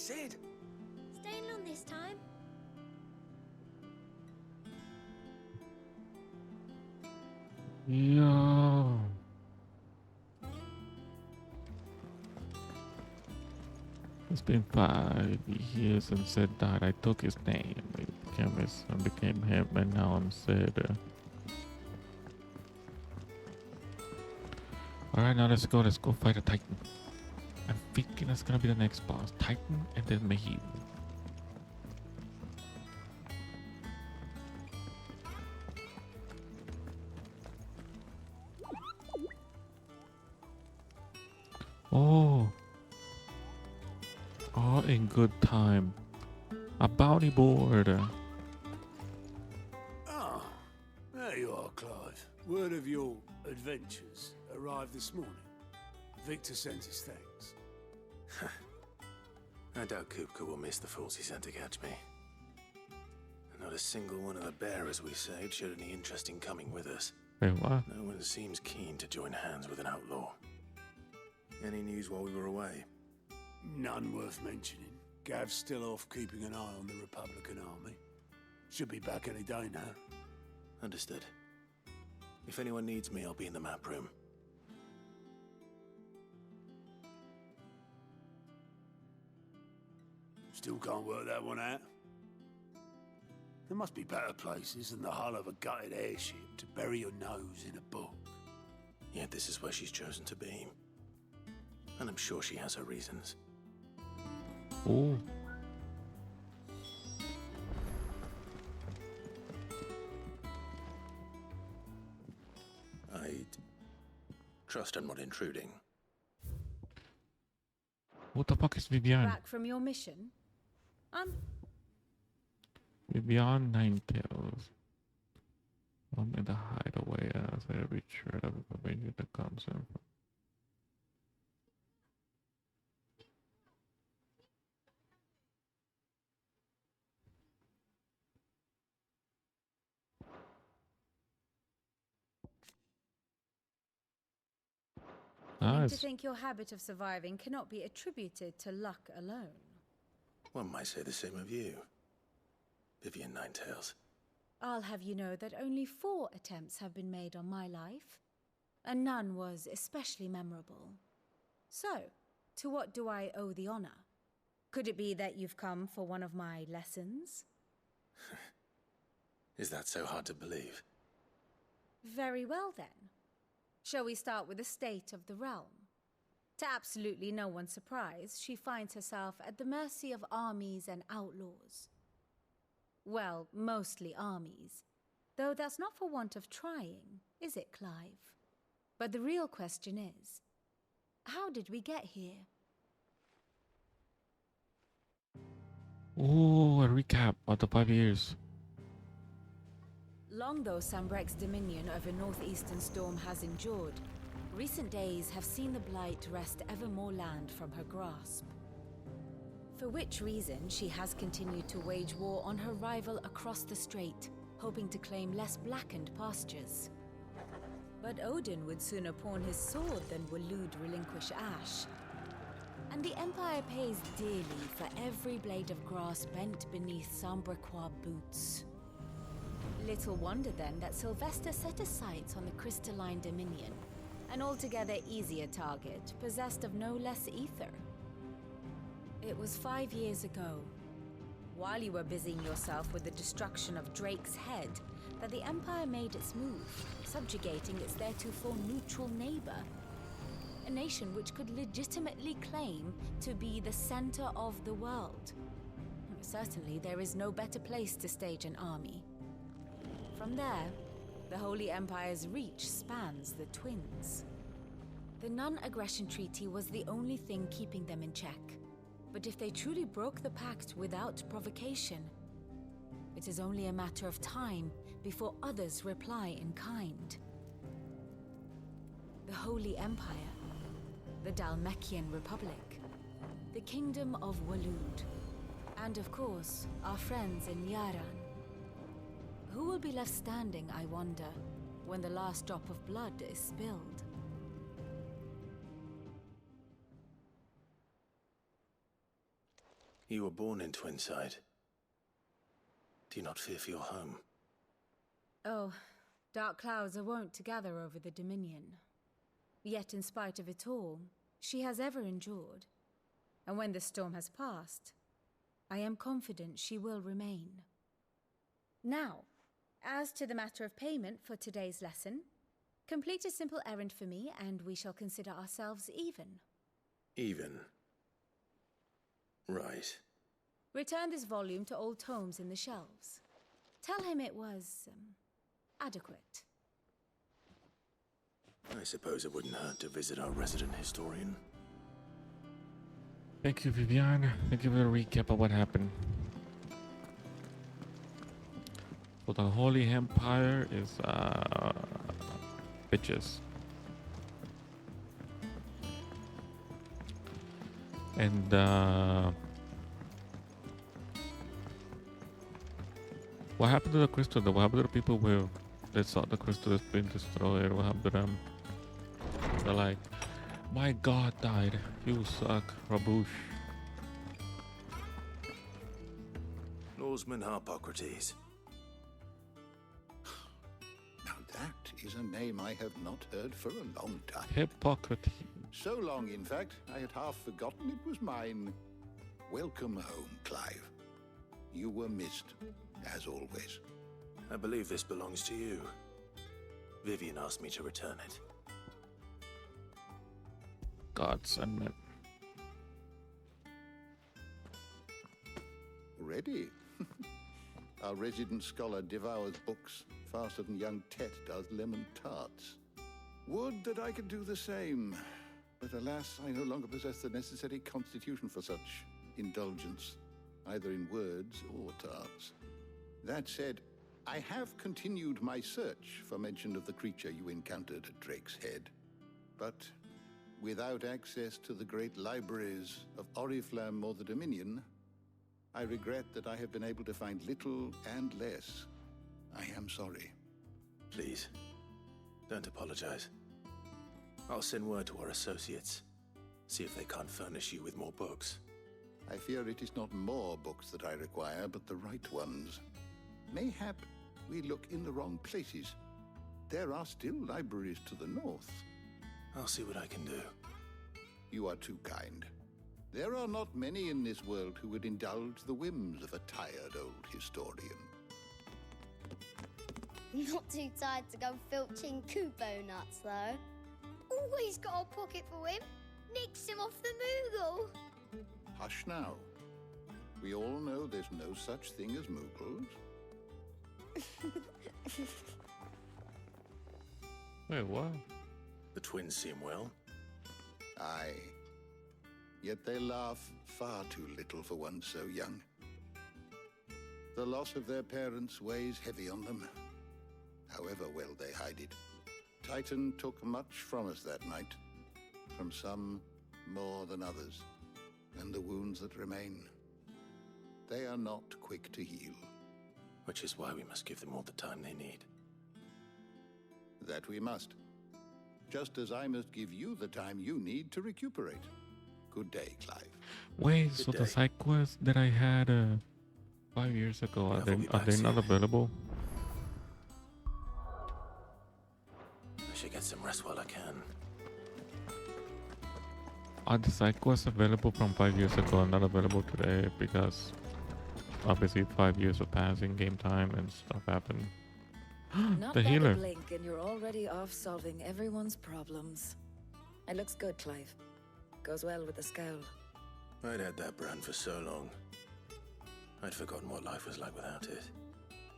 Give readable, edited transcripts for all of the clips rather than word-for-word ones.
said. Staying on this time? Yo. It's been 5 years since Sid died. I took his name. I became him, and now I'm Sid. Alright, now let's go. Let's go fight a Titan. I'm thinking that's gonna be the next boss. Titan and then Mahib. Oh. All in good time. A bounty board. Ah, there you are, Clive. Word of your adventures arrived this morning. Victor sent his thanks. I doubt Kupka will miss the fools he sent to catch me. Not a single one of the bearers we saved showed any interest in coming with us. Wait, what? No one seems keen to join hands with an outlaw. Any news while we were away? None worth mentioning. Gav's still off keeping an eye on the Republican army. Should be back any day now. Understood. If anyone needs me, I'll be in the map room. Still can't work that one out. There must be better places than the hull of a gutted airship to bury your nose in a book. Yet this is where she's chosen to be. And I'm sure she has her reasons. Oh. I'd trust I'm not intruding. What the fuck is Vivian? Back from your mission? Vivian Ninetails. I'm in the hideaway as I reach her of information that comes in from. Nice. To think your habit of surviving cannot be attributed to luck alone. One might say the same of you, Vivian Ninetails. I'll have you know that only 4 attempts have been made on my life, and none was especially memorable. So, to what do I owe the honor? Could it be that you've come for one of my lessons? Is that so hard to believe? Very well then. Shall we start with the state of the realm? To absolutely no one's surprise, she finds herself at the mercy of armies and outlaws. Well, mostly armies. Though that's not for want of trying, is it, Clive? But the real question is, how did we get here? Oh, a recap of the 5 years. Long though Sambrek's dominion over northeastern Storm has endured, recent days have seen the Blight wrest ever more land from her grasp. For which reason she has continued to wage war on her rival across the strait, hoping to claim less blackened pastures. But Odin would sooner pawn his sword than Waloed relinquish Ash. And the Empire pays dearly for every blade of grass bent beneath Sambrequois boots. Little wonder then that Sylvester set his sights on the crystalline dominion, an altogether easier target, possessed of no less ether. It was 5 years ago, while you were busying yourself with the destruction of Drake's head, that the Empire made its move, subjugating its theretofore neutral neighbor. A nation which could legitimately claim to be the center of the world. Certainly, there is no better place to stage an army. From there, the Holy Empire's reach spans the Twins. The non-aggression treaty was the only thing keeping them in check. But if they truly broke the pact without provocation, it is only a matter of time before others reply in kind. The Holy Empire, the Dhalmekian Republic, the Kingdom of Waloed, and of course, our friends in Yaran. Who will be left standing, I wonder, when the last drop of blood is spilled? You were born in Twinside. Do you not fear for your home? Oh, dark clouds are wont to gather over the Dominion. Yet in spite of it all, she has ever endured. And when the storm has passed, I am confident she will remain. Now, as to the matter of payment for today's lesson, complete a simple errand for me and we shall consider ourselves even. Even? Right. Return this volume to old tomes in the shelves. Tell him it was, adequate. I suppose it wouldn't hurt to visit our resident historian. Thank you, Vivian. I'll give you a recap of what happened. So the Holy Empire is bitches. And what happened to the crystal though? What happened to the people who they saw the crystal has been destroyed? What happened to them? They're like, my god died. You suck, Rabouche. Norseman Harpocrates. Now that is a name I have not heard for a long time. Hippocrates. So long, in fact, I had half forgotten it was mine. Welcome home, Clive. You were missed, as always. I believe this belongs to you. Vivian asked me to return it. Gods and men. Ready? Our resident scholar devours books faster than young Tet does lemon tarts. Would that I could do the same. But alas, I no longer possess the necessary constitution for such indulgence, either in words or tarts. That said, I have continued my search for mention of the creature you encountered at Drake's Head. But without access to the great libraries of Oriflamme or the Dominion, I regret that I have been able to find little and less. I am sorry. Please, don't apologize. I'll send word to our associates. See if they can't furnish you with more books. I fear it is not more books that I require, but the right ones. Mayhap we look in the wrong places. There are still libraries to the north. I'll see what I can do. You are too kind. There are not many in this world who would indulge the whims of a tired old historian. Not too tired to go filching Kubo nuts, though. Always got a pocket for him. Nicks him off the Moogle. Hush now. We all know there's no such thing as Moogles. Wait, what? The twins seem well. Aye. Yet they laugh far too little for one so young. The loss of their parents weighs heavy on them, however well they hide it. Titan took much from us that night, from some more than others, and the wounds that remain, they are not quick to heal. Which is why we must give them all the time they need. That we must. Just as I must give you the time you need to recuperate. Good day, Clive. Wait, Good so day. the side quests that I had 5 years ago, are they not available? I should get some rest while I can. Are the side quests available from 5 years ago and not available today? Because obviously 5 years of passing game time and stuff happened. Not The bad healer. a blink and you're already off solving everyone's problems. It looks good, Clive. Goes well with the scowl. I'd had that brand for so long. I'd forgotten what life was like without it.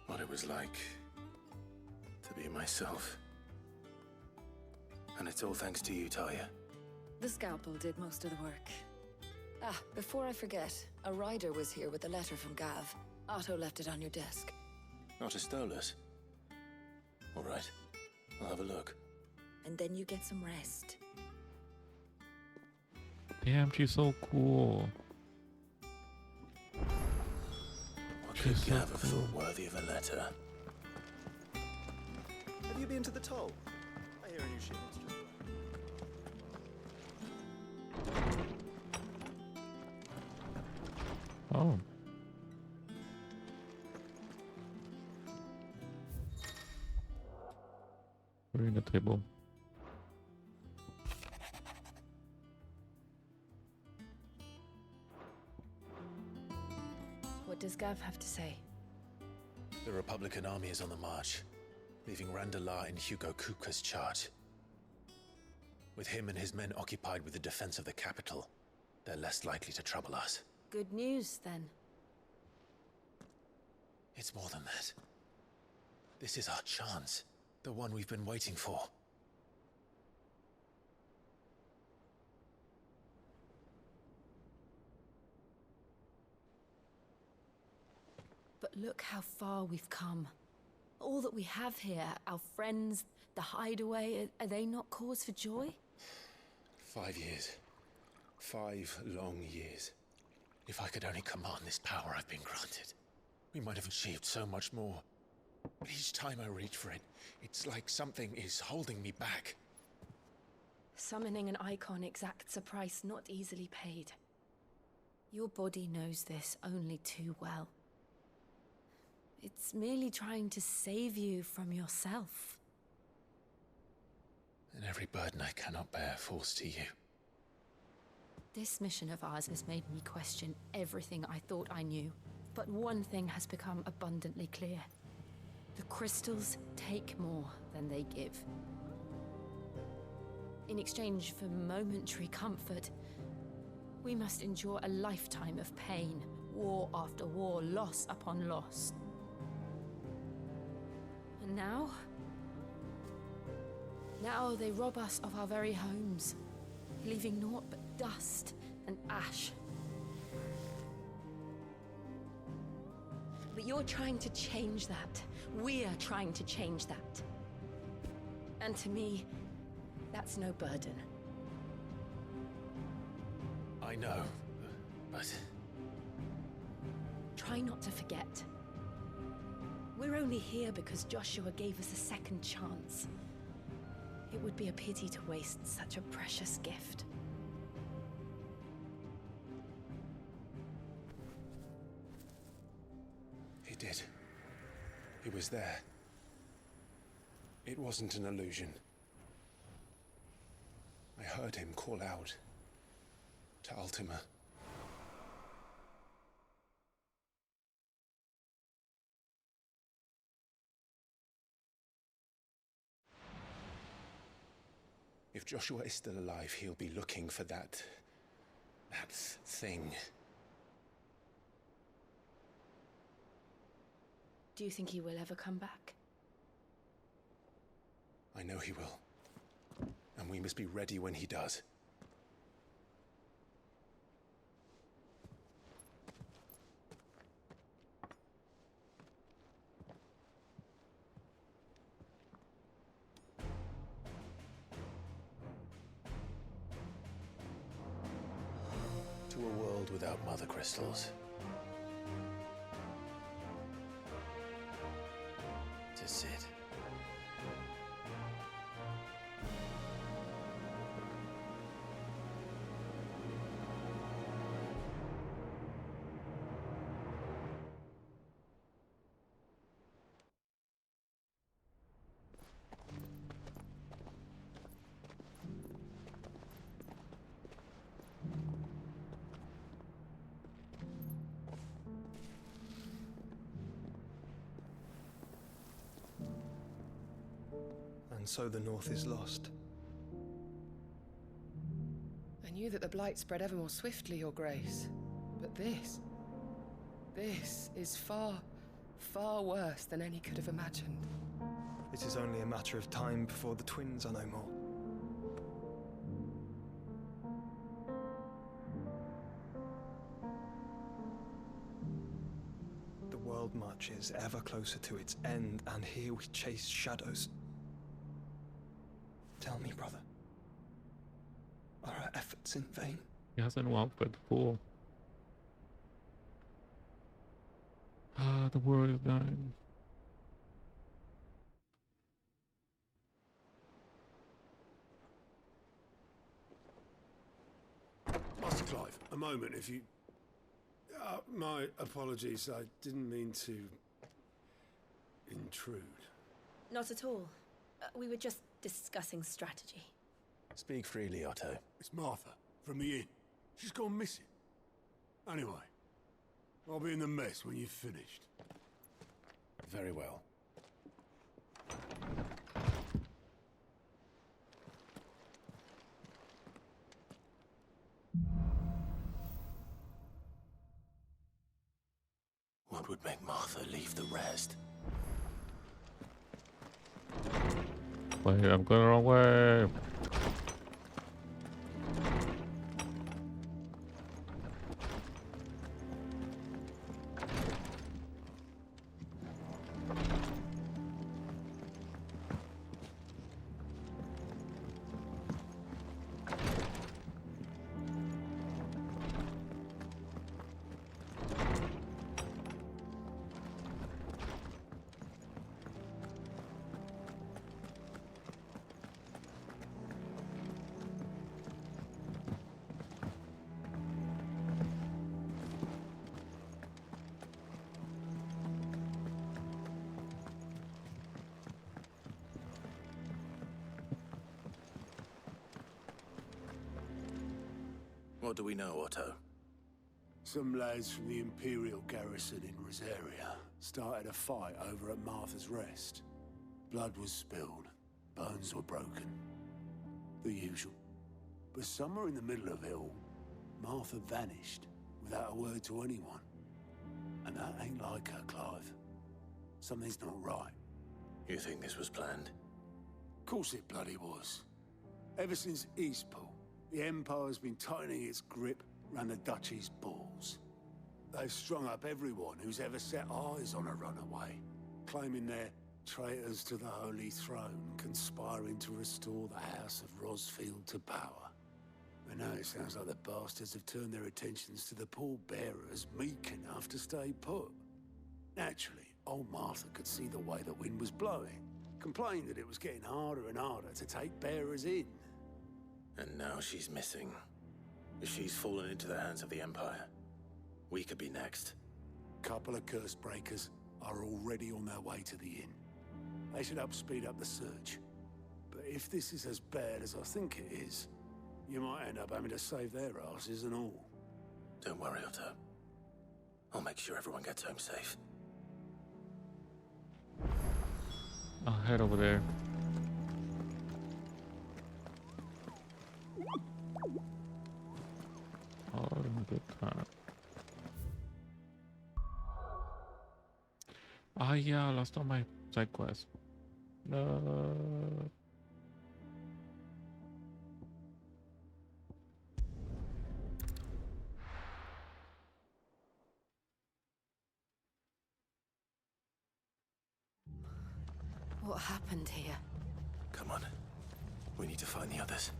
What it was like to be myself. And it's all thanks to you, Talia. The scalpel did most of the work. Ah, before I forget, a rider was here with a letter from Gav. Otto left it on your desk. Not a Stolas. All right, I'll have a look. And then you get some rest. Damn, she's so cool. What could She's so Gav have cool. thought worthy of a letter? Have you been to the toll? I hear a new shipment's just arrived. Oh. We're in the table. What does Gav have to say? The Republican army is on the march, leaving Randalar in Hugo Kupka's charge. With him and his men occupied with the defense of the capital, they're less likely to trouble us. Good news, then. It's more than that. This is our chance, the one we've been waiting for. But look how far we've come. All that we have here, our friends, the hideaway, are they not cause for joy? 5 years. 5 long years. If I could only command this power I've been granted, we might have achieved so much more. But each time I reach for it, it's like something is holding me back. Summoning an icon exacts a price not easily paid. Your body knows this only too well. It's merely trying to save you from yourself. And every burden I cannot bear falls to you. This mission of ours has made me question everything I thought I knew. But one thing has become abundantly clear. The crystals take more than they give. In exchange for momentary comfort, we must endure a lifetime of pain, war after war, loss upon loss. And now they rob us of our very homes, leaving naught but dust and ash. But you're trying to change that. We're trying to change that. And to me, that's no burden. I know, but... Try not to forget. We're only here because Joshua gave us a second chance. It would be a pity to waste such a precious gift. He did. He was there. It wasn't an illusion. I heard him call out to Ultima. If Joshua is still alive, he'll be looking for that thing. Do you think he will ever come back? I know he will. And we must be ready when he does. To a world without mother crystals. To Sid. And so the North is lost. I knew that the Blight spread ever more swiftly, Your Grace. But this is far, far worse than any could have imagined. It is only a matter of time before the twins are no more. The world marches ever closer to its end, and here we chase shadows. Tell me, brother, are our efforts in vain? He hasn't walked but fool. Ah, the world is dying. Master Clive, a moment, if you... My apologies. I didn't mean to intrude. Not at all. We were just discussing strategy. Speak freely, Otto. It's Martha, from the inn. She's gone missing. Anyway, I'll be in the mess when you've finished. Very well. What would make Martha leave the rest? Wait, I'm going the wrong way. What do we know, Otto? Some lads from the Imperial garrison in Rosaria started a fight over at Martha's Rest. Blood was spilled, bones were broken. The usual. But somewhere in the middle of it all, Martha vanished without a word to anyone. And that ain't like her, Clive. Something's not right. You think this was planned? Of course it bloody was. Ever since Eastpool, the Empire's been tightening its grip round the Duchy's balls. They've strung up everyone who's ever set eyes on a runaway, claiming they're traitors to the Holy Throne, conspiring to restore the House of Rosfield to power. And now it sounds like the bastards have turned their attentions to the pallbearers meek enough to stay put. Naturally, old Martha could see the way the wind was blowing, complained that it was getting harder and harder to take bearers in. And now she's missing. If she's fallen into the hands of the Empire, we could be next. Couple of curse breakers are already on their way to the inn. They should help speed up the search. But if this is as bad as I think it is, you might end up having to save their asses and all. Don't worry, Otto. I'll make sure everyone gets home safe. I'll head over there. All in good time. Ah, yeah, I lost all my side quests. No. What happened here? Come on. We need to find the others.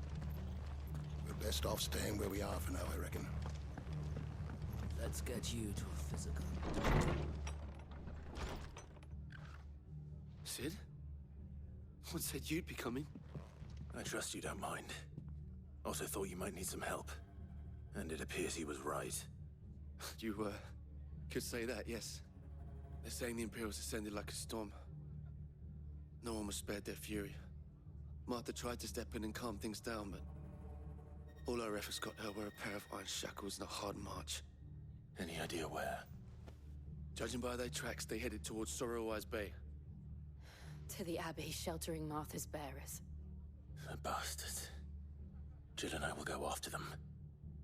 We're best off staying where we are for now, I reckon. Let's get you to a physical. Sid? What said you'd be coming? I trust you don't mind. Also thought you might need some help. And it appears he was right. You, could say that, yes. They're saying the Imperials descended like a storm. No one was spared their fury. Martha tried to step in and calm things down, but all our efforts got her were a pair of iron shackles and a hard march. Any idea where? Judging by their tracks, they headed towards Sorrowwise Bay. To the Abbey sheltering Martha's bearers. The bastards. Jill and I will go after them.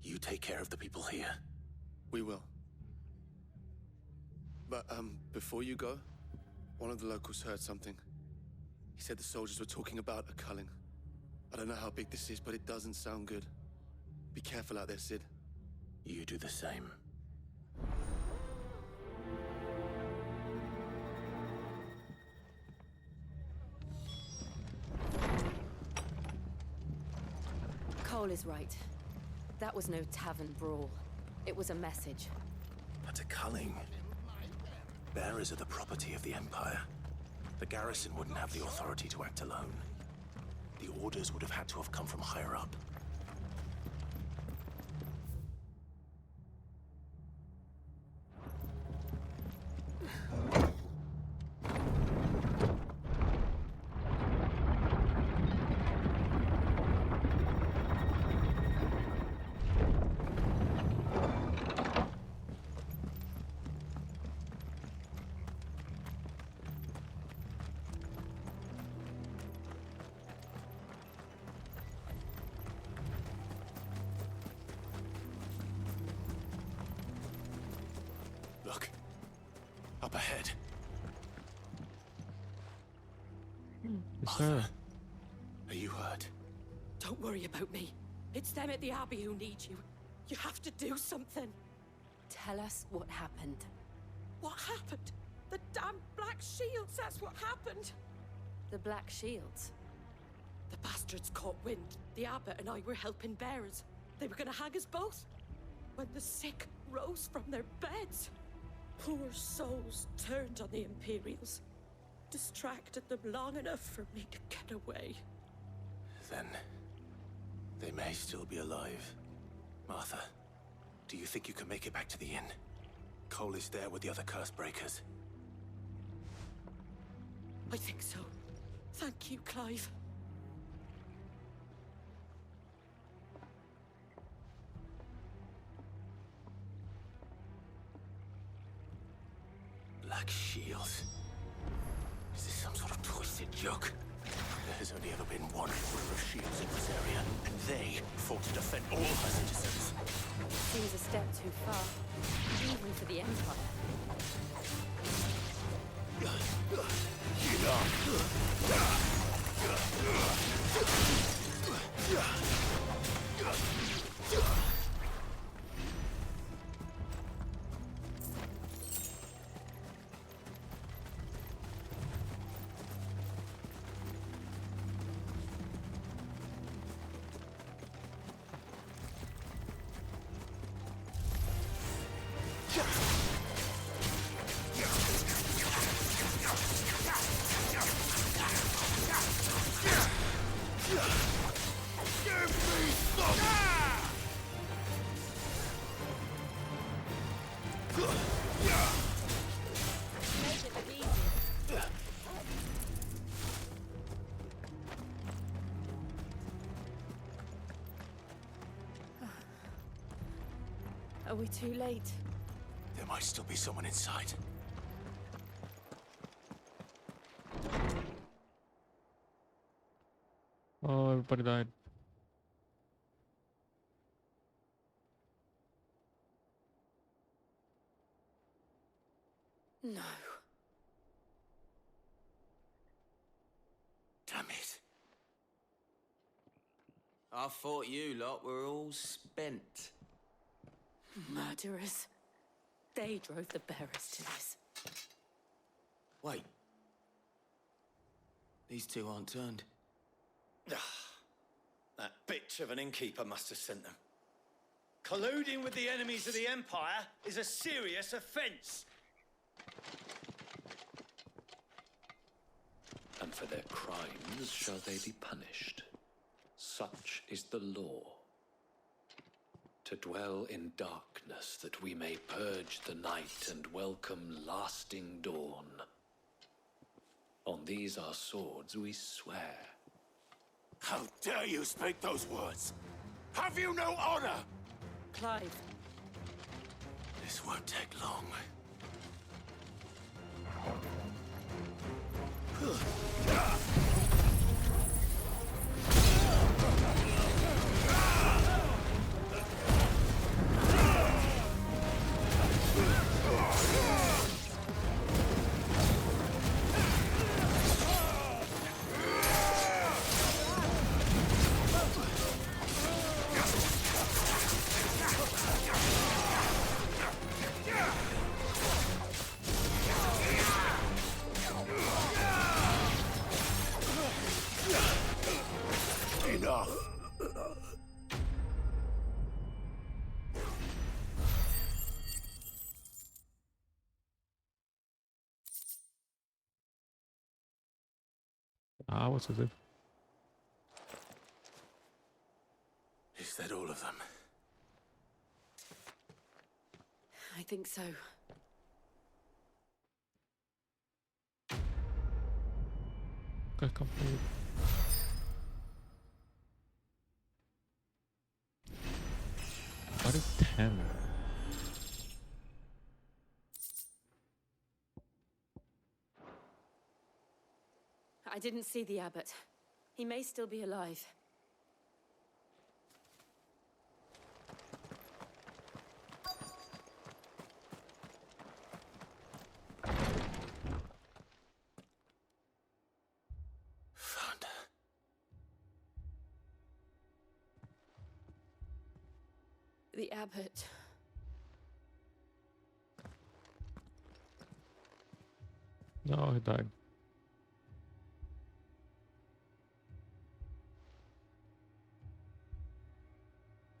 You take care of the people here. We will. But, before you go, one of the locals heard something. He said the soldiers were talking about a culling. I don't know how big this is, but it doesn't sound good. Be careful out there, Sid. You do the same. Cole is right. That was no tavern brawl. It was a message. But a culling. Bearers are the property of the Empire. The garrison wouldn't have the authority to act alone. The orders would have had to have come from higher up. Look. Up ahead. It's her. Are you hurt? Don't worry about me. It's them at the Abbey who need you. You have to do something. Tell us what happened. What happened? The damn Black Shields, that's what happened. The Black Shields? The bastards caught wind. The Abbot and I were helping bearers. They were gonna hang us both. When the sick rose from their beds, poor souls turned on the Imperials. Distracted them long enough for me to get away. Then they may still be alive. Martha, do you think you can make it back to the inn? Cole is there with the other curse breakers. I think so. Thank you, Clive. Black Shields. Is this some sort of twisted joke? There has only ever been one order of shields in this area, and they fought to defend all her citizens. Seems a step too far, even for the Empire. Are we too late? There might still be someone inside. Oh, everybody died. No. Damn it. I thought you lot were all spent. Murderers. They drove the bearers to this. Wait. These two aren't turned. That bitch of an innkeeper must have sent them. Colluding with the enemies of the Empire is a serious offence. And for their crimes shall they be punished. Such is the law. To dwell in darkness that we may purge the night and welcome lasting dawn. On these our swords we swear. How dare you speak those words? Have you no honor? Clive. This won't take long. Ah, what's it? Is that all of them? I think so. Okay, complete. What is 10? I didn't see the Abbot. He may still be alive. The abbot. No, he died.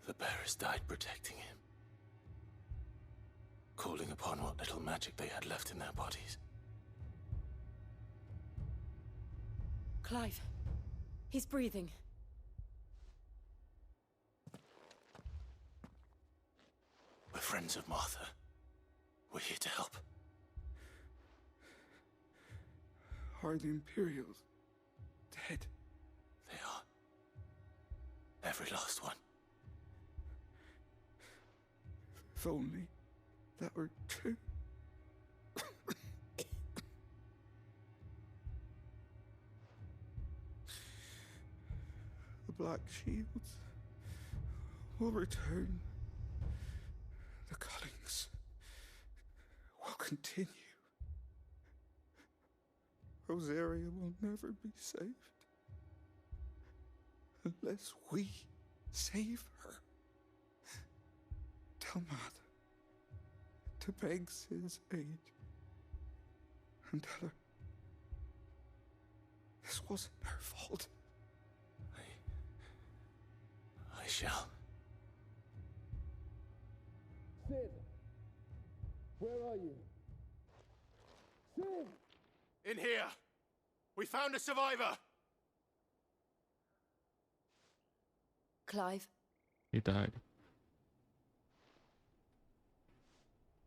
The bearers died protecting him, calling upon what little magic they had left in their bodies. Clive. He's breathing. We're friends of Martha. We're here to help. Are the Imperials dead? They are. Every last one. If only that were true. The Black Shields will return. The cuttings will continue. Rosaria will never be saved unless we save her. Tell Mother to beg Sid's aid and tell her this wasn't her fault. I shall. Sid! Where are you? Sid! In here! We found a survivor! Clive. He died.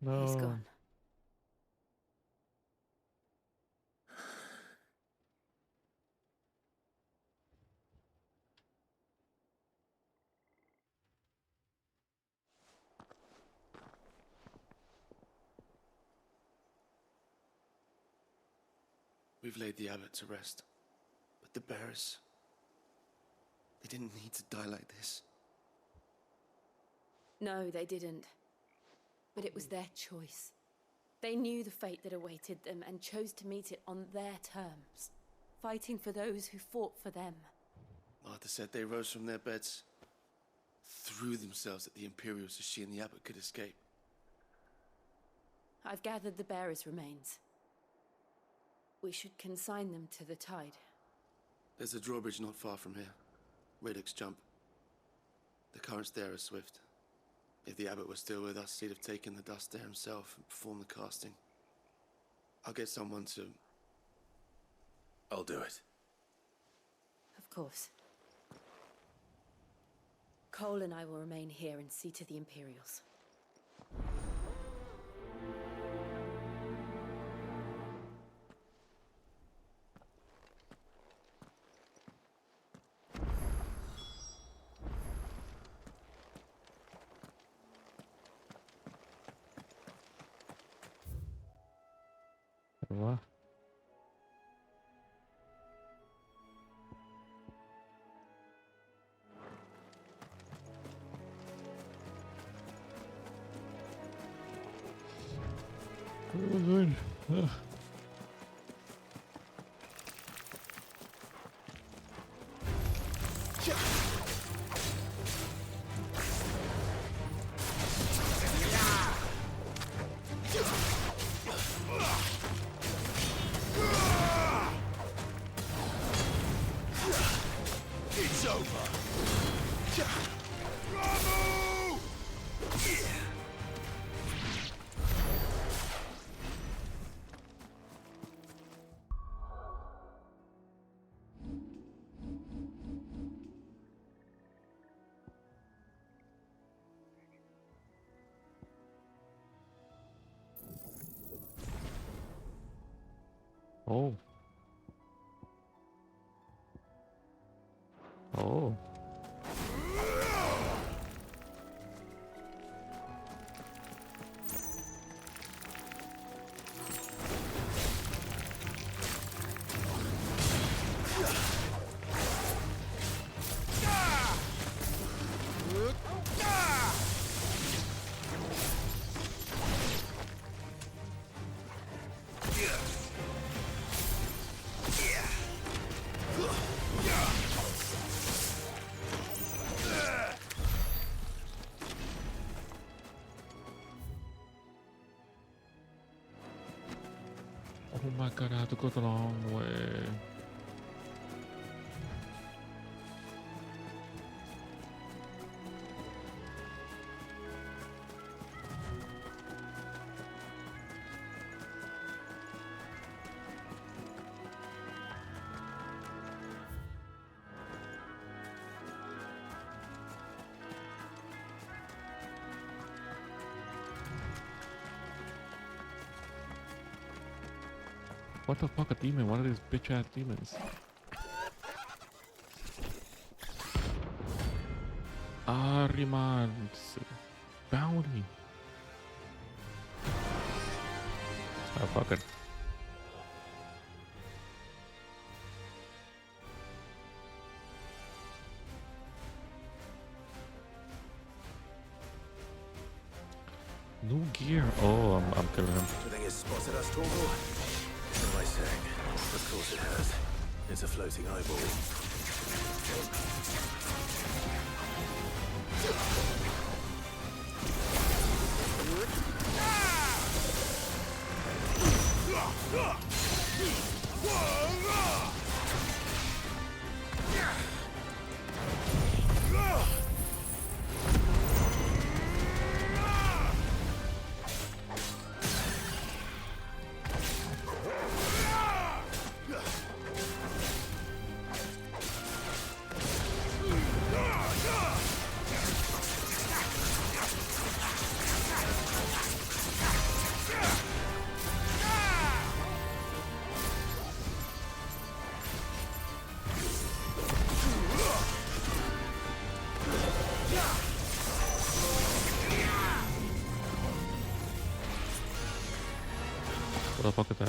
No. He's gone. We've laid the abbot to rest. But the bearers... they didn't need to die like this. No, they didn't. But it was their choice. They knew the fate that awaited them and chose to meet it on their terms, fighting for those who fought for them. Martha said they rose from their beds, threw themselves at the Imperials so she and the abbot could escape. I've gathered the bearers' remains. We should consign them to the tide. There's a drawbridge not far from here. Radix jump. The currents there are swift. If the abbot was still with us, he'd have taken the dust there himself and performed the casting. I'll get someone to... I'll do it. Of course. Cole and I will remain here and see to the Imperials. What? Oh, good. Ugh. It's over. Oh. Oh. Oh my god, I have to go the long way. What the fuck, a demon? What are these bitch ass demons? Ahriman's bounty. Oh, fuck it. New gear. Oh, I'm killing him. Do you think it's spotted us, Torval? What am I saying? Of course it has. It's a floating eyeball. What the fuck is that?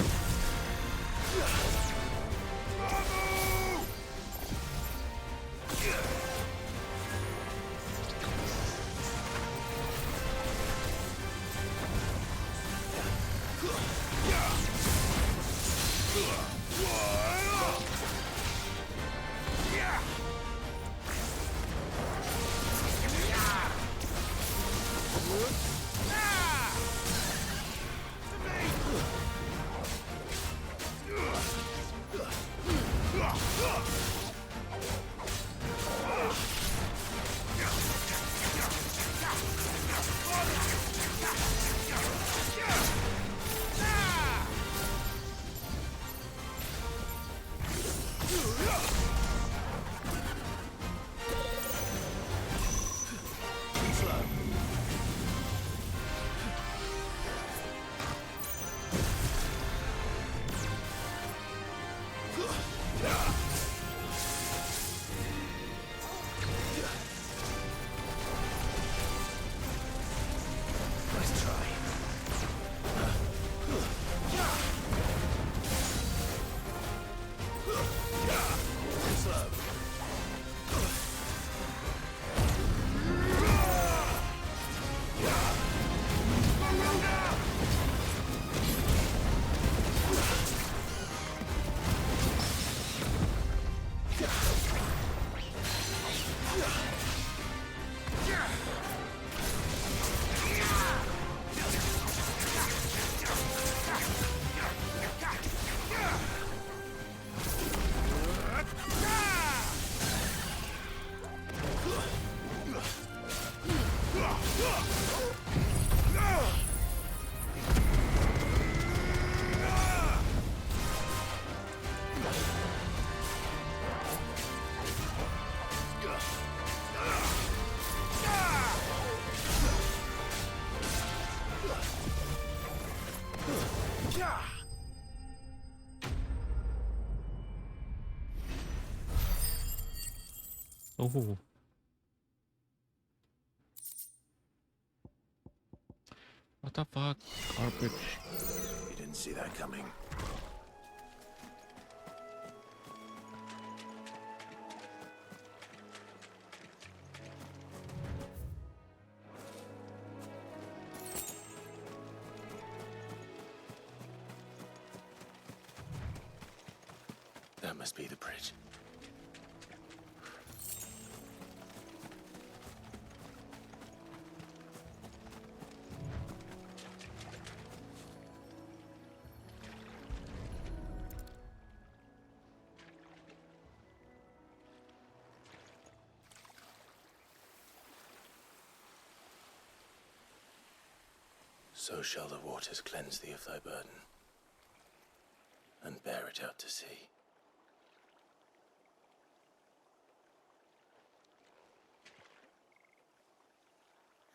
Oh. What the fuck? Garbage. You didn't see that coming. That must be the bridge. So shall the waters cleanse thee of thy burden, and bear it out to sea.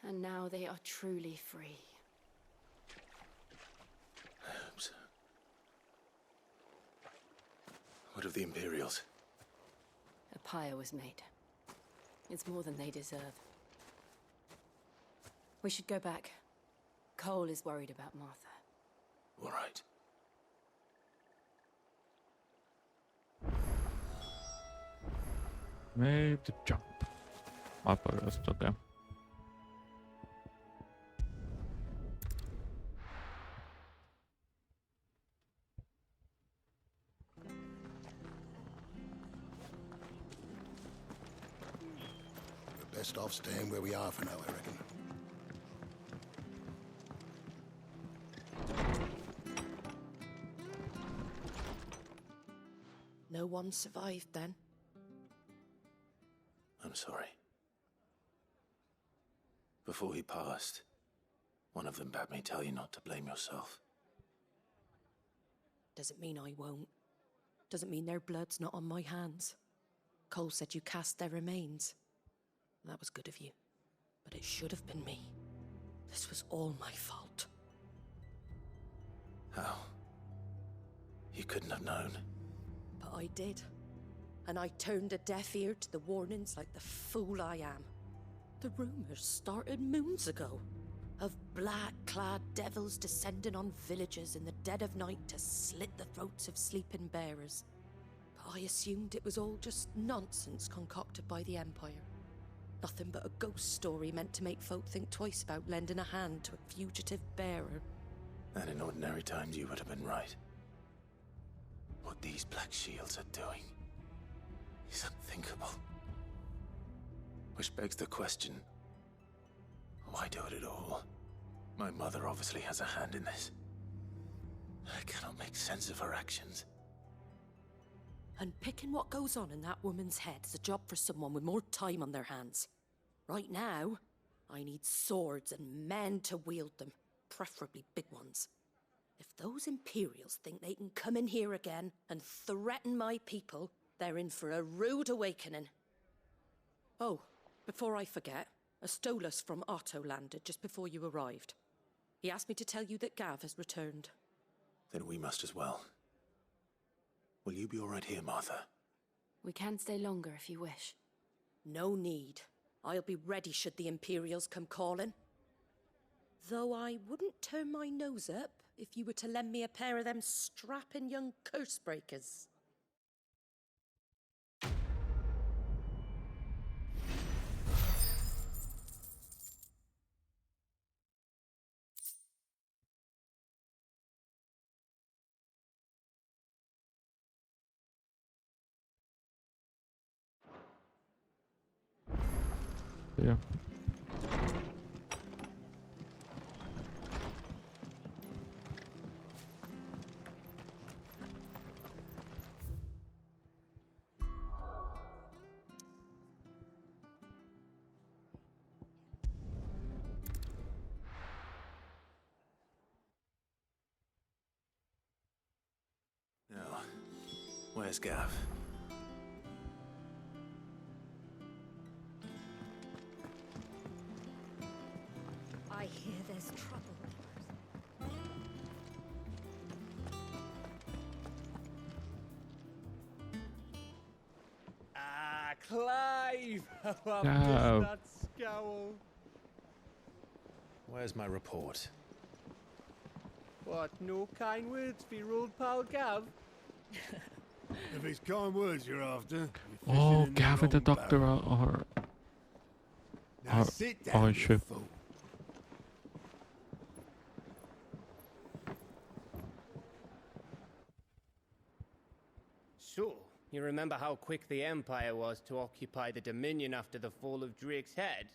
And now they are truly free. I hope so. What of the Imperials? A pyre was made. It's more than they deserve. We should go back. Cole is worried about Martha. All right. Make the jump. Up first, okay. We're best off staying where we are for now, I reckon. No one survived then? I'm sorry. Before he passed, one of them bade me tell you not to blame yourself. Doesn't mean I won't. Doesn't mean their blood's not on my hands. Cole said you cast their remains. That was good of you. But it should have been me. This was all my fault. How? You couldn't have known. But I did. And I turned a deaf ear to the warnings like the fool I am. The rumors started moons ago. Of black-clad devils descending on villages in the dead of night to slit the throats of sleeping bearers. But I assumed it was all just nonsense concocted by the Empire. Nothing but a ghost story meant to make folk think twice about lending a hand to a fugitive bearer. And in ordinary times you would have been right. What these Black Shields are doing is unthinkable. Which begs the question, why do it at all? My mother obviously has a hand in this. I cannot make sense of her actions. And picking what goes on in that woman's head is a job for someone with more time on their hands. Right now, I need swords and men to wield them, preferably big ones. If those Imperials think they can come in here again and threaten my people, they're in for a rude awakening. Oh, before I forget, a Stolas from Otto landed just before you arrived. He asked me to tell you that Gav has returned. Then we must as well. Will you be all right here, Martha? We can stay longer if you wish. No need. I'll be ready should the Imperials come calling. Though I wouldn't turn my nose up if you were to lend me a pair of them strapping young curse-breakers. Yeah. Now, where's Gav? I hear there's trouble. Ah, Clive! How I've No. missed that scowl. Where's my report? What, no kind words for your old pal Gav? If it's kind words you're after, you're Oh, fishing in Gav and the wrong doctor barrel. Now are sit down, on you ship. fool. So, you remember how quick the Empire was to occupy the Dominion after the fall of Drake's Head?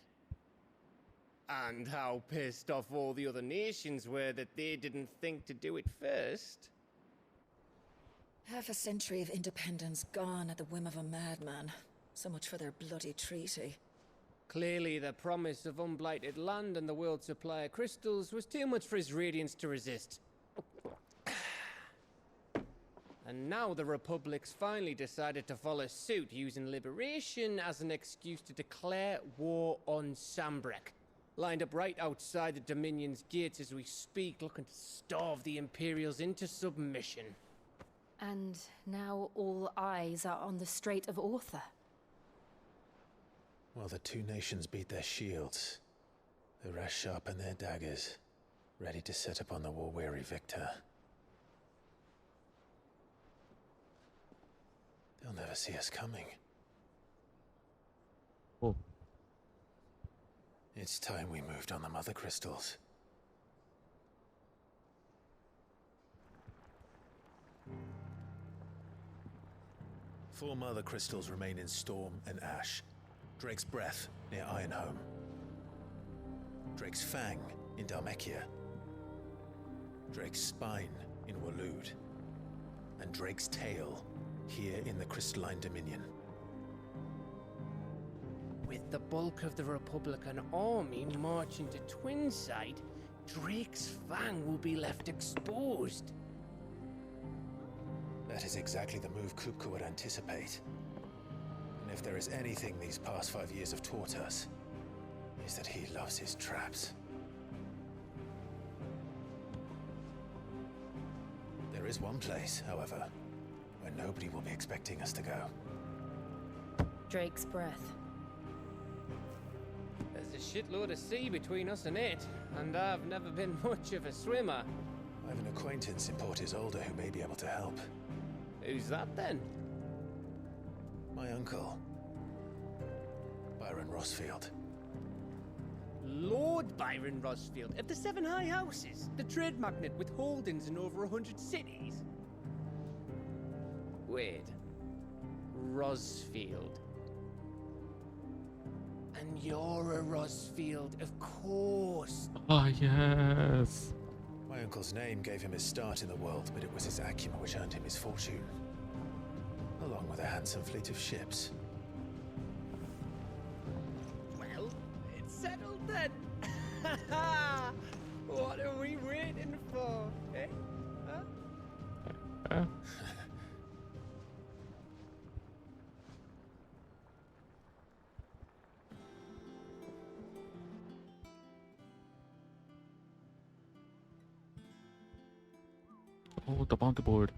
And how pissed off all the other nations were that they didn't think to do it first? Half a century of independence gone at the whim of a madman. So much for their bloody treaty. Clearly, the promise of unblighted land and the world's supply of crystals was too much for his radiance to resist. And now the Republic's finally decided to follow suit, using liberation as an excuse to declare war on Sambrek. Lined up right outside the Dominion's gates as we speak, looking to starve the Imperials into submission. And now all eyes are on the Strait of Author. While the two nations beat their shields, the rest sharpen their daggers, ready to set upon the war-weary victor. They'll never see us coming. Oh. It's time we moved on the Mother Crystals. Four Mother Crystals remain in Storm and Ash. Drake's Breath near Ironhome. Drake's Fang in Dhalmekia. Drake's Spine in Waloed. And Drake's Tail here in the Crystalline Dominion. With the bulk of the Republican army marching to Twinside, Drake's Fang will be left exposed. That is exactly the move Kupka would anticipate. And if there is anything these past 5 years have taught us, is that he loves his traps. There is one place, however, where nobody will be expecting us to go. Drake's Breath. There's a shitload of sea between us and it, and I've never been much of a swimmer. I have an acquaintance in Port Isolde who may be able to help. Who's that then? My uncle, Byron Rosfield. Lord Byron Rosfield of the Seven High Houses, the trade magnate with holdings in over 100 cities. Wait, Rosfield. And you're a Rosfield, of course. Ah, yes. My uncle's name gave him his start in the world, but it was his acumen which earned him his fortune, along with a handsome fleet of ships. Well, it's settled then. What are we waiting for, eh? Huh? Oh, the bounty board.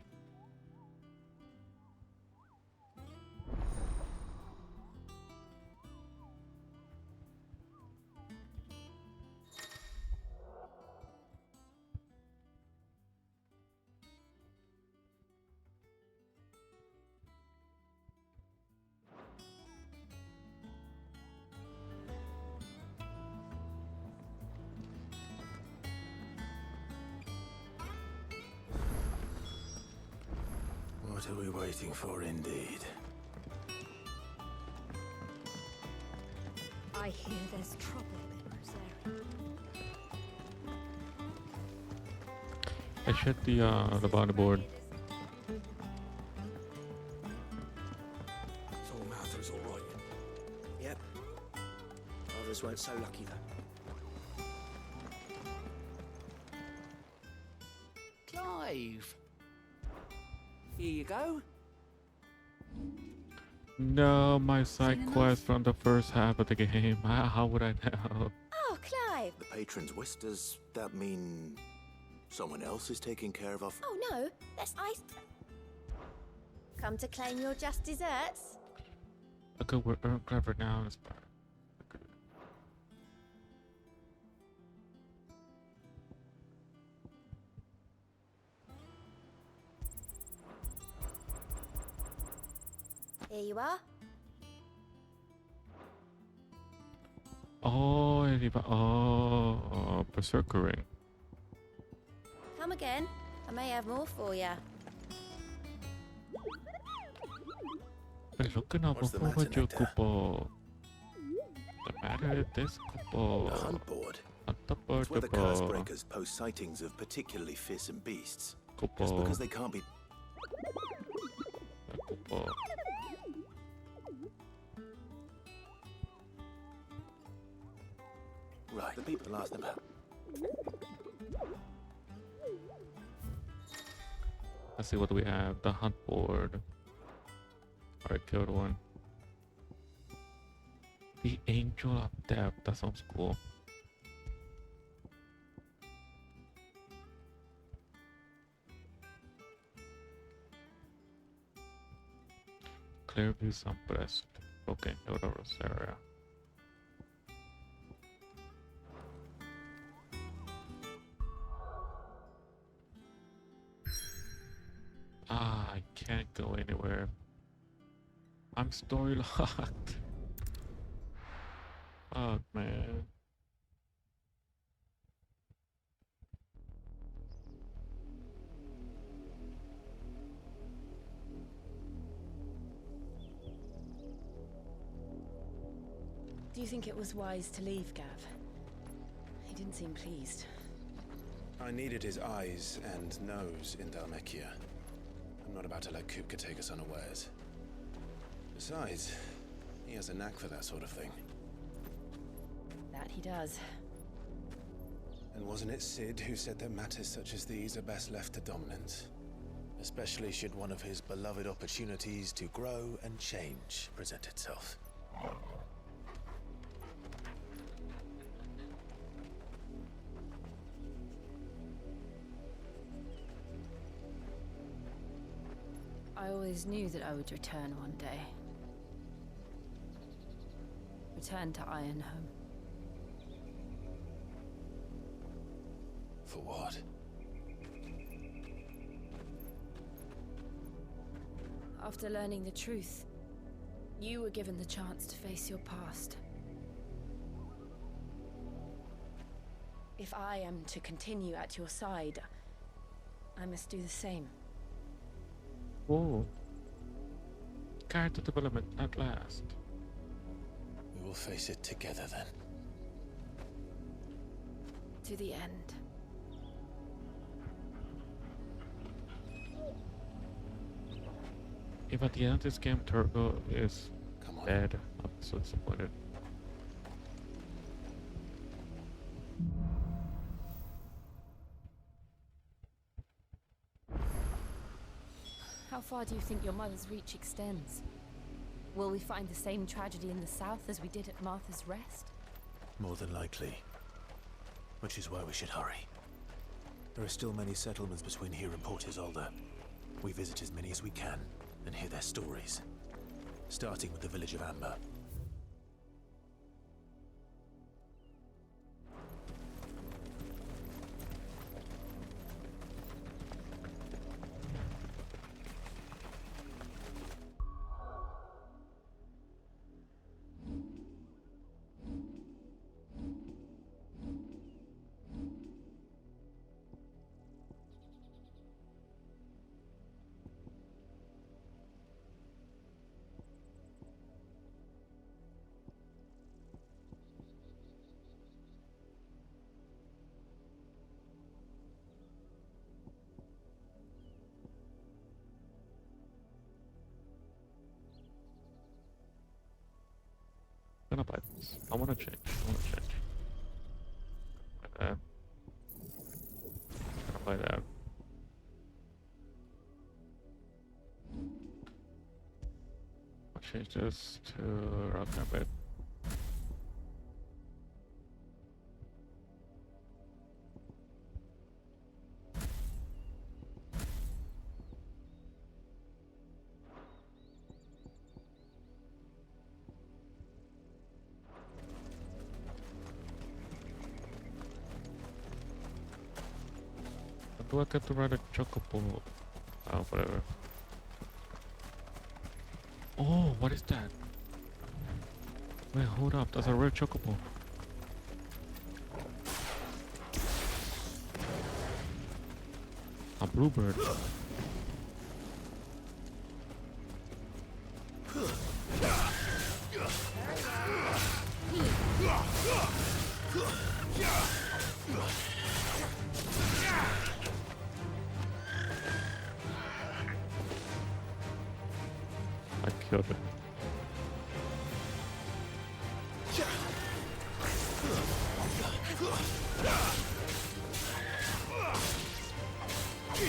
What are we waiting for, indeed? I hear there's trouble in Rosaria. I shut the bounty board. Thor Mather's all right. Yep. Others weren't so lucky though. Clive. Here you go. No, my side quest from the first half of the game. How would I know? Oh, Clive! The patron's wish, does that mean someone else is taking care of our... Oh, no, that's ice. Come to claim your just desserts? Okay, we're clever now. It's fine. Here you are. Oh, berserkering. Come again. I may have more for you. Pero que no puedo yo cupo. The matter this cupo. A hunt board. It's where the Cursebreakers post sightings of particularly fearsome beasts. Just because they can't be... Right, the people are asking about. Let's see what we have. The hunt board. Alright, killed one. The Angel of Death. That sounds cool. Clearview suppressed. Okay, go to Rosaria. Ah, I can't go anywhere. I'm story locked. Oh man. Do you think it was wise to leave, Gav? He didn't seem pleased. I needed his eyes and nose in Dhalmekia. I'm not about to let Kupka take us unawares. Besides, he has a knack for that sort of thing. That he does. And wasn't it Sid who said that matters such as these are best left to dominance? Especially should one of his beloved opportunities to grow and change present itself. I always knew that I would return one day. Return to Ironhome. For what? After learning the truth, you were given the chance to face your past. If I am to continue at your side, I must do the same. Whoa. Character development at last. We will face it together then. To the end. If at the end of this game Turgo is dead, I'm so disappointed. How far do you think your mother's reach extends? Will we find the same tragedy in the south as we did at Martha's Rest? More than likely. Which is why we should hurry. There are still many settlements between here and Port Isolde. We visit as many as we can and hear their stories. Starting with the village of Amber. I'm gonna buy this. I wanna change. Buy that. Gonna buy that. I'll change this to rock carpet. Do I get to ride a chocobo? Oh, whatever. Oh, what is that? Wait, hold up. That's a rare chocobo. A bluebird. I killed it.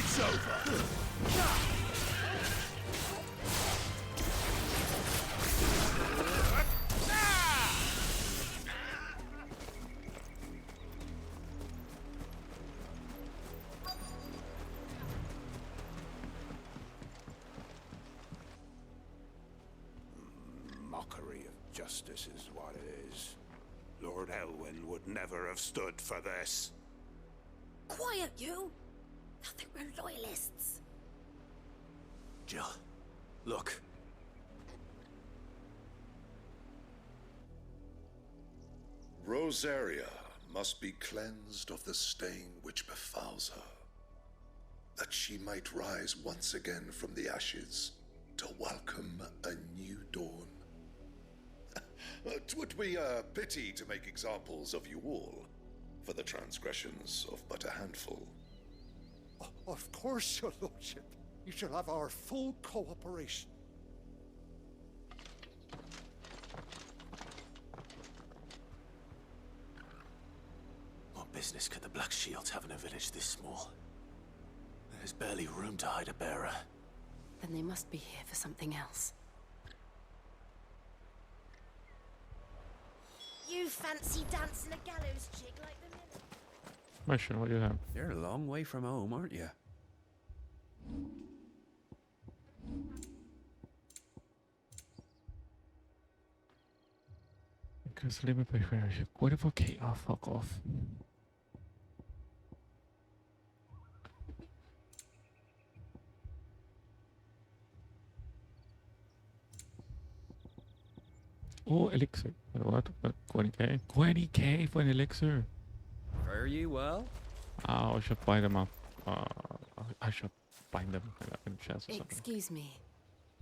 It's over! Mockery of justice is what it is. Lord Elwyn would never have stood for this. Quiet, you! I think we're loyalists. Jill, look. Rosaria must be cleansed of the stain which befouls her, that she might rise once again from the ashes to welcome a new dawn. 'Twould be a pity to make examples of you all for the transgressions of but a handful. Of course, your lordship. You shall have our full cooperation. What business could the Black Shields have in a village this small? There's barely room to hide a bearer. Then they must be here for something else. You fancy dancing a gallows jig like the minute? Mission, what do you have? You're a long way from home, aren't you? Because let me prepare you. Whatever, okay, oh, fuck off. Oh, elixir. What? 20k? 20k for an elixir? Fare you well? Oh, I should buy them up. I should bind them in chests or something. Excuse me,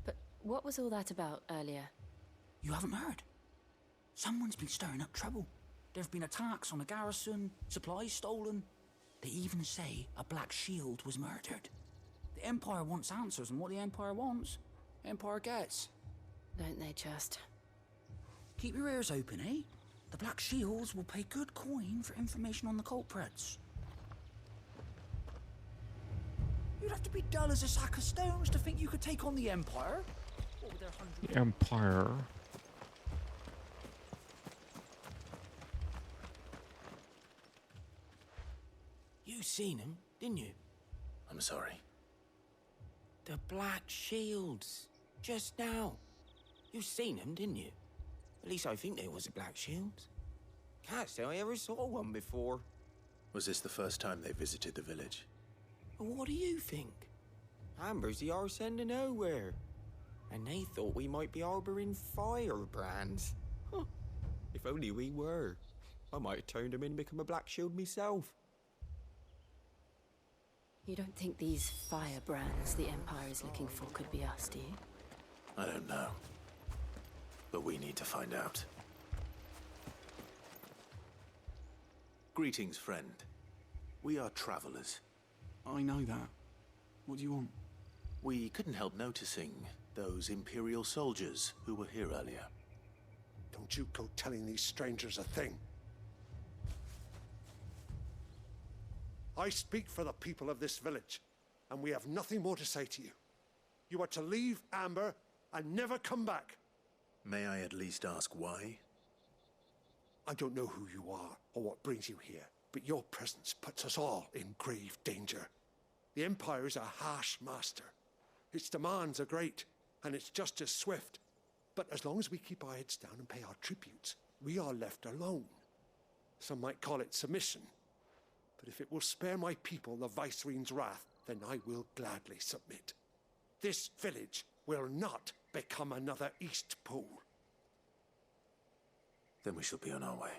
but what was all that about earlier? You haven't heard? Someone's been stirring up trouble. There have been attacks on the garrison, supplies stolen. They even say a Black Shield was murdered. The Empire wants answers, and what the Empire wants, Empire gets. Don't they just? Keep your ears open, eh? The Black Shields will pay good coin for information on the culprits. You'd have to be dull as a sack of stones to think you could take on the Empire. What with their The Empire. You seen him, didn't you? I'm sorry. The Black Shields. Just now. You seen them, didn't you? At least I think there was a Black Shields. Can't say I ever saw one before. Was this the first time they visited the village? What do you think? Amber's the arse end of nowhere. And they thought we might be harboring firebrands. Huh. If only we were. I might have turned them in and become a Black Shield myself. You don't think these firebrands the Empire is looking for could be us, do you? I don't know. But we need to find out. Greetings, friend. We are travelers. I know that. What do you want? We couldn't help noticing those Imperial soldiers who were here earlier. Don't you go telling these strangers a thing. I speak for the people of this village, and we have nothing more to say to you. You are to leave Amber and never come back. May I at least ask why? I don't know who you are or what brings you here, but your presence puts us all in grave danger. The Empire is a harsh master. Its demands are great, and its justice swift. But as long as we keep our heads down and pay our tributes, we are left alone. Some might call it submission. But if it will spare my people the Viceroy's wrath, then I will gladly submit. This village will not become another East Pole. Then we shall be on our way.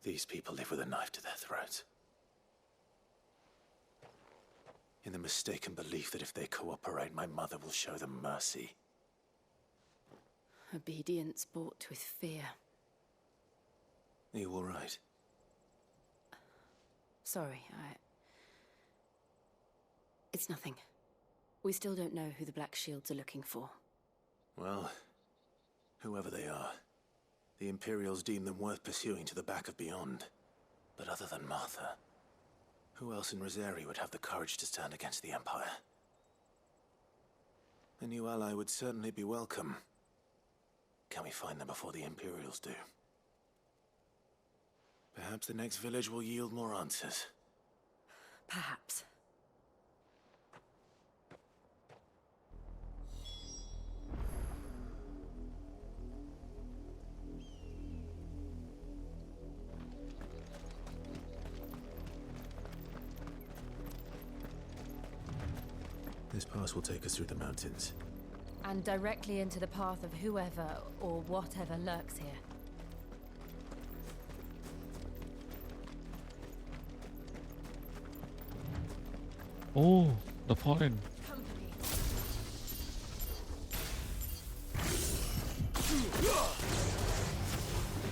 These people live with a knife to their throats. In the mistaken belief that if they cooperate, my mother will show them mercy. Obedience bought with fear. Are you all right? Sorry, It's nothing. We still don't know who the Black Shields are looking for. Well, whoever they are, the Imperials deem them worth pursuing to the back of beyond. But other than Martha, who else in Rosari would have the courage to stand against the Empire? A new ally would certainly be welcome. Can we find them before the Imperials do? Perhaps the next village will yield more answers. Perhaps. This pass will take us through the mountains. And directly into the path of whoever or whatever lurks here. Oh, the foreign.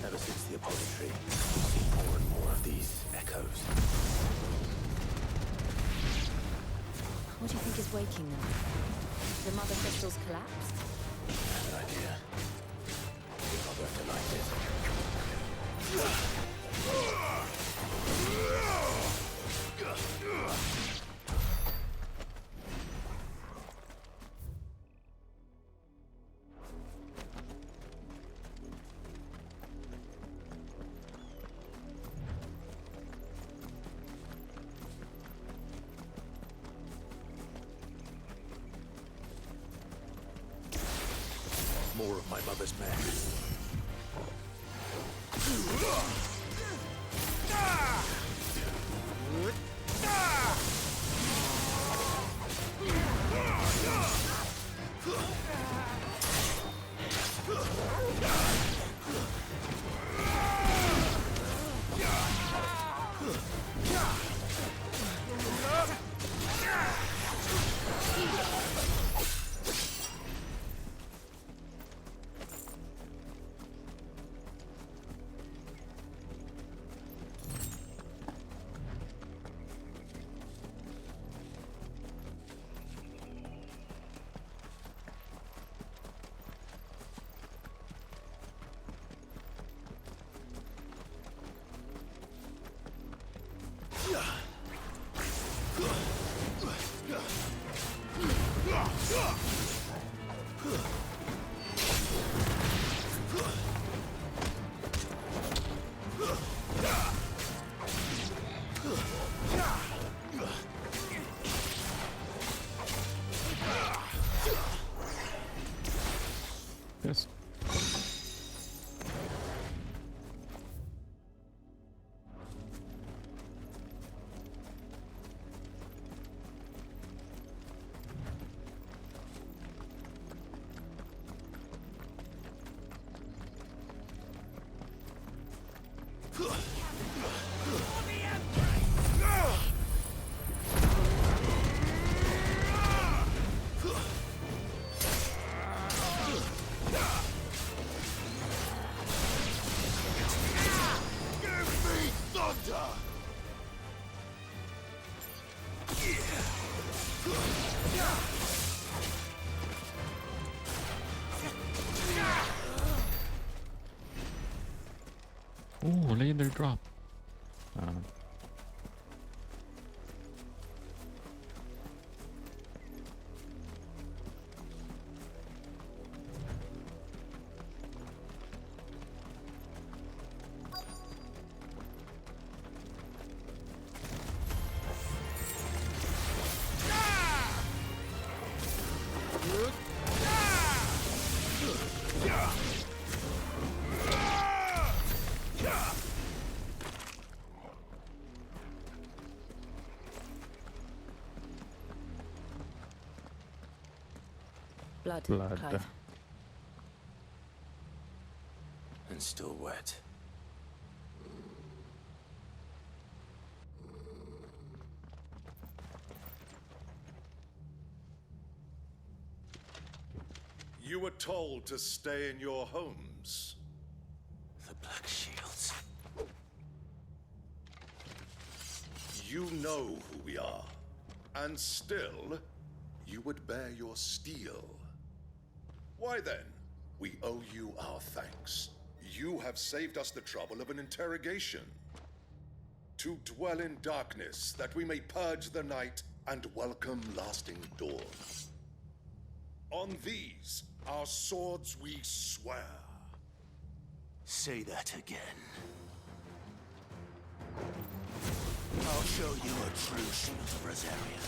Ever since the Apollo tree, I've seen more and more of these echoes. What do you think is waking them? The mother crystals collapsed? I have an idea. We're not going to like it. More of my mother's men. Yes. Oh, legendary drop. Blood. Clive. And still wet. You were told to stay in your homes. The Black Shields. You know who we are. And still, you would bear your steel. Why then, we owe you our thanks. You have saved us the trouble of an interrogation. To dwell in darkness, that we may purge the night and welcome lasting dawn. On these, our swords we swear. Say that again. I'll show you a true shield of Rosaria.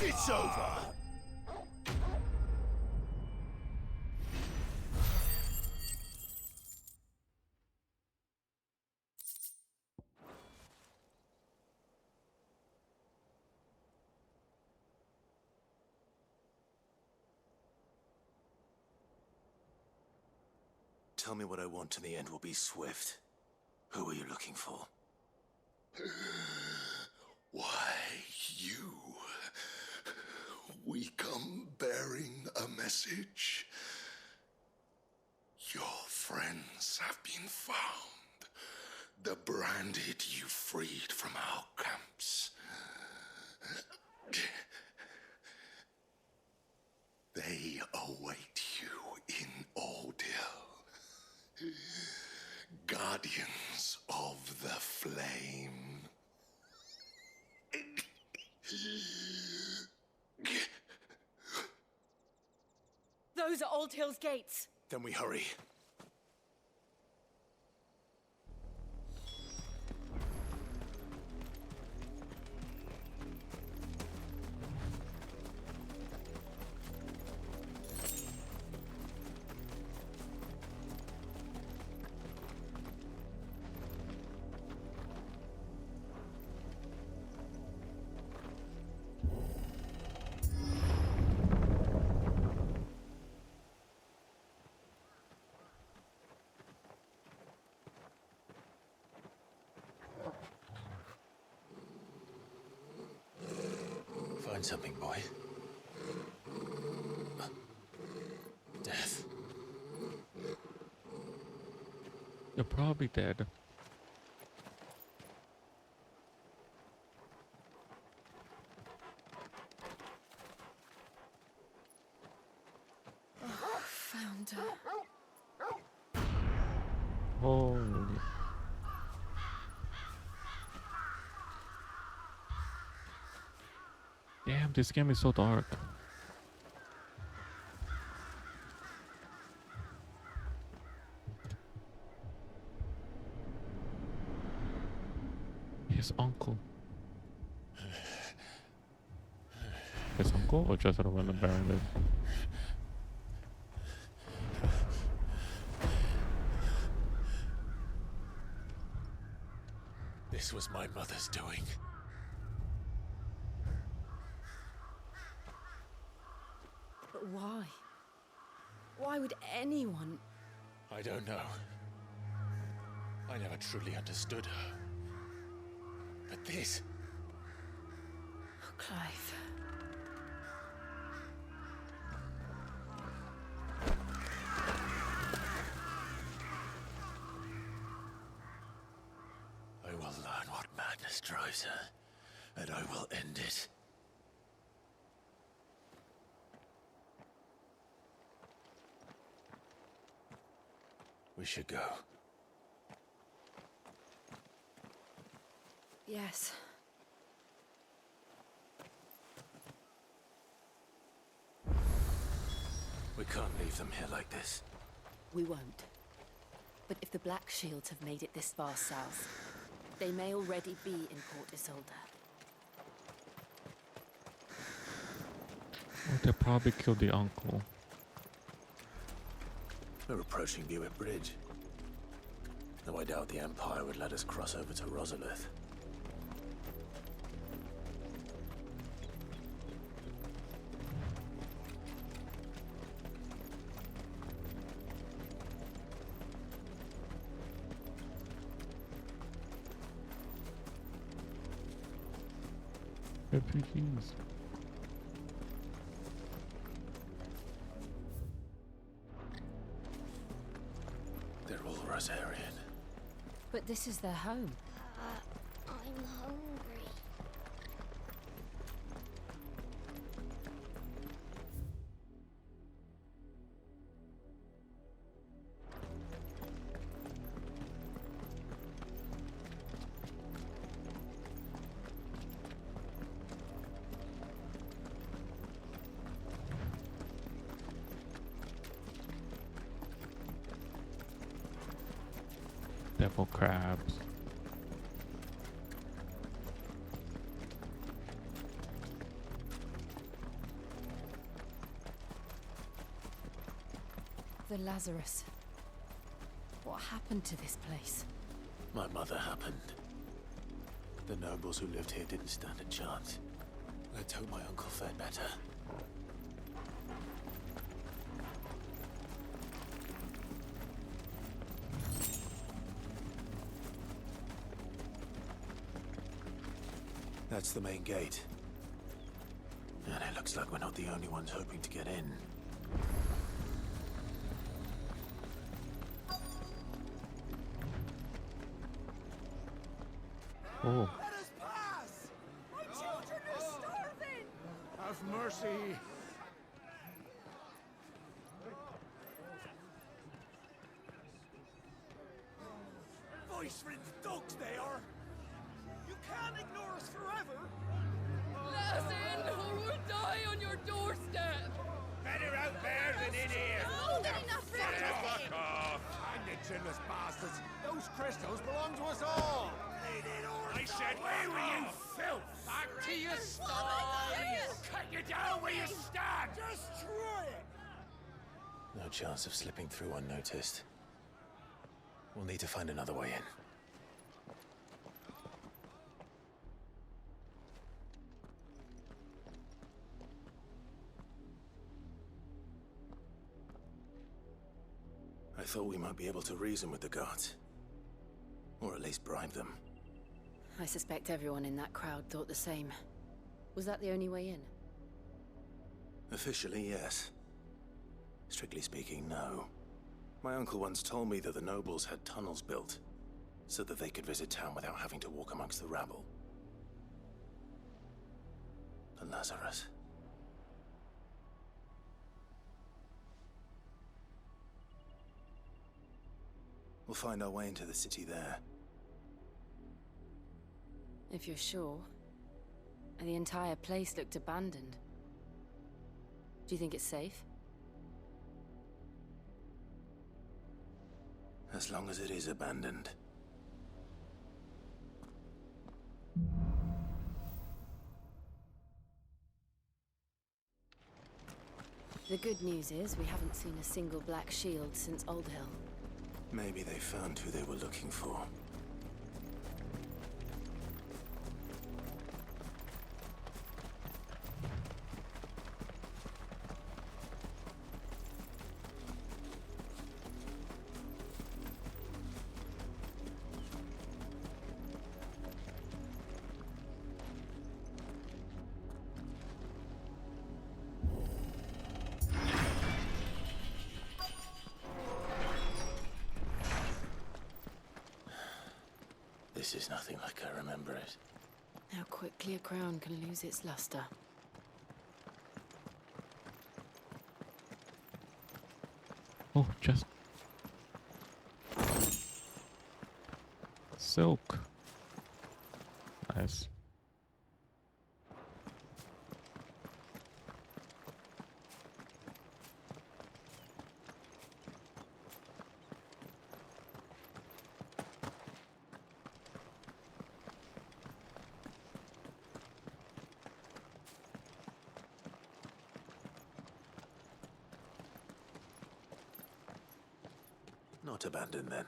It's over. Tell me what I want and the end will be swift. Who are you looking for? Why, you. We come bearing a message. Your friends have been found. The branded you freed from our camps. They await you in Ordeal. Guardians of the Flame. Those are Old Hill's gates. Then we hurry. Find something, boy. Death. You're probably dead. Oh, found her. Holy. Damn, this game is so dark. His uncle. His uncle or just a random baron? This was my mother's doing. But why? Why would anyone? I don't know. I never truly understood her. But this... Oh, Clive. I will learn what madness drives her, and I will end it. We should go. Yes. We can't leave them here like this. We won't. But if the Black Shields have made it this far south, they may already be in Port Isolde. Oh, they probably killed the uncle. We're approaching Buick Bridge. Though I doubt the Empire would let us cross over to Rosalith. Refugees. They're all Rosarian. But this is their home. I'm hungry. Devil crabs. The Lazarus. What happened to this place? My mother happened. The nobles who lived here didn't stand a chance. Let's hope my uncle fared better. That's the main gate. And it looks like we're not the only ones hoping to get in. Oh. Let us pass! My children are starving! Have mercy! Voice-ridden dogs they are! You can't ignore us forever! Let us in, or we'll die on your doorstep! Better out there than in here! No, they're enough for Fuck off! And the chinless bastards! Those crystals belong to us all! I said, where were you, filth? Back to your sties! Cut you down where you stand! Destroy it! No chance of slipping through unnoticed. We'll need to find another way in. I thought we might be able to reason with the guards. Or at least bribe them. I suspect everyone in that crowd thought the same. Was that the only way in? Officially, yes. Strictly speaking, no. My uncle once told me that the nobles had tunnels built, so that they could visit town without having to walk amongst the rabble. The Lazarus. We'll find our way into the city there. If you're sure. The entire place looked abandoned. Do you think it's safe? As long as it is abandoned. The good news is we haven't seen a single black shield since Old Hill. Maybe they found who they were looking for. This is nothing like I remember it. How quickly a crown can lose its luster. Oh, just silk. Nice. Not abandoned then.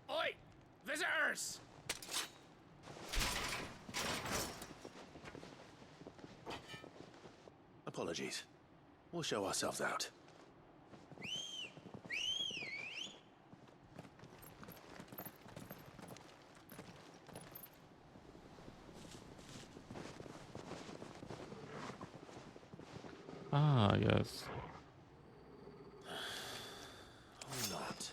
Oi! Visitors! Apologies. We'll show ourselves out. Ah, yes. Or not.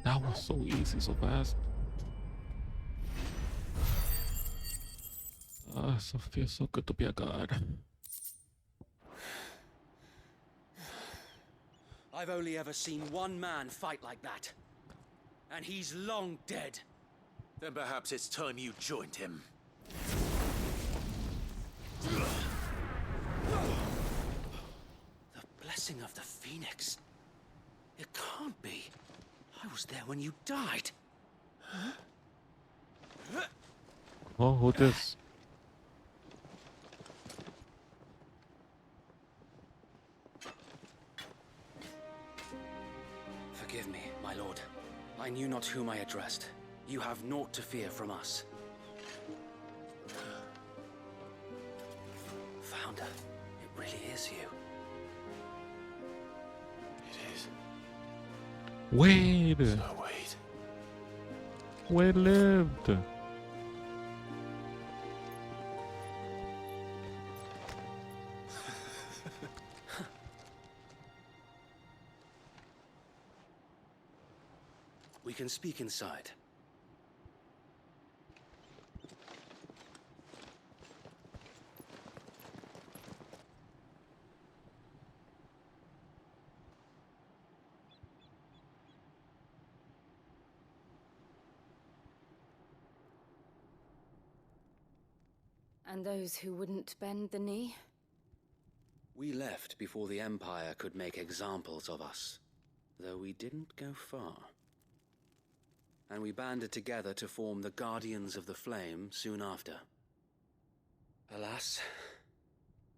That was so easy, so fast. Ah, so feels so good to be a god. I've only ever seen one man fight like that. And he's long dead. Then perhaps it's time you joined him. The blessing of the Phoenix. It can't be. I was there when you died. Oh, who this? Forgive me, my lord. I knew not whom I addressed. You have naught to fear from us. Founder, it really is you. It is. Wade! So Wade. Wade lived! We can speak inside. And those who wouldn't bend the knee? We left before the Empire could make examples of us, though we didn't go far. And we banded together to form the Guardians of the Flame soon after. Alas,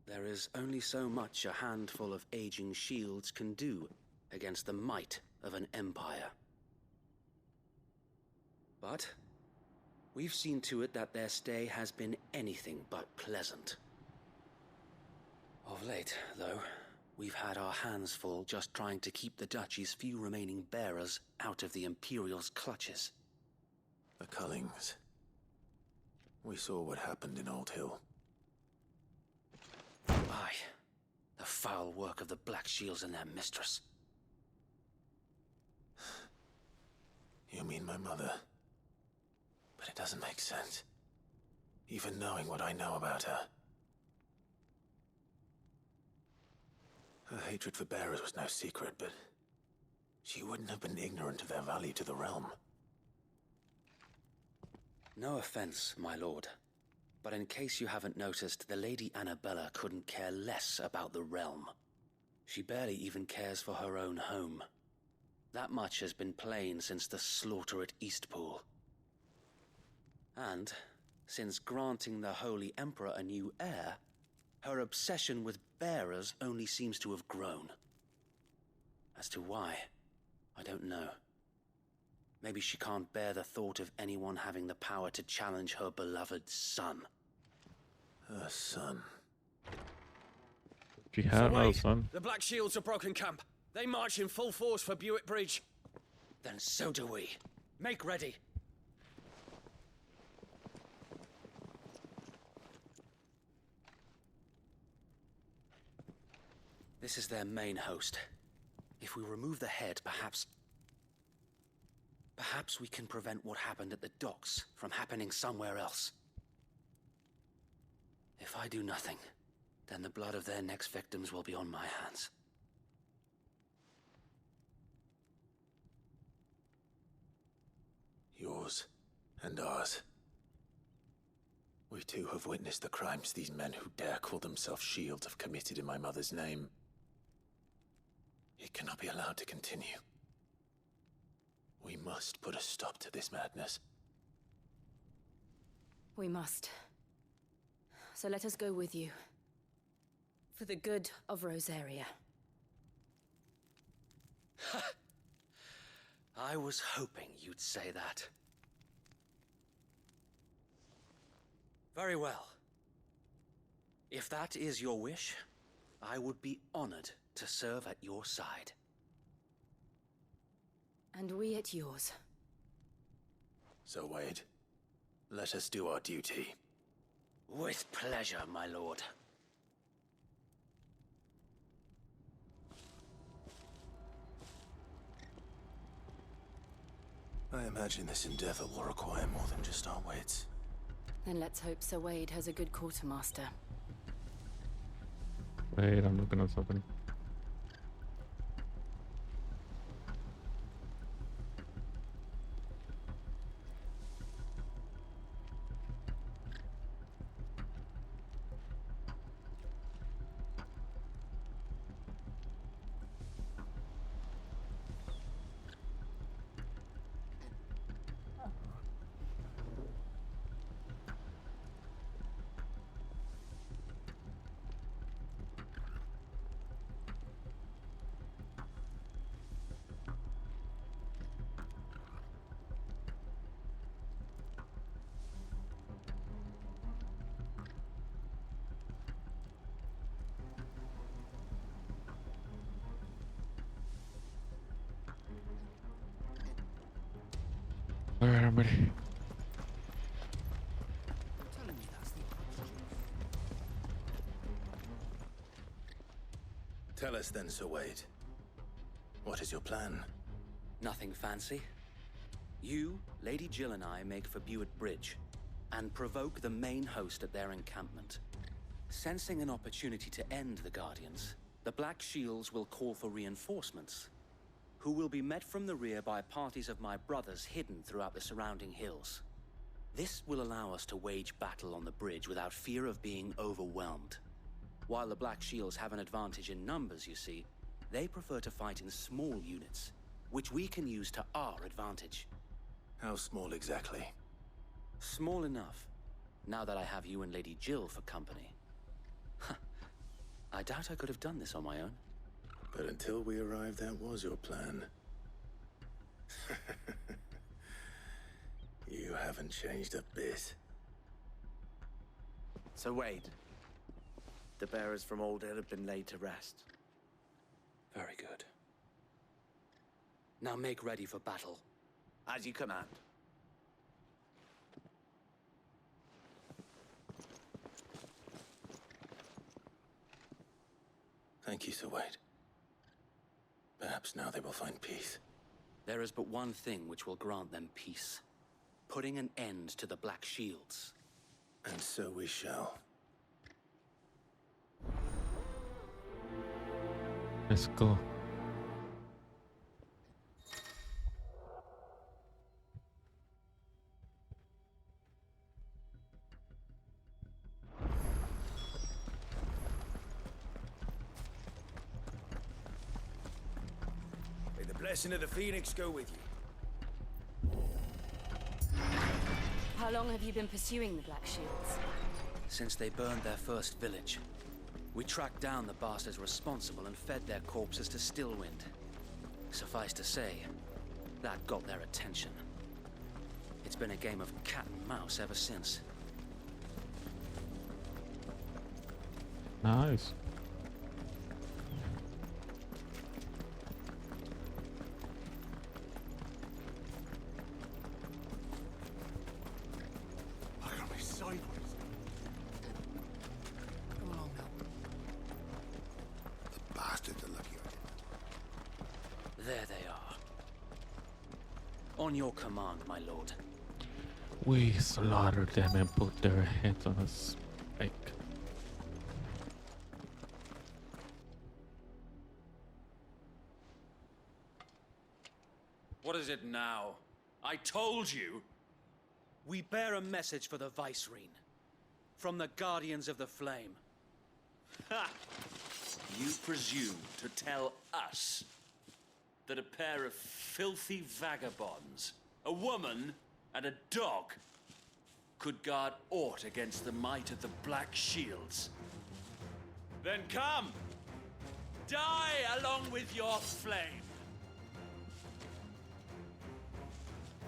there is only so much a handful of aging shields can do against the might of an empire. But we've seen to it that their stay has been anything but pleasant. Of late, though, we've had our hands full just trying to keep the Duchy's few remaining bearers out of the Imperial's clutches. The Cullings. We saw what happened in Old Hill. Aye. The foul work of the Black Shields and their mistress. You mean my mother? But it doesn't make sense. Even knowing what I know about her. Her hatred for bearers was no secret, but she wouldn't have been ignorant of their value to the realm. No offense, my lord. But in case you haven't noticed, the Lady Annabella couldn't care less about the realm. She barely even cares for her own home. That much has been plain since the slaughter at Eastpool. And, since granting the Holy Emperor a new heir, her obsession with bearers only seems to have grown. As to why, I don't know. Maybe she can't bear the thought of anyone having the power to challenge her beloved son. Her son? She had no Wade, son. the Black Shields have broken camp. They march in full force for Buick Bridge. Then so do we. Make ready. This is their main host. If we remove the head, perhaps we can prevent what happened at the docks from happening somewhere else. If I do nothing, then the blood of their next victims will be on my hands. Yours and ours. We too have witnessed the crimes these men who dare call themselves shields have committed in my mother's name. It cannot be allowed to continue. We must put a stop to this madness. We must. So let us go with you. For the good of Rosaria. I was hoping you'd say that. Very well. If that is your wish, I would be honored to serve at your side. And we at yours. So, Wade, let us do our duty. With pleasure, my lord. I imagine this endeavor will require more than just our wits. Then let's hope Sir Wade has a good quartermaster. Wait, I'm looking at something. Alright, I'm ready. Tell us then, Sir Wade. What is your plan? Nothing fancy. You, Lady Jill and I make for Buett Bridge and provoke the main host at their encampment. Sensing an opportunity to end the Guardians, the Black Shields will call for reinforcements, who will be met from the rear by parties of my brothers hidden throughout the surrounding hills. This will allow us to wage battle on the bridge without fear of being overwhelmed. While the Black Shields have an advantage in numbers, you see, they prefer to fight in small units, which we can use to our advantage. How small exactly? Small enough, now that I have you and Lady Jill for company. I doubt I could have done this on my own. But until we arrived, that was your plan. You haven't changed a bit. So Wade, the bearers from Old Hill have been laid to rest. Very good. Now make ready for battle. As you command. Thank you, Sir Wade. Perhaps now they will find peace. There is but one thing which will grant them peace. Putting an end to the Black Shields. And so we shall. Let's go. May the blessing of the Phoenix go with you. How long have you been pursuing the Black Shields? Since they burned their first village. We tracked down the bastards responsible and fed their corpses to Stillwind. Suffice to say, that got their attention. It's been a game of cat and mouse ever since. Nice. I got me sideways. On your command, my lord. We slaughtered them and put their heads on a spike. What is it now? I told you! We bear a message for the Vicereine. From the Guardians of the Flame. Ha! You presume to tell us that a pair of filthy vagabonds, a woman and a dog, could guard aught against the might of the Black Shields? Then come! Die along with your flame!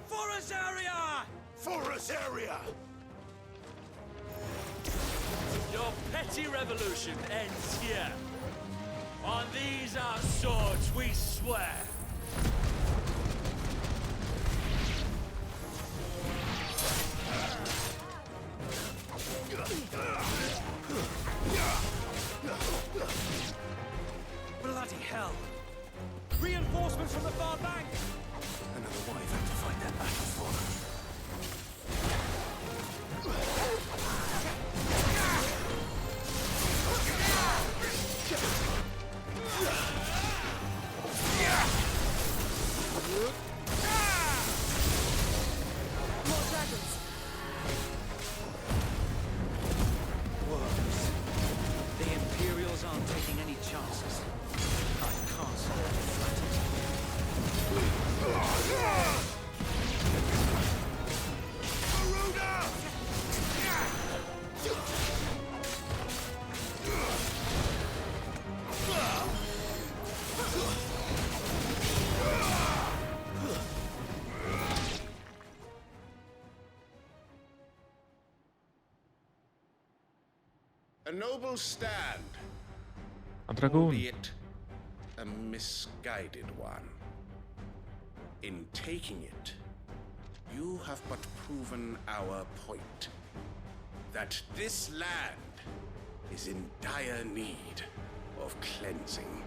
For Azaria! For Azaria! Your petty revolution ends here. On these our swords we swear. Bloody hell! Reinforcements from the far bank! Another wyvern to fight that battle for. More dragons! Worms. The Imperials aren't taking any chances. I can't see them flattened. A noble stand, A dragoon. albeit a misguided one. In taking it, you have but proven our point. That this land is in dire need of cleansing.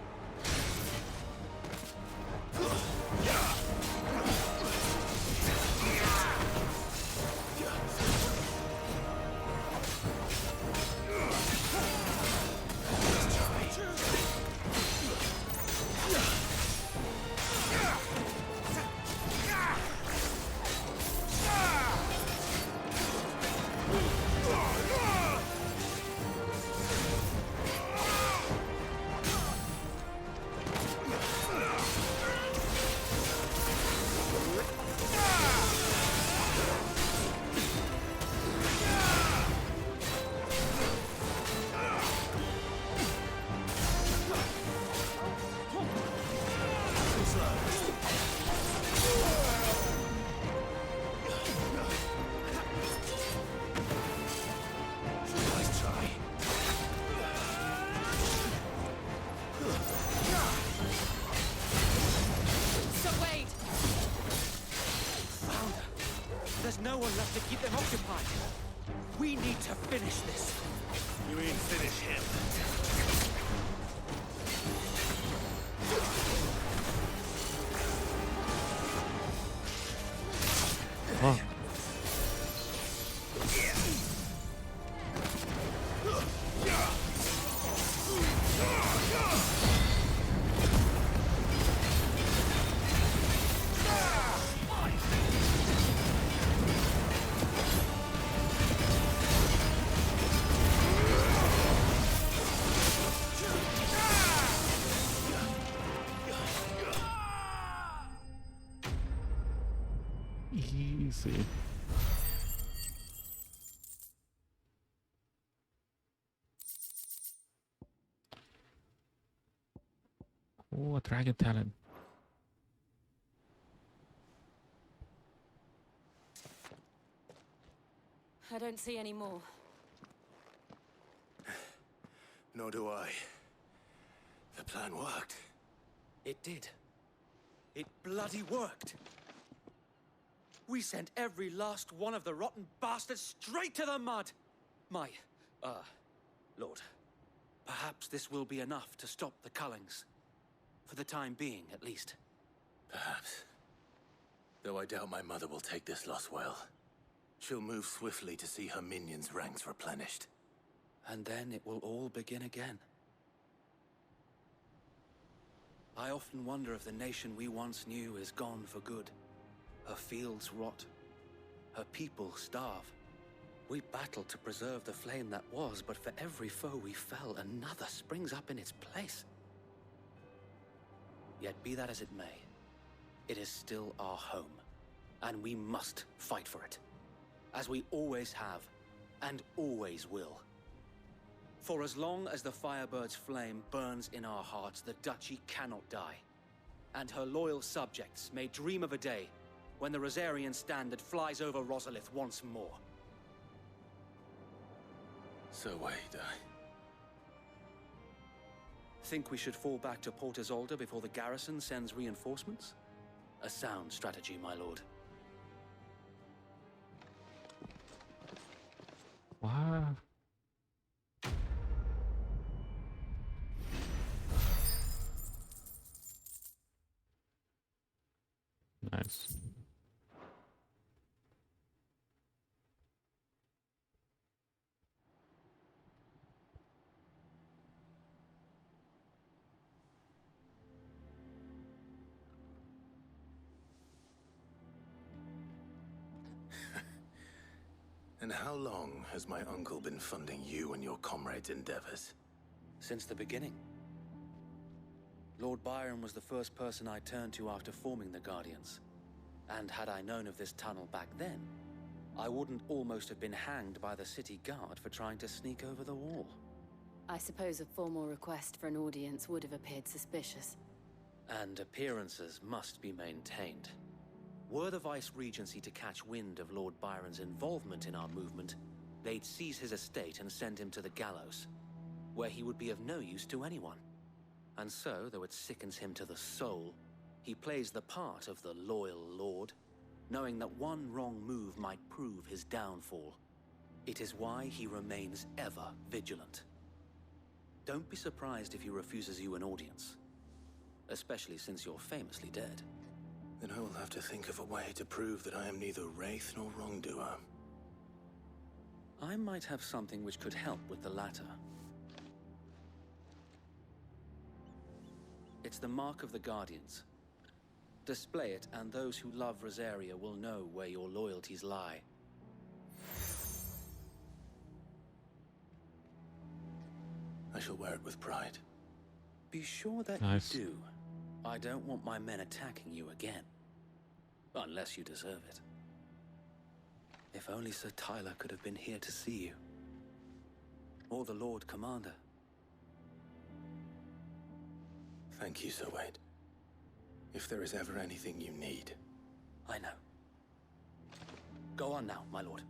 There's no one left to keep them occupied. We need to finish this. You mean finish him? Oh. Easy. Oh, a dragon talent. I don't see any more. Nor do I. The plan worked. It did. It bloody worked. We sent every last one of the rotten bastards straight to the mud! My, Lord, perhaps this will be enough to stop the Cullings. For the time being, at least. Perhaps. Though I doubt my mother will take this loss well. She'll move swiftly to see her minions' ranks replenished. And then it will all begin again. I often wonder if the nation we once knew is gone for good. Her fields rot. Her people starve. We battled to preserve the flame that was, but for every foe we fell, another springs up in its place. Yet be that as it may, it is still our home, and we must fight for it, as we always have, and always will. For as long as the Firebird's flame burns in our hearts, the Duchy cannot die, and her loyal subjects may dream of a day when the Rosarian standard flies over Rosalith once more. So wait, Think we should fall back to Port Isolde before the garrison sends reinforcements? A sound strategy, my lord. Wow. Nice. And how long has my uncle been funding you and your comrades' endeavors? Since the beginning. Lord Byron was the first person I turned to after forming the Guardians. And had I known of this tunnel back then, I wouldn't almost have been hanged by the city guard for trying to sneak over the wall. I suppose a formal request for an audience would have appeared suspicious. And appearances must be maintained. Were the Vice-Regency to catch wind of Lord Byron's involvement in our movement, they'd seize his estate and send him to the gallows, where he would be of no use to anyone. And so, though it sickens him to the soul, he plays the part of the loyal lord, knowing that one wrong move might prove his downfall. It is why he remains ever vigilant. Don't be surprised if he refuses you an audience, especially since you're famously dead. Then I will have to think of a way to prove that I am neither wraith nor wrongdoer. I might have something which could help with the latter. It's the mark of the Guardians. Display it, and those who love Rosaria will know where your loyalties lie. I shall wear it with pride. Be sure that Nice. you do. I don't want my men attacking you again. Unless you deserve it. If only Sir Tyler could have been here to see you. Or the Lord Commander. Thank you, Sir Wade. If there is ever anything you need. I know. Go on now, my lord.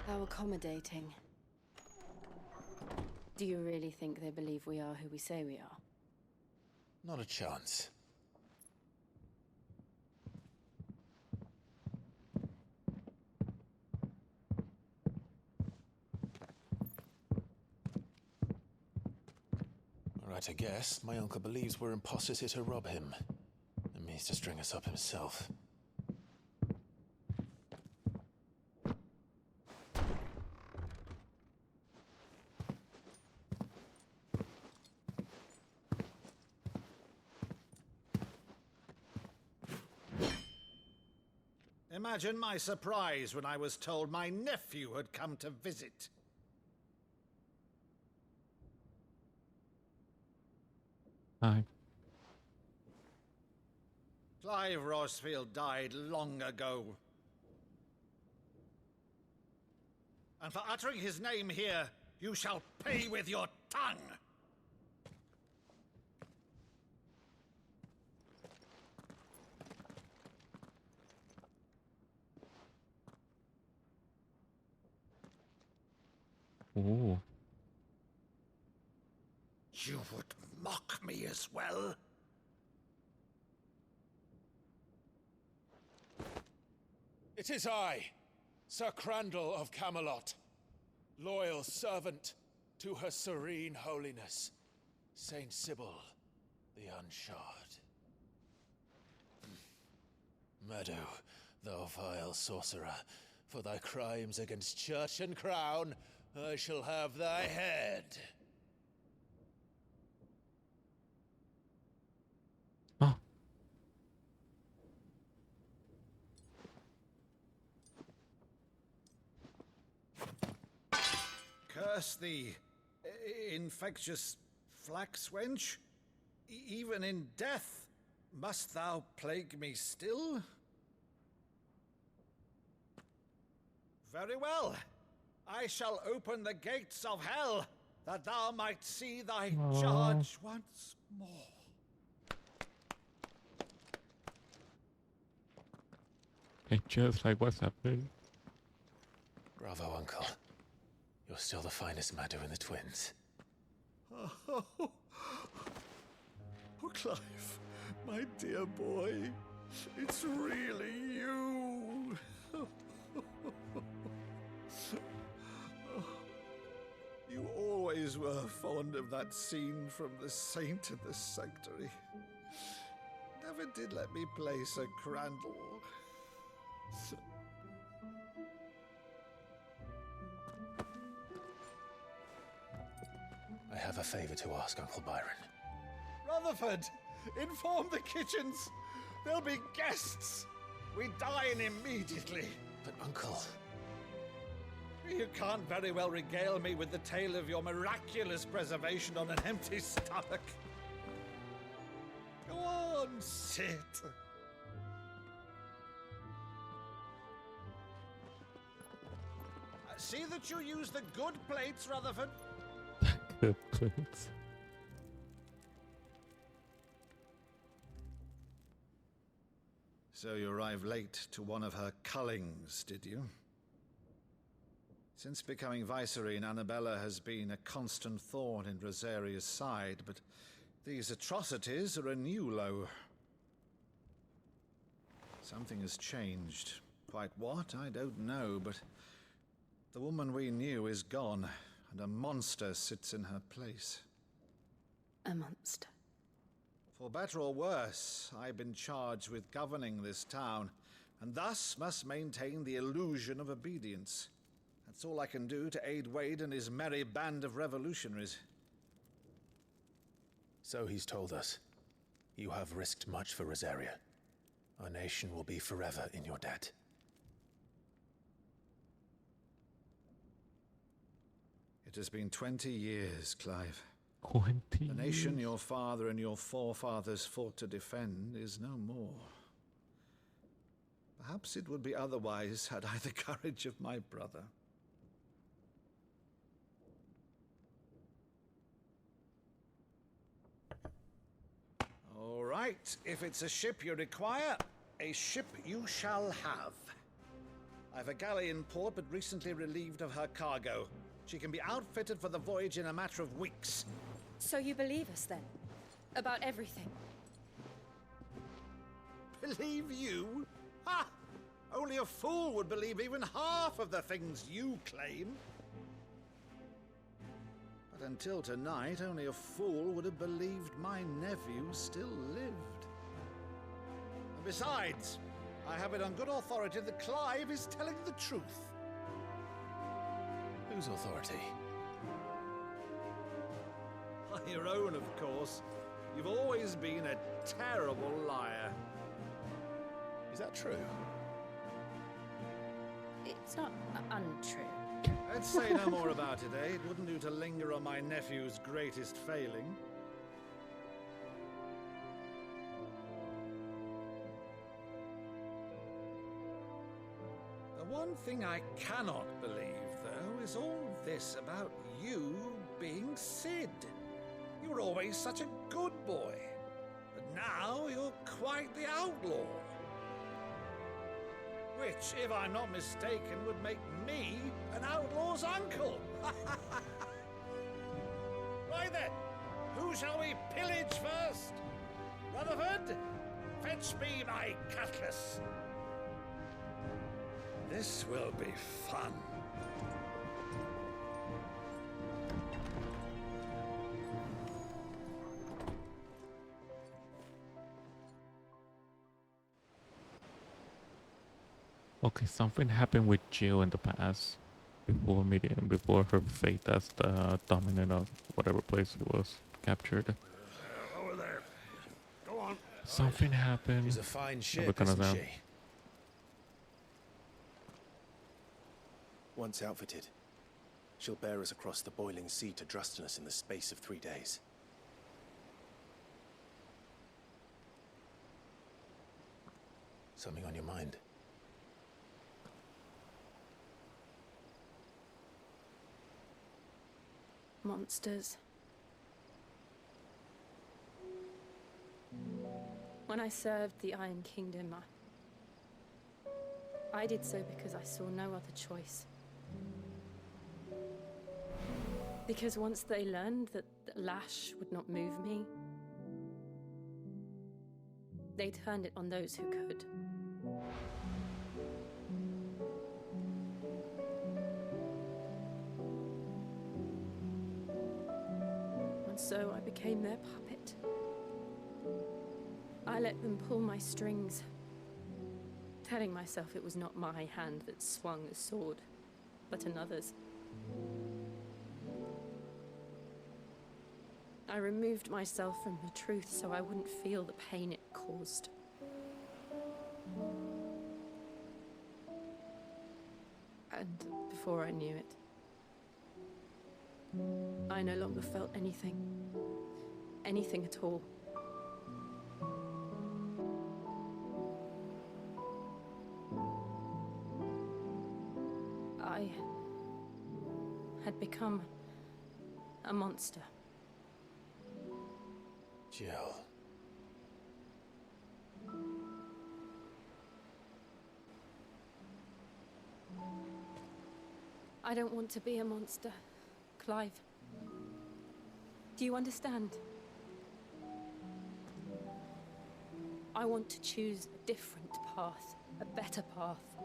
How accommodating. Do you really think they believe we are who we say we are? Not a chance. Right, I guess. My uncle believes we're imposters here to rob him. And means to string us up himself. Imagine my surprise when I was told my nephew had come to visit. Hi. Clive Rosfield died long ago. And for uttering his name here, you shall pay with your tongue! Ooh. You would mock me as well? It is I, Sir Crandall of Camelot, loyal servant to Her Serene Holiness, Saint Sybil the Unshod. Meadow, thou vile sorcerer, for thy crimes against church and crown, I shall have thy head. Curse thee, infectious flax wench. Even in death, must thou plague me still? Very well. I shall open the gates of hell, that thou might see thy charge once more. Hey, just like what's happening? Bravo, Uncle. You're still the finest Meadow in the twins. Oh, Clive, my dear boy, it's really you. You always were fond of that scene from The Saint in the Sanctuary. Never did let me play Sir Crandall. I have a favor to ask, Uncle Byron. Rutherford, inform the kitchens. There'll be guests. We dine immediately. But, Uncle... You can't very well regale me with the tale of your miraculous preservation on an empty stomach. Go on, sit. See that you use the good plates, Rutherford. Good plates. So you arrived late to one of her cullings, did you? Since becoming Vicereine, Annabella has been a constant thorn in Rosaria's side, but these atrocities are a new low. Something has changed. Quite what, I don't know, but the woman we knew is gone, and a monster sits in her place. A monster? For better or worse, I've been charged with governing this town, and thus must maintain the illusion of obedience. That's all I can do to aid Wade and his merry band of revolutionaries. So he's told us. You have risked much for Rosaria. Our nation will be forever in your debt. It has been 20 years, Clive. 20 The nation your father and your forefathers fought to defend is no more. Perhaps it would be otherwise had I the courage of my brother. All right, if it's a ship you require, a ship you shall have. I've a galley in port, but recently relieved of her cargo. She can be outfitted for the voyage in a matter of weeks. So you believe us then? About everything? Believe you? Ha! Only a fool would believe even half of the things you claim. But until tonight, only a fool would have believed my nephew still lived. And besides, I have it on good authority that Clive is telling the truth. Whose authority? Your own, of course. You've always been a terrible liar. Is that true? It's not untrue. Let's say no more about it, eh? It wouldn't do to linger on my nephew's greatest failing. The one thing I cannot believe, though, is all this about you being Sid. You were always such a good boy, but now you're quite the outlaw. Which, if I'm not mistaken, would make me an outlaw's uncle. Right then, who shall we pillage first? Rutherford, fetch me my cutlass. This will be fun. Okay, something happened with Jill in the past before meeting, before her fate as the dominant of whatever place it was captured. Over there. Go on. Something happened. She's a fine We're ship, gonna isn't down. she? Once outfitted, she'll bear us across the boiling sea to Drustinus in the space of 3 days. Something on your mind? Monsters. When I served the Iron Kingdom, I did so because I saw no other choice. Because once they learned that the lash would not move me, they turned it on those who could. And so I became their puppet. I let them pull my strings, telling myself it was not my hand that swung the sword, but another's. I removed myself from the truth so I wouldn't feel the pain it caused. And before I knew it, I no longer felt anything. Anything at all. I had become a monster. Jill. I don't want to be a monster, Clive. Do you understand? I want to choose a different path, a better path.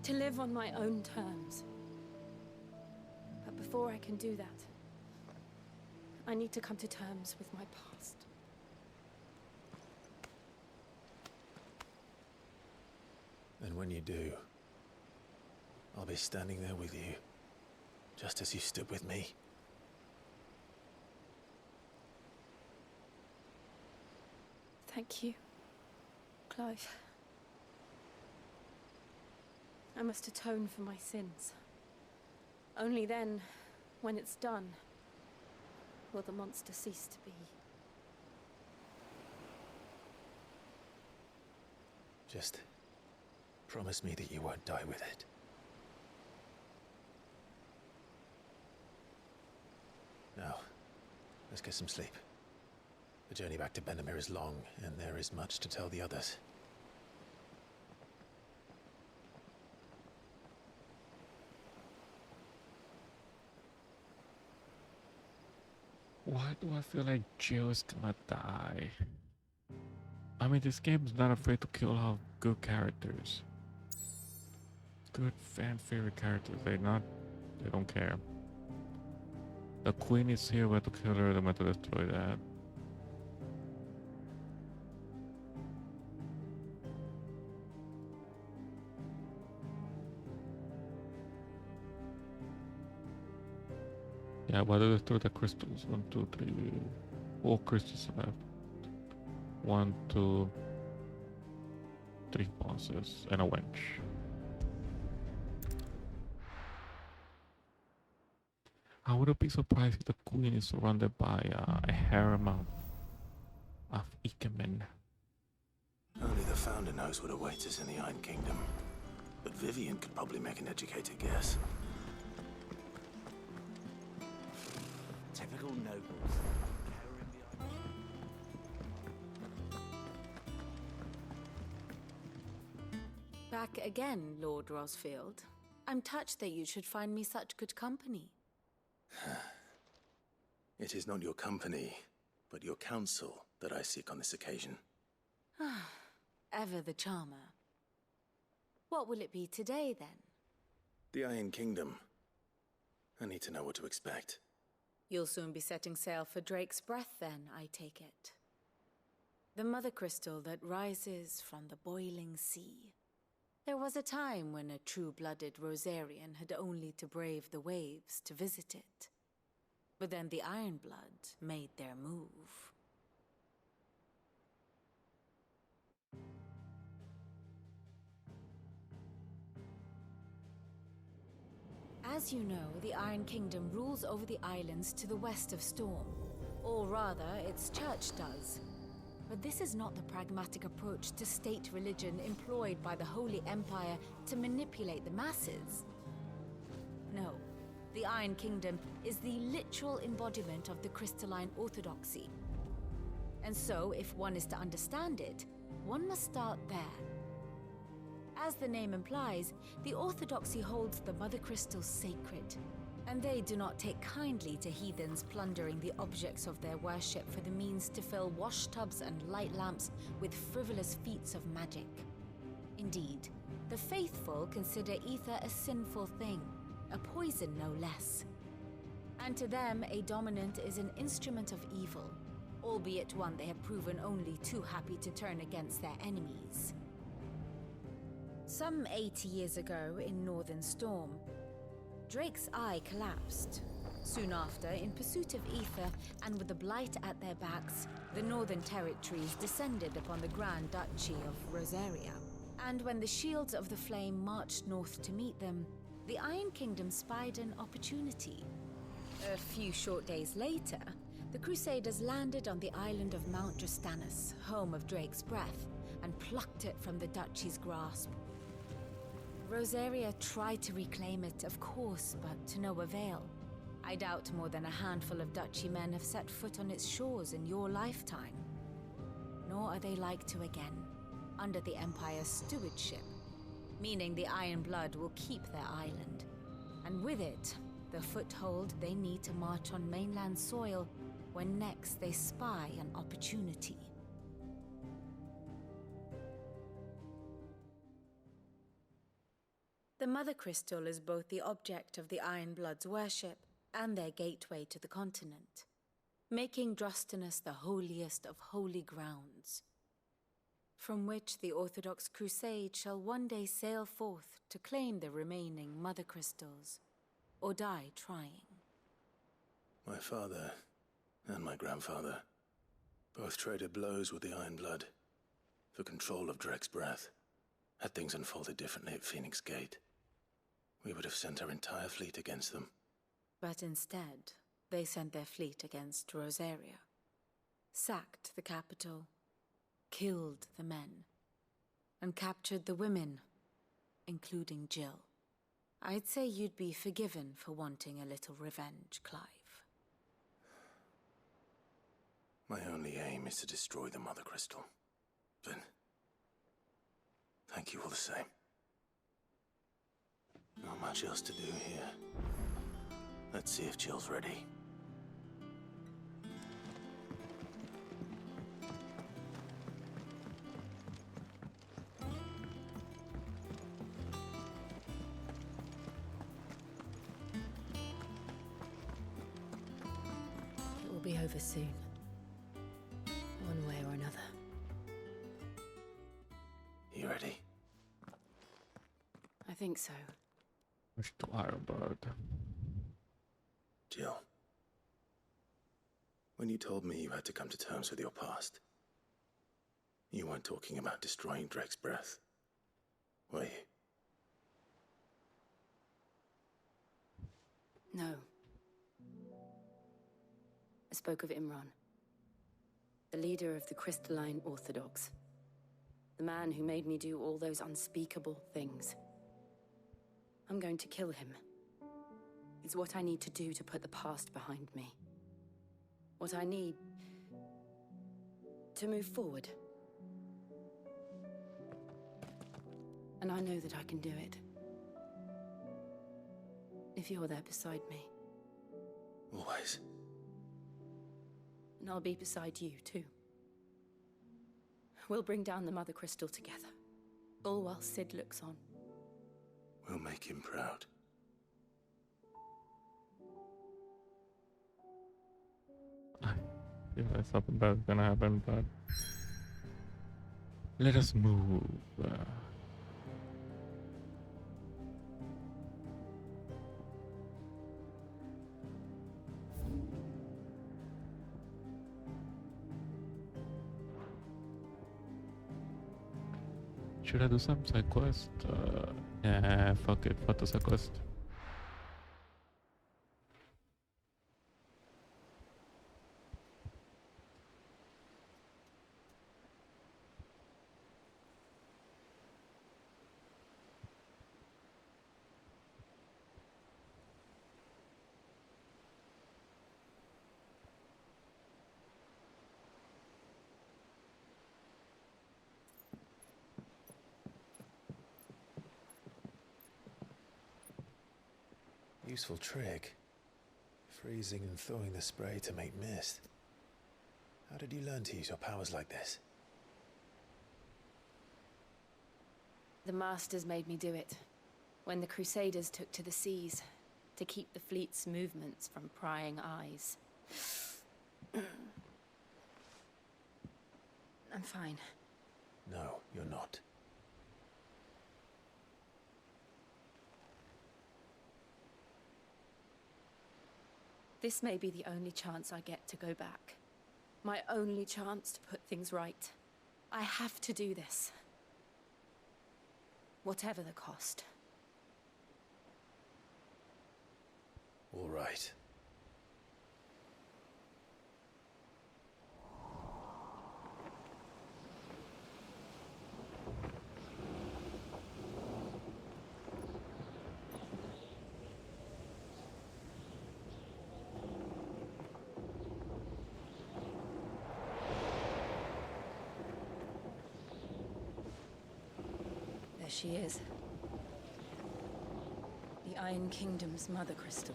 To live on my own terms. But before I can do that, I need to come to terms with my past. And when you do, I'll be standing there with you, just as you stood with me. Thank you, Clive. I must atone for my sins. Only then, when it's done, will the monster cease to be. Just promise me that you won't die with it. Now, let's get some sleep. The journey back to Benamir is long, and there is much to tell the others. Why do I feel like Jill's gonna die? I mean, this game's not afraid to kill off good characters. Good fan favorite characters. They don't care. The queen is here, we have to kill her, they have to destroy that. Yeah, why do they destroy the crystals? 1, 2, 3, 4 crystals left. 1, 2, 3 bosses and a wench. I wouldn't be surprised if the queen is surrounded by a harem of Ikemen. Only the Founder knows what awaits us in the Iron Kingdom. But Vivian could probably make an educated guess. Typical nobles. Back again, Lord Rosfield. I'm touched that you should find me such good company. It is not your company, but your counsel that I seek on this occasion. Ever the charmer. What will it be today, then? The Iron Kingdom. I need to know what to expect. You'll soon be setting sail for Drake's Breath, then, I take it. The mother crystal that rises from the boiling sea. There was a time when a true-blooded Rosarian had only to brave the waves to visit it. But then the Ironblood made their move. As you know, the Iron Kingdom rules over the islands to the west of Storm. Or rather, its church does. But this is not the pragmatic approach to state religion employed by the Holy Empire to manipulate the masses. No, the Iron Kingdom is the literal embodiment of the crystalline orthodoxy. And so, if one is to understand it, one must start there. As the name implies, the orthodoxy holds the Mother Crystal sacred, and they do not take kindly to heathens plundering the objects of their worship for the means to fill washtubs and light lamps with frivolous feats of magic. Indeed, the faithful consider ether a sinful thing, a poison no less. And to them, a dominant is an instrument of evil, albeit one they have proven only too happy to turn against their enemies. Some 80 years ago, in Northern Storm, Drake's eye collapsed. Soon after, in pursuit of ether, and with the Blight at their backs, the Northern Territories descended upon the Grand Duchy of Rosaria. And when the Shields of the Flame marched north to meet them, the Iron Kingdom spied an opportunity. A few short days later, the Crusaders landed on the island of Mount Justanus, home of Drake's Breath, and plucked it from the Duchy's grasp. Rosaria tried to reclaim it, of course, but to no avail. I doubt more than a handful of Duchy men have set foot on its shores in your lifetime. Nor are they like to again, under the Empire's stewardship, meaning the Iron Blood will keep their island, and with it, the foothold they need to march on mainland soil when next they spy an opportunity. The Mother Crystal is both the object of the Iron Blood's worship and their gateway to the continent, making Drostanus the holiest of holy grounds, from which the Orthodox Crusade shall one day sail forth to claim the remaining Mother Crystals, or die trying. My father and my grandfather both traded blows with the Iron Blood for control of Drake's Breath. Had things unfolded differently at Phoenix Gate, we would have sent our entire fleet against them. But instead, they sent their fleet against Rosaria, sacked the capital, killed the men, and captured the women, including Jill. I'd say you'd be forgiven for wanting a little revenge, Clive. My only aim is to destroy the Mother Crystal. But thank you all the same. Not much else to do here. Let's see if Jill's ready. It will be over soon. One way or another. You ready? I think so. Push to Ironblood. Jill, when you told me you had to come to terms with your past, you weren't talking about destroying Drake's Breath, were you? No. I spoke of Imran, the leader of the Crystalline Orthodox. The man who made me do all those unspeakable things. I'm going to kill him. It's what I need to do to put the past behind me. What I need to move forward. And I know that I can do it. If you're there beside me. Always. And I'll be beside you, too. We'll bring down the Mother Crystal together. All while Sid looks on. We'll make him proud. I feel like something bad's gonna happen, but let us move. Should I do some side quest? Yeah, fuck it, fuck the side quest. Useful trick. Freezing and thawing the spray to make mist. How did you learn to use your powers like this? The Masters made me do it. When the Crusaders took to the seas, to keep the fleet's movements from prying eyes. I'm fine. No, you're not. This may be the only chance I get to go back. My only chance to put things right. I have to do this. Whatever the cost. All right. There she is. The Iron Kingdom's Mother Crystal.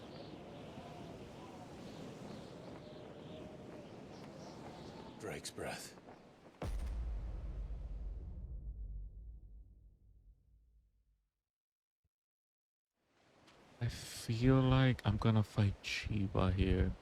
Drake's breath. I feel like I'm gonna fight Shiva here.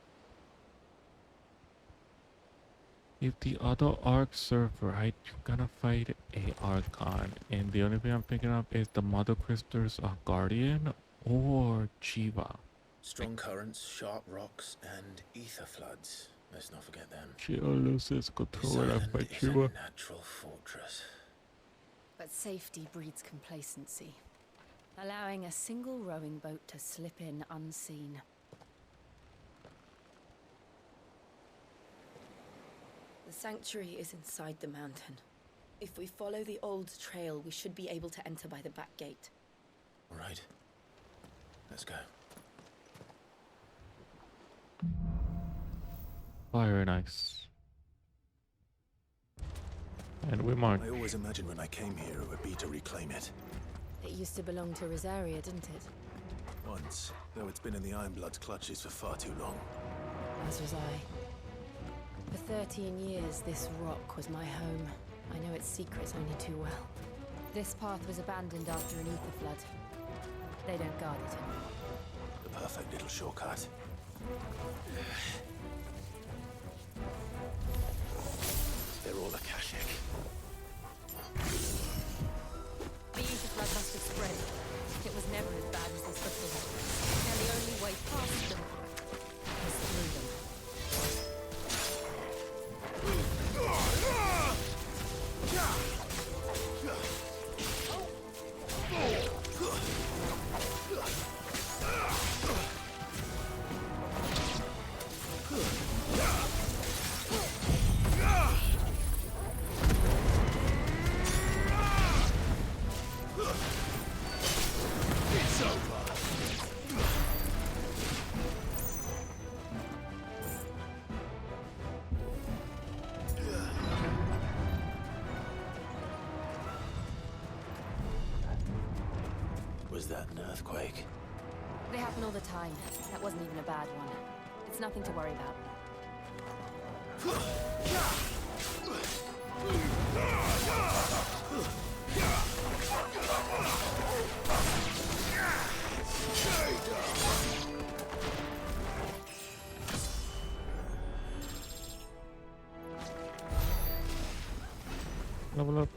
If the other arcs serve right, you're gonna fight a Archon, and the only thing I'm picking up is the Mother Crystal's Guardian or Shiva. Strong currents, sharp rocks, and ether floods. Let's not forget them. Shiva loses control when I This fight island is Shiva. a natural fortress. But safety breeds complacency, allowing a single rowing boat to slip in unseen. The sanctuary is inside the mountain. If we follow the old trail, we should be able to enter by the back gate. All right. Let's go. Very nice. And we march. I always imagined when I came here it would be to reclaim it. It used to belong to Rosaria, didn't it? Once, though it's been in the Ironblood's clutches for far too long. As was I. For 13 years, this rock was my home. I know its secrets only too well. This path was abandoned after an ether flood. They don't guard it anymore. The perfect little shortcut. They're all Akashic. The ether flood must have spread. It was never as bad as this before. And the only way past them was through them. earthquake. They happen all the time. That wasn't even a bad one. It's nothing to worry about. Level up.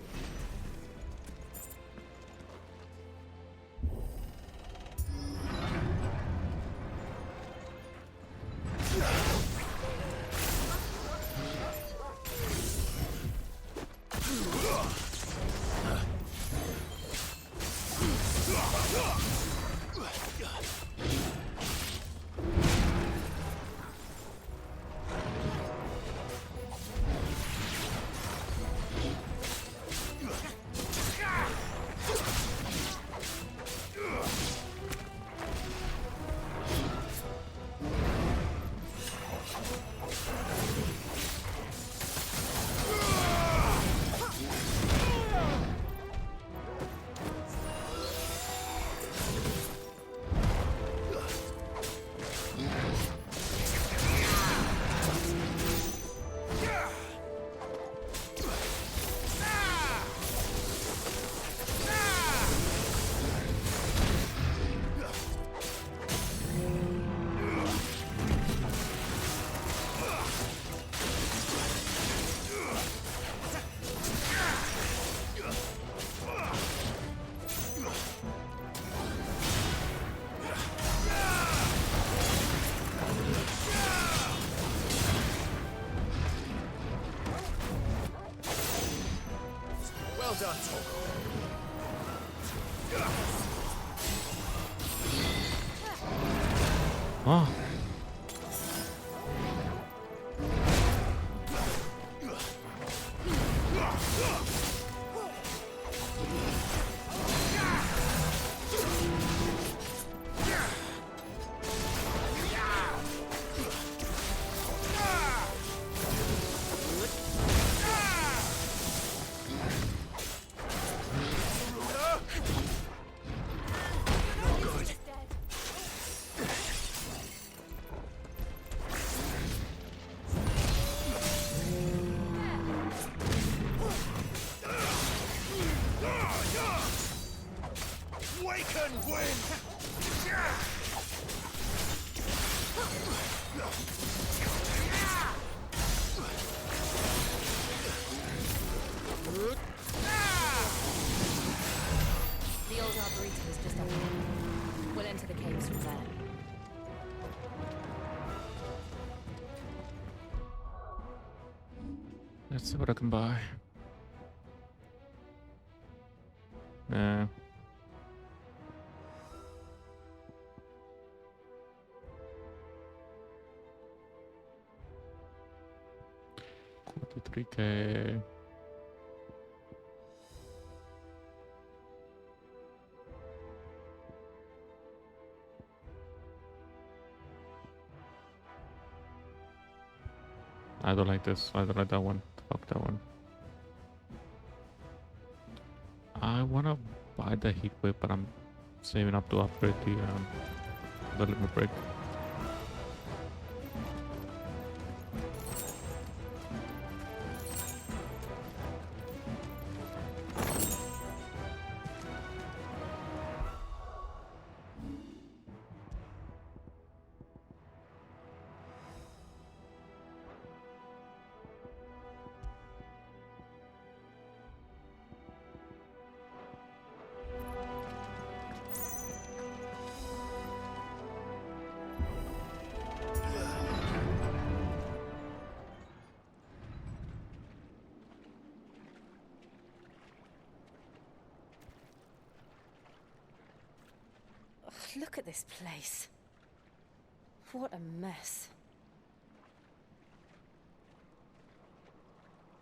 Well done, Toggle. Oh. Waken, wind! The old arboretum is just up ahead. We'll enter the caves from there. Let's see what I can buy. Nah. $43K. I don't like this. I don't like that one. Fuck that one. I wanna buy the heat whip, but I'm saving up to upgrade the limit break. Look at this place. What a mess.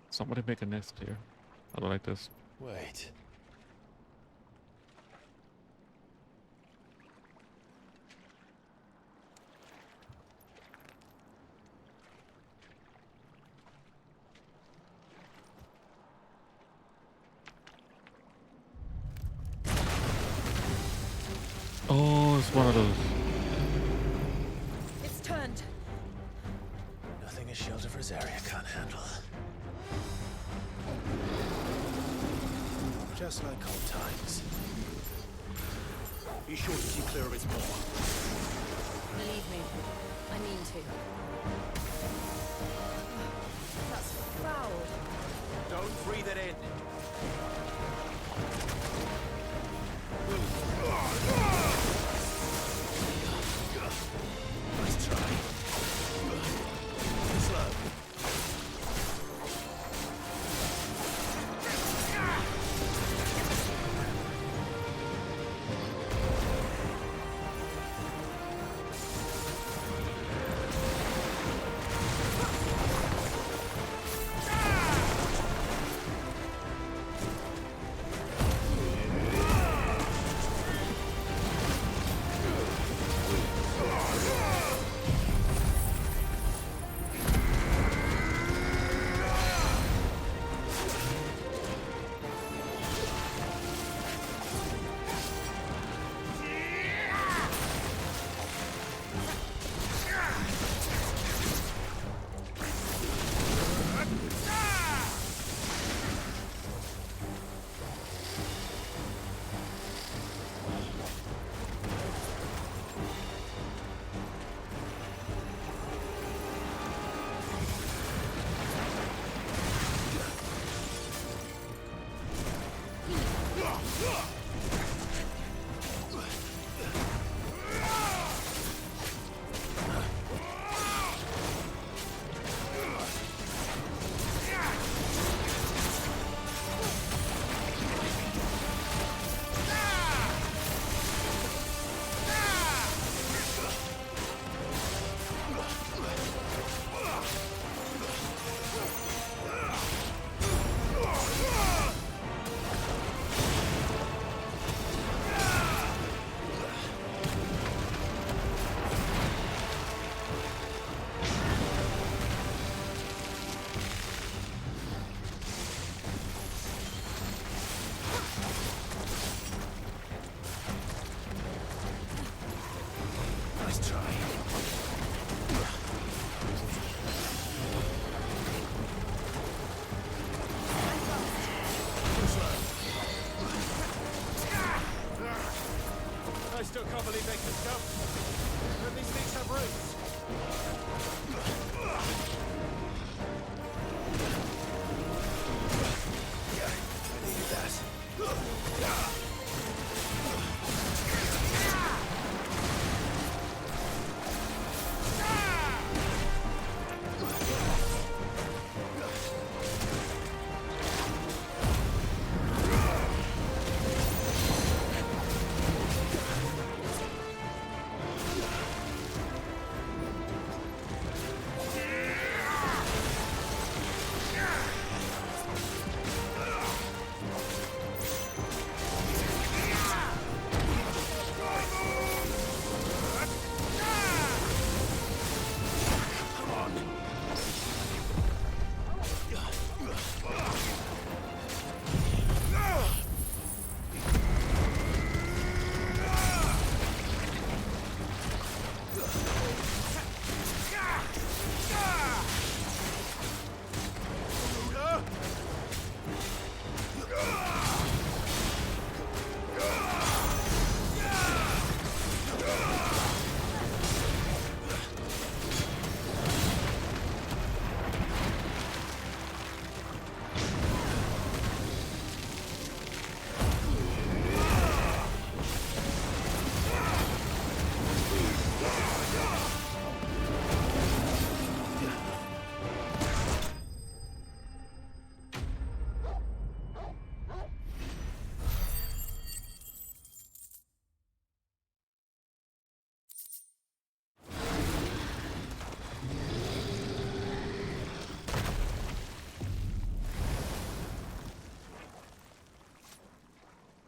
Somebody make a nest here. I don't like this. Wait. those? It's turned. Nothing a shield of Rosaria can't handle. Just like old times. Be sure to keep clear of its maw. Believe me, I mean to. That's foul. Don't breathe it in. Nice try. Slow. Nice try. I still can't believe they can jump. But these things have roots. I needed that.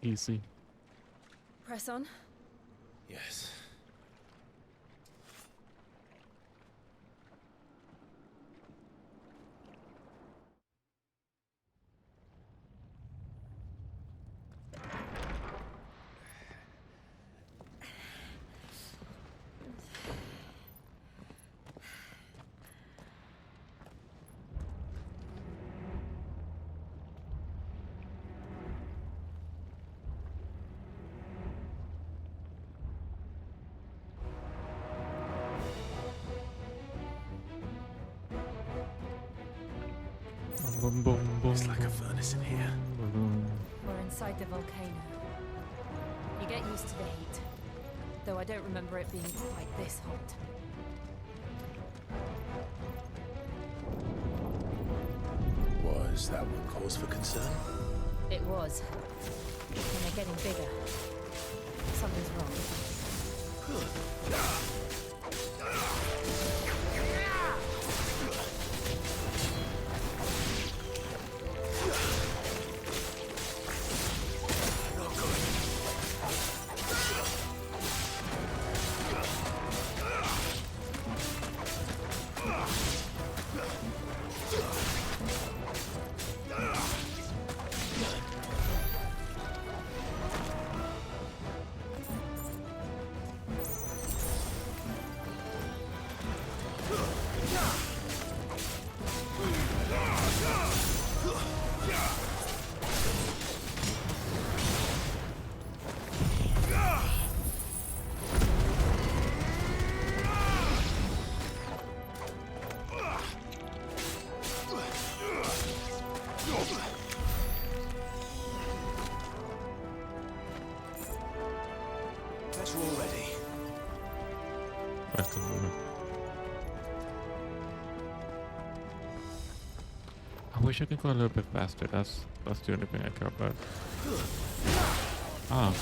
Easy. Press on. Yes. Boom, boom, boom, It's like a furnace in here. We're inside the volcano. You get used to the heat, though I don't remember it being quite this hot. Was that one cause for concern? It was. And they're getting bigger. Something's wrong. Guess we're all ready. Rest of the I wish I could go a little bit faster. That's the only thing I care about. Ah.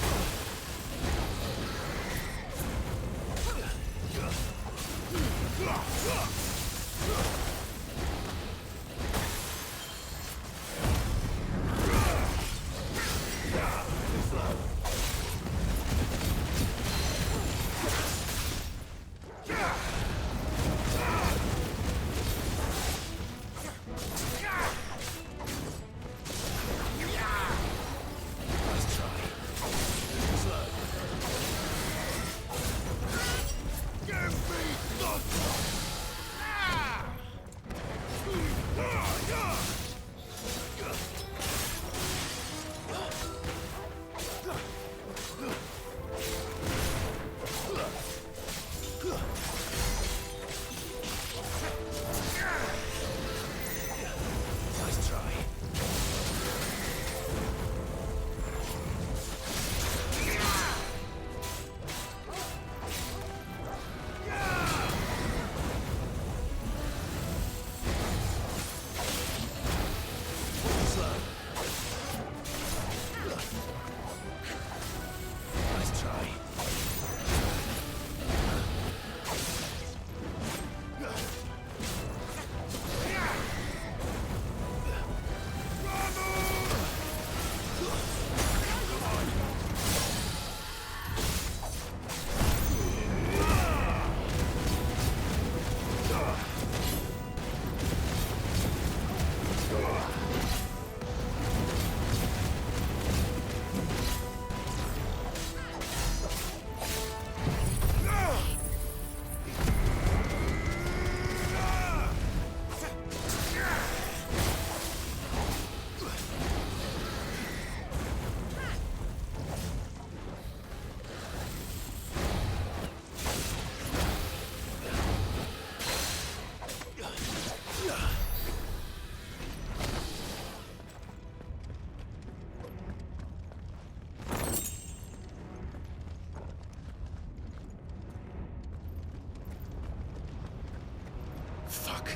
Fuck.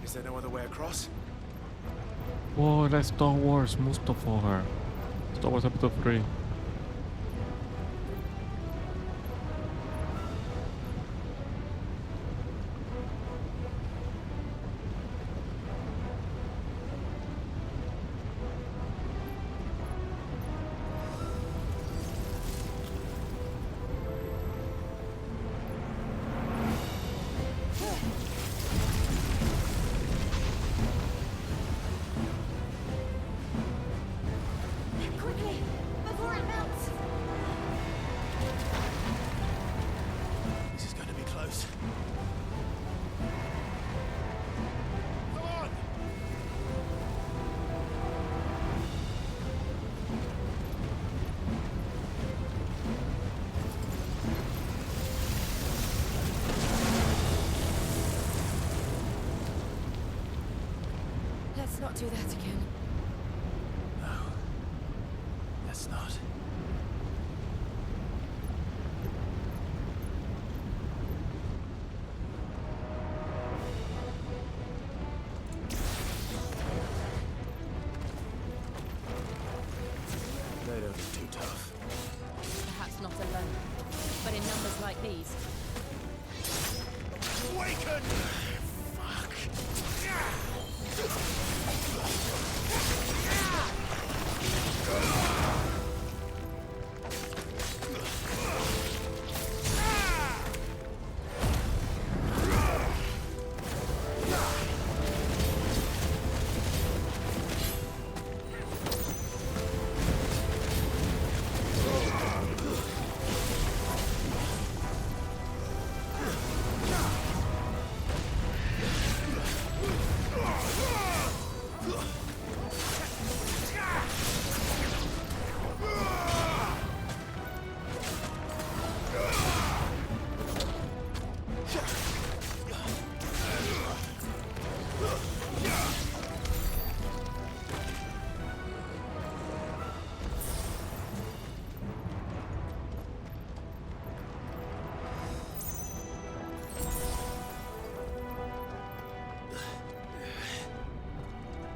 Is there no other way across? Whoa, that's Star Wars Mustafar. Star Wars Episode 3. Quickly, before Let's not do that again. No. Let's not. They don't look too tough. Perhaps not alone, but in numbers like these. Awaken! Fuck.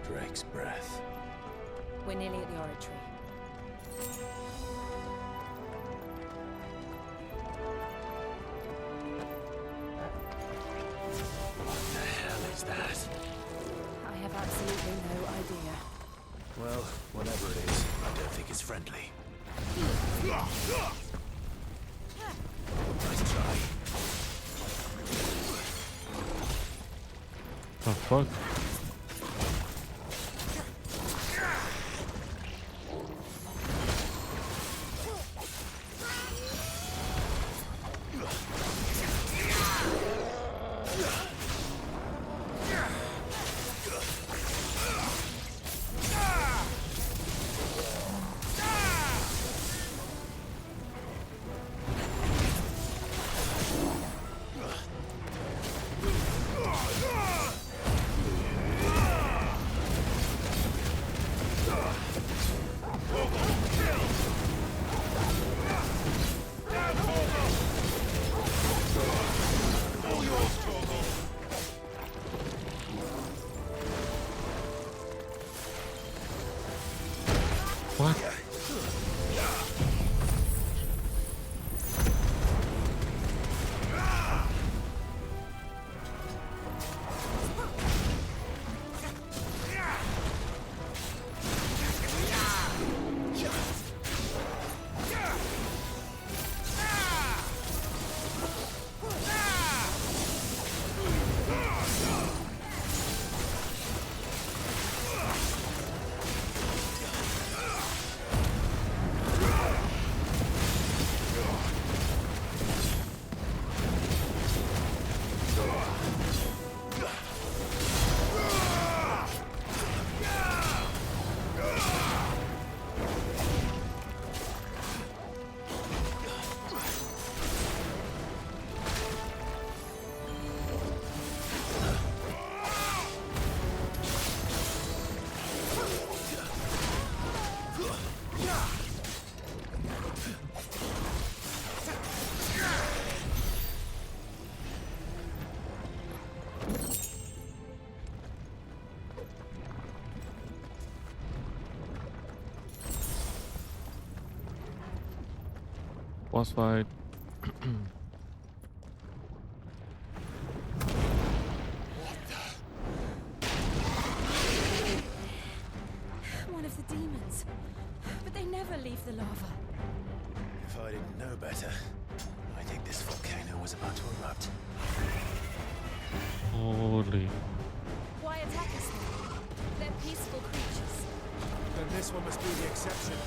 Drake's breath. We're nearly at the oratory. What the hell is that? I have absolutely no idea. Well, whatever it is, I don't think it's friendly. Nice try. The fuck? What? Boss fight. One of the demons. But they never leave the lava. If I didn't know better, I think this volcano was about to erupt. Holy. Why attack us then? They're peaceful creatures. Then this one must be the exception.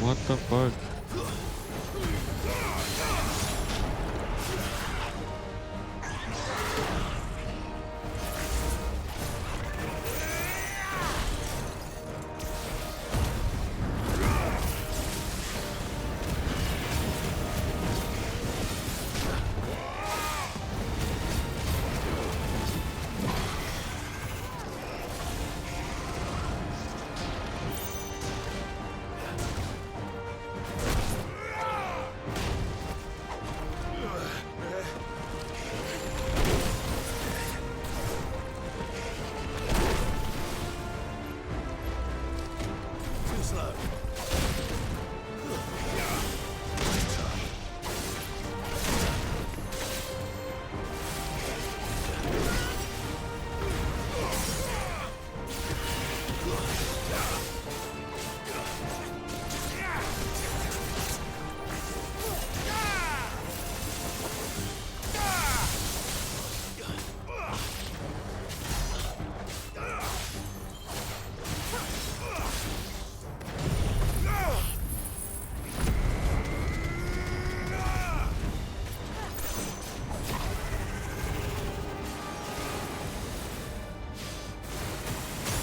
What the fuck?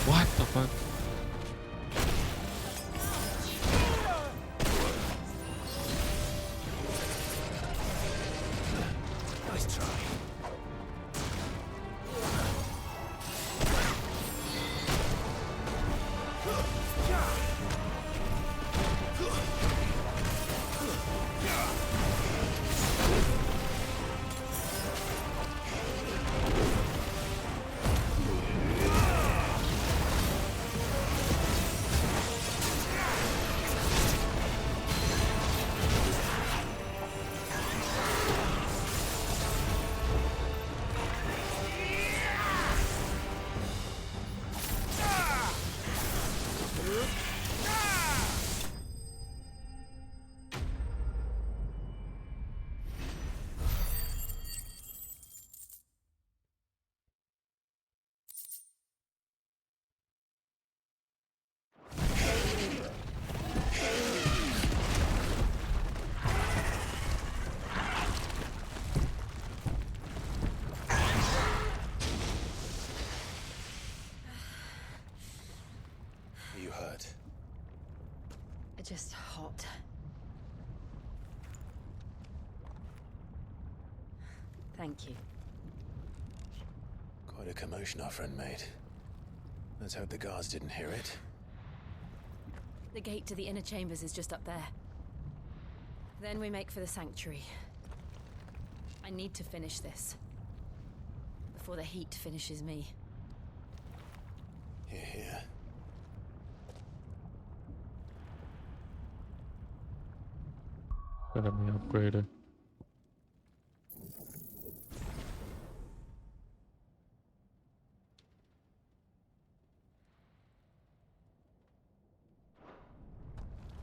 What the fuck? Nice try. You hurt. Just hot. Thank you. Quite a commotion our friend made. Let's hope the guards didn't hear it. The gate to the inner chambers is just up there. Then we make for the sanctuary. I need to finish this. Before the heat finishes me. Here, here. Let me upgrade it.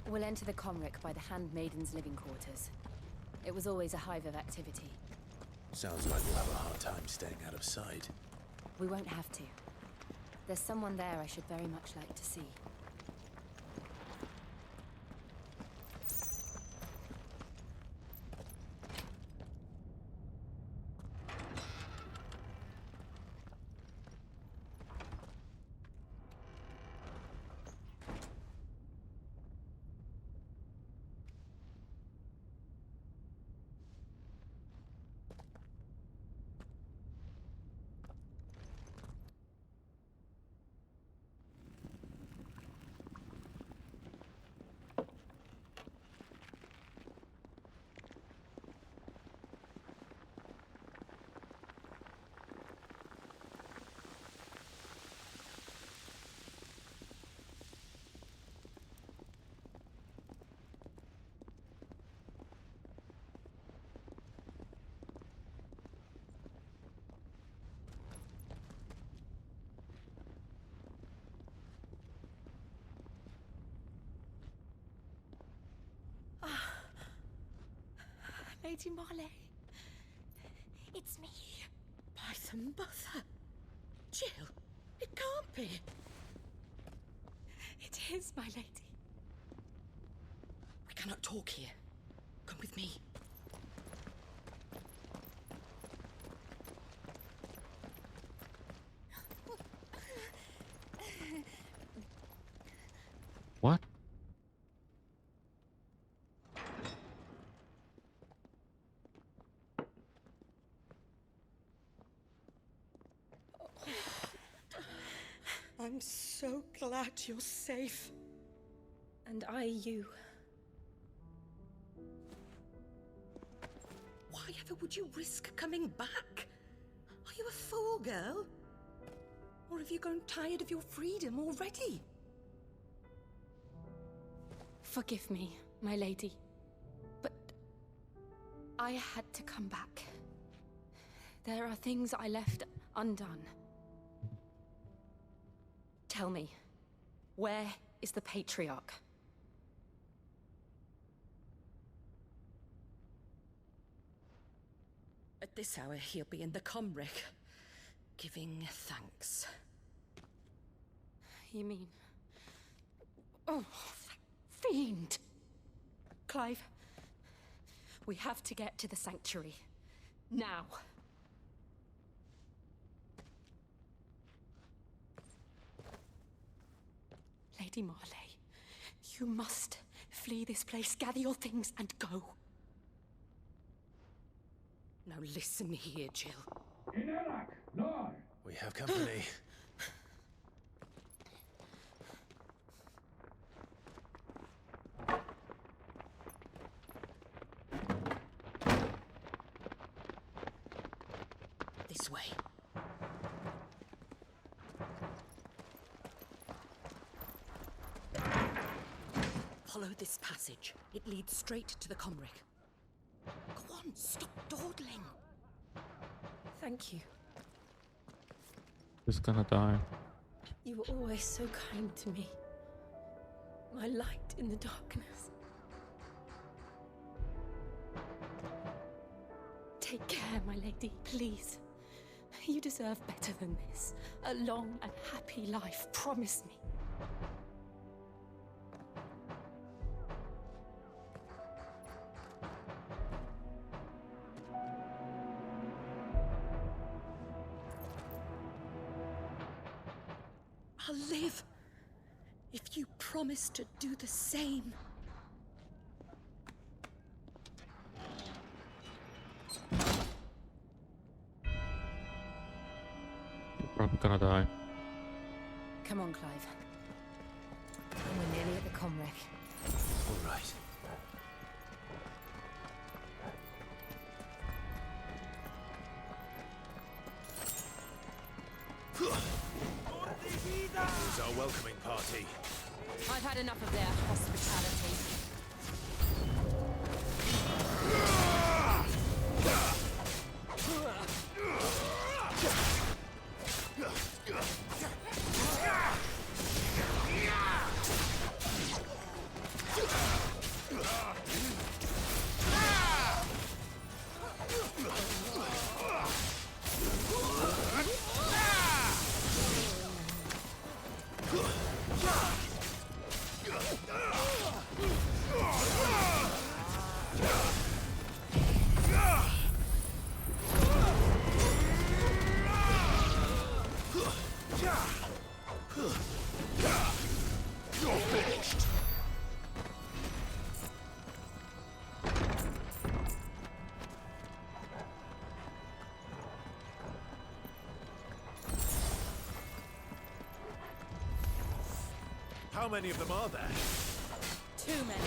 We'll enter the Comric by the Handmaiden's living quarters. It was always a hive of activity. Sounds like we'll have a hard time staying out of sight. We won't have to. There's someone there I should very much like to see. Lady Marley. It's me. By the mother. Jill, it can't be. It is, my lady. cannot talk here. Come with me. What? I'm so glad you're safe. And I you. Why ever would you risk coming back? Are you a fool, girl? Or have you grown tired of your freedom already? Forgive me, my lady. But I had to come back. There are things I left undone. Tell me, where is the Patriarch? At this hour, he'll be in the Comric, giving thanks. You mean... Oh, fiend! Clive, we have to get to the sanctuary. Now. Lady Marley, you must flee this place, gather your things, and go. Now listen here, Jill. We have company. This way. Follow this passage. It leads straight to the Comric. Go on, stop dawdling. Thank you. Who's gonna die? You were always so kind to me. My light in the darkness. Take care, my lady, please. You deserve better than this. A long and happy life, promise me. I'll live if you promise to do the same. You're probably gonna die. Come on, Clive. We're nearly at the Comric. All right. Here's our welcoming party. I've had enough of their hospitality. How many of them are there? Too many.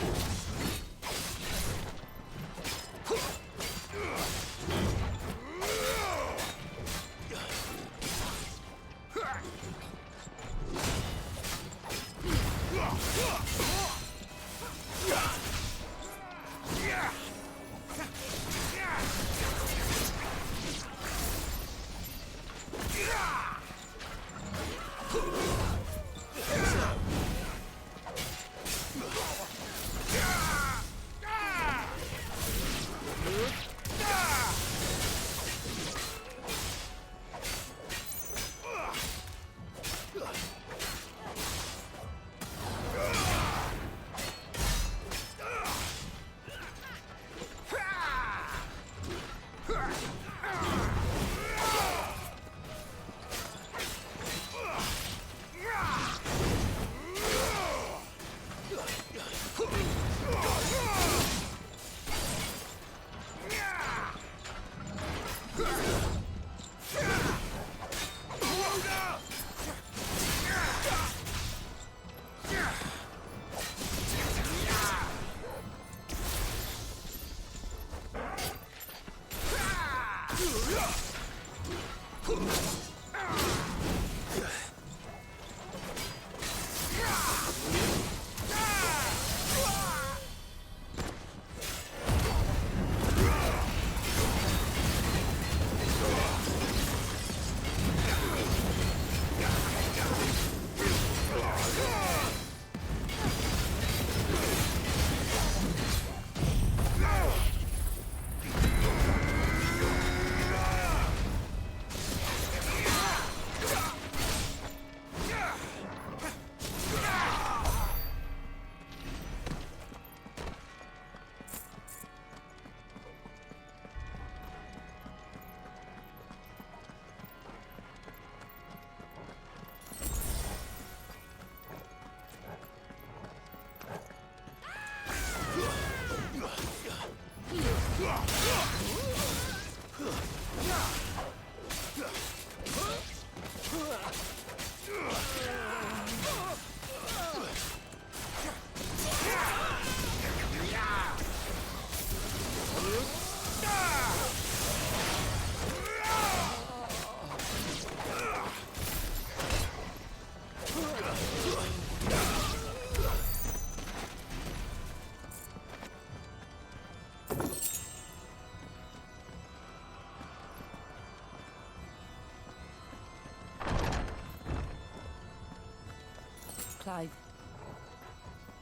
Clive,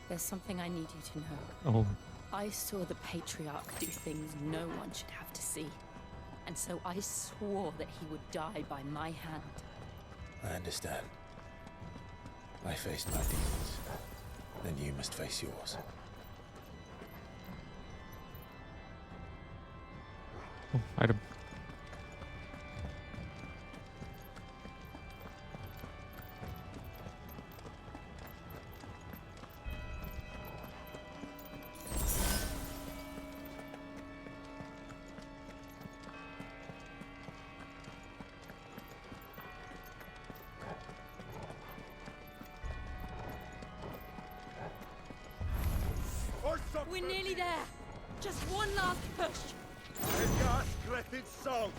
there's something I need you to know. Oh. I saw the Patriarch do things no one should have to see. And so I swore that he would die by my hand. I understand. I faced my demons. Then you must face yours. Oh, item. We're nearly there. Just one last push. I got splendid song.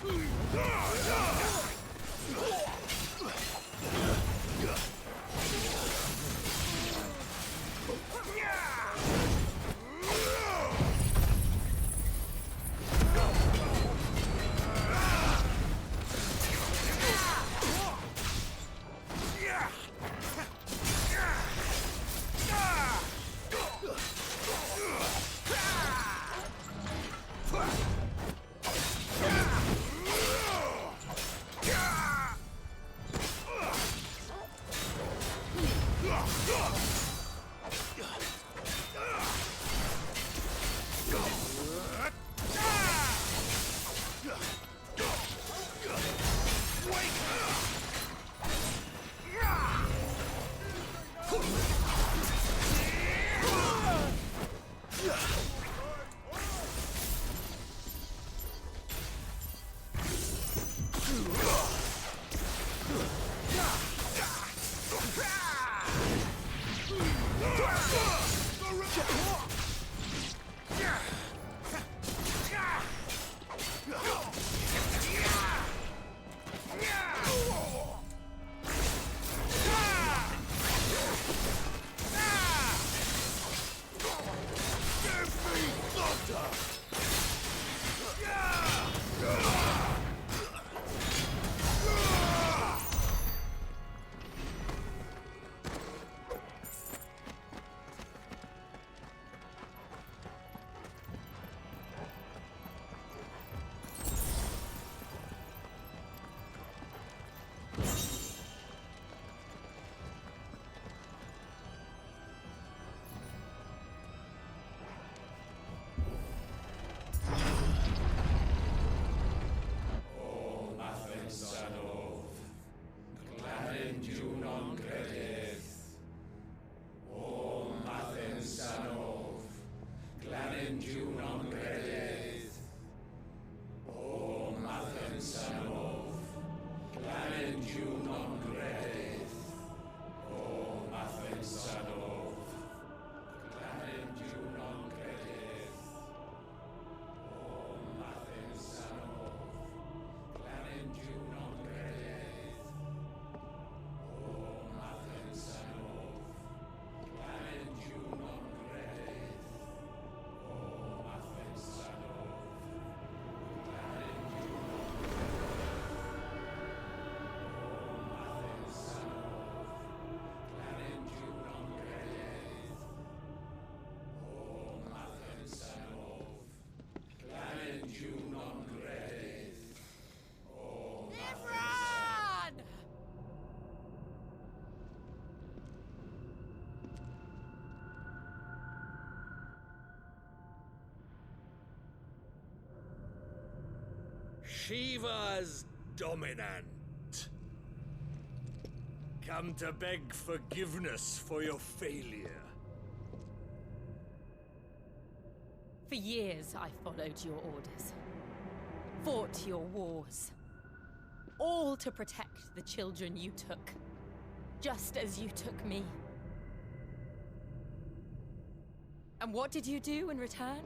Shiva's dominant. Come to beg forgiveness for your failure. For years, I followed your orders. Fought your wars. All to protect the children you took. Just as you took me. And what did you do in return?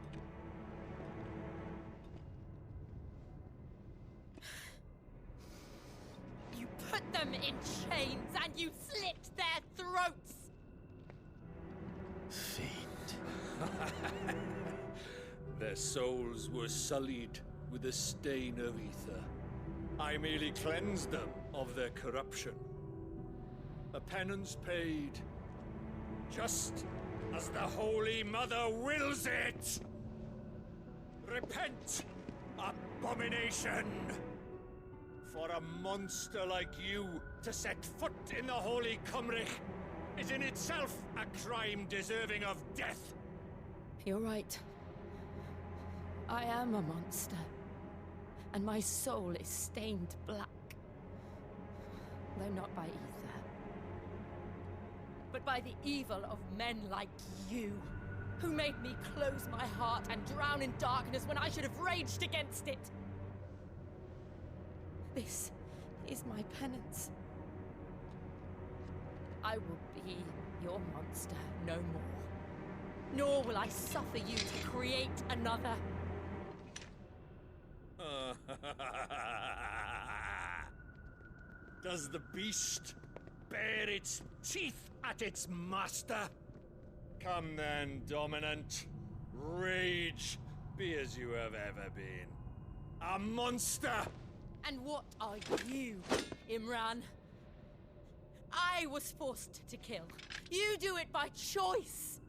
You put them in chains and you slit their throats! Fiend. Their souls were sullied with the stain of ether. I merely cleansed them of their corruption. A penance paid, just as the Holy Mother wills it! Repent, abomination! For a monster like you to set foot in the Holy Cymric is in itself a crime deserving of death. You're right. I am a monster. And my soul is stained black. Though not by ether. But by the evil of men like you, who made me close my heart and drown in darkness when I should have raged against it. This is my penance. I will be your monster no more. Nor will I suffer you to create another. Does the beast bare its teeth at its master? Come then, dominant. Rage, be as you have ever been. A monster! And what are you, Imran? I was forced to kill. You do it by choice.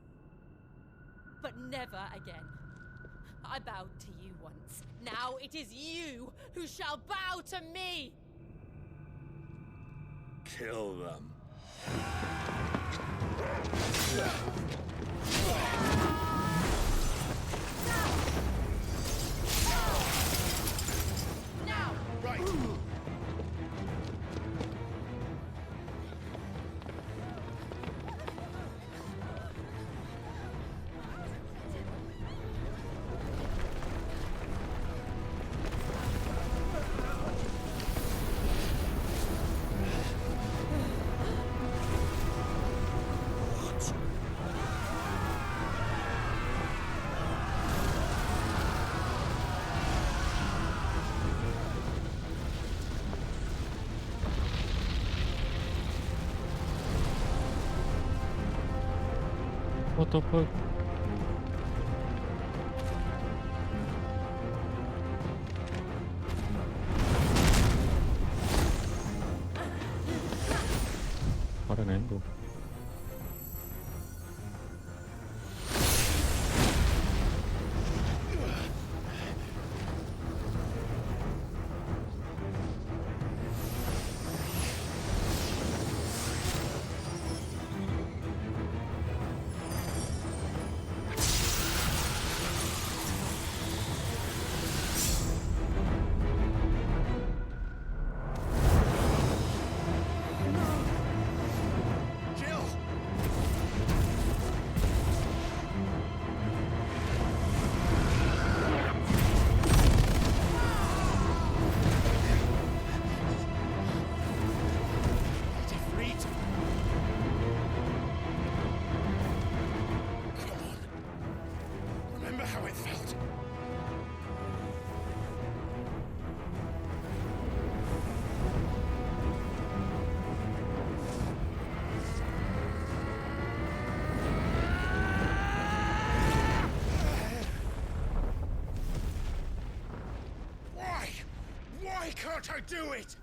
But never again. I bowed to you once. Now it is you who shall bow to me! Kill them. Now! Right! What the fuck? What an angle. How it felt. Why? Why can't I do it?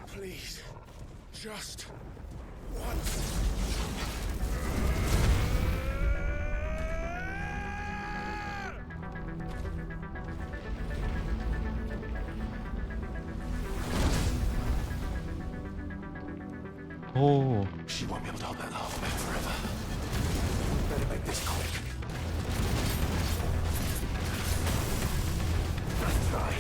Please, just once. Oh. She won't be able to hold that laugh back forever. Better make this quick. Let's try.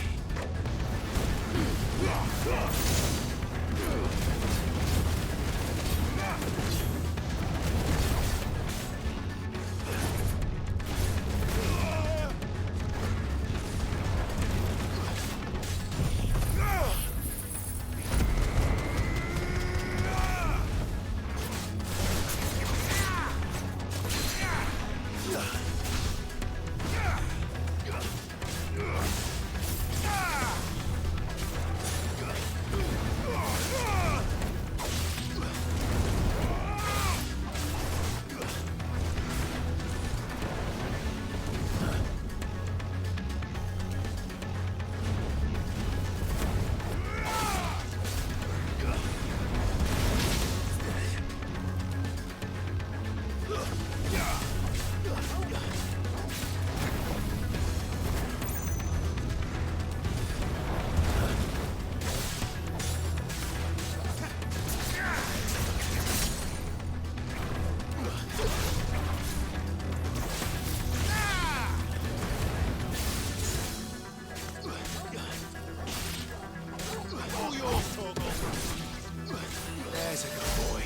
There's a good boy.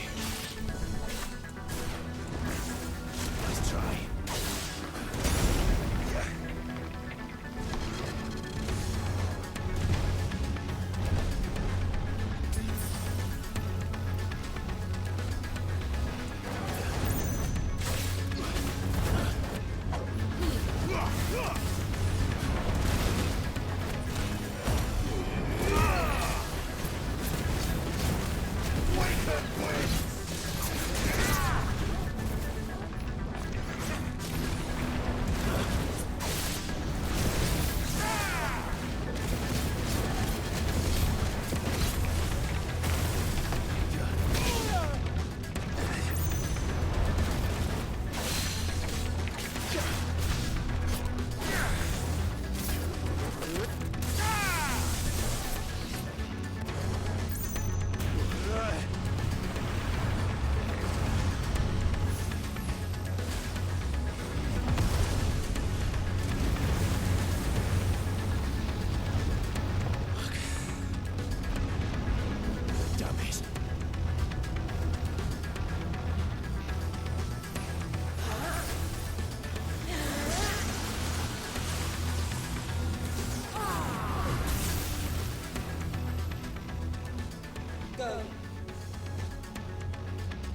Let's try.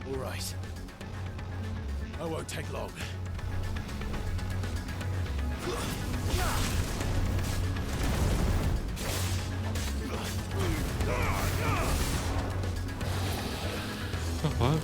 All right. I won't take long. What?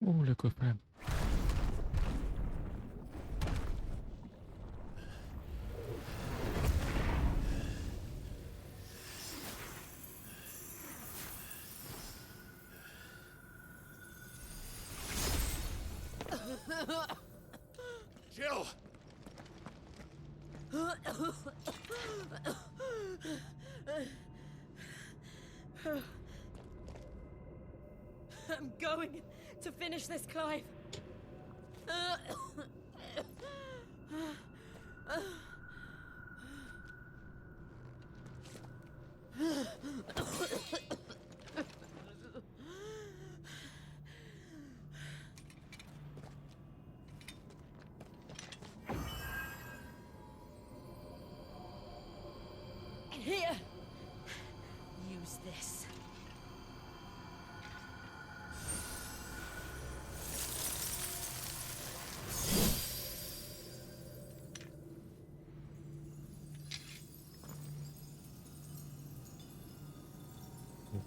Oh, look good friend. Jill! I'm going to finish this, Clive. Here. Use this.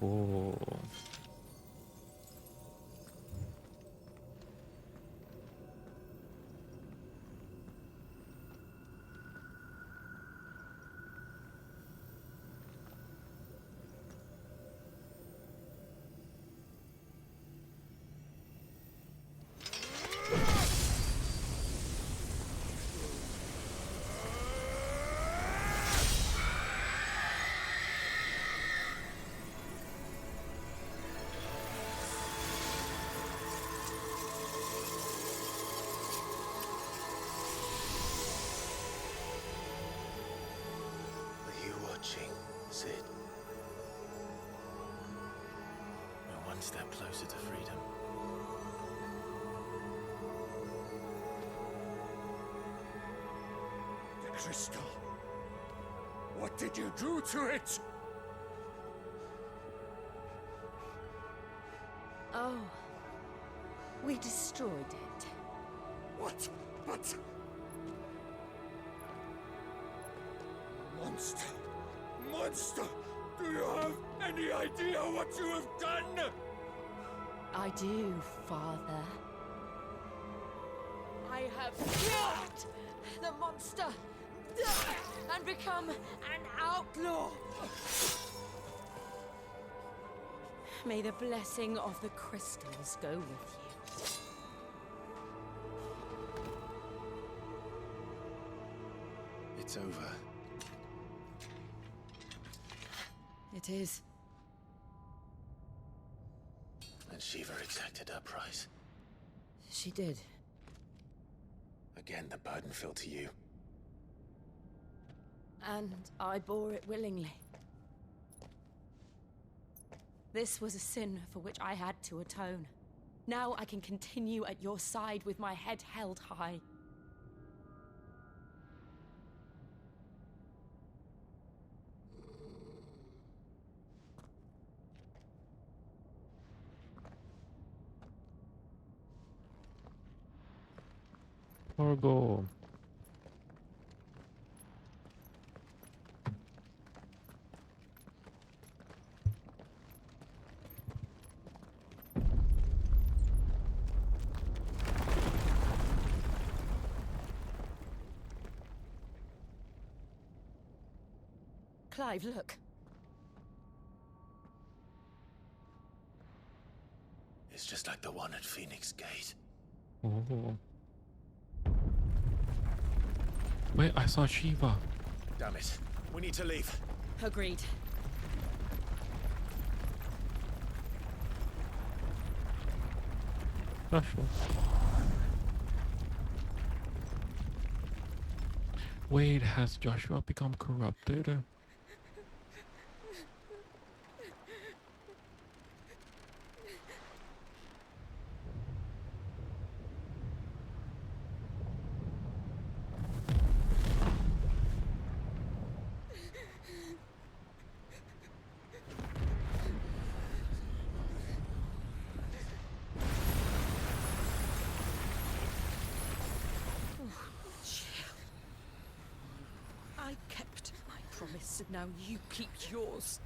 Whoa. Are you watching, Sid? We're one step closer to freedom. The crystal. What did you do to it? Oh. We destroyed it. What? But... Monster! Monster! Do you have any idea what you have done? I do, Father. I have killed the monster and become an outlaw. May the blessing of the crystals go with you. It's over. It is. And Shiva exacted her price. She did. Again, the burden fell to you. And I bore it willingly. This was a sin for which I had to atone. Now I can continue at your side with my head held high. Cargo. Clive, look. It's just like the one at Phoenix Gate. Oh. Wait, I saw Shiva. Damn it. We need to leave. Agreed. Joshua. Wait, has Joshua become corrupted? I kept my promise, and now you keep yours.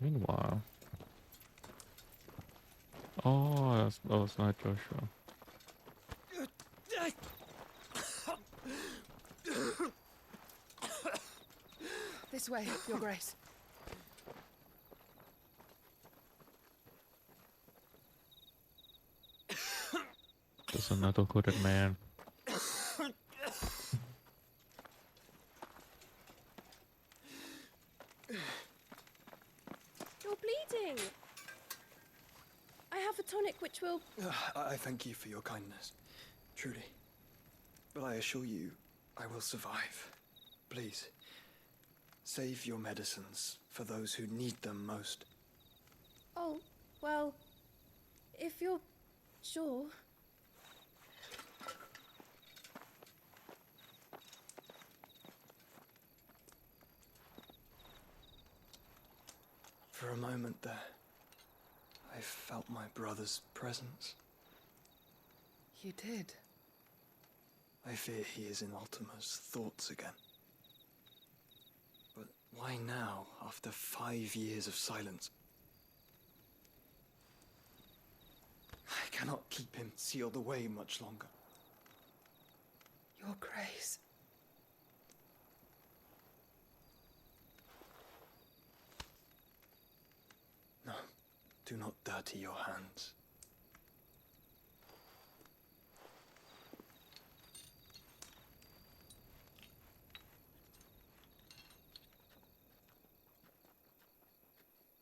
Meanwhile... Oh, that's not Joshua. This way, Your Grace. There's another hooded man. You're bleeding. I have a tonic which will... I thank you for your kindness, truly. But I assure you, I will survive. Please, save your medicines for those who need them most. Oh, well, if you're sure... For a moment there, I felt my brother's presence. You did? I fear he is in Ultima's thoughts again. But why now, after 5 years of silence? I cannot keep him sealed away much longer. Your Grace. No, do not dirty your hands.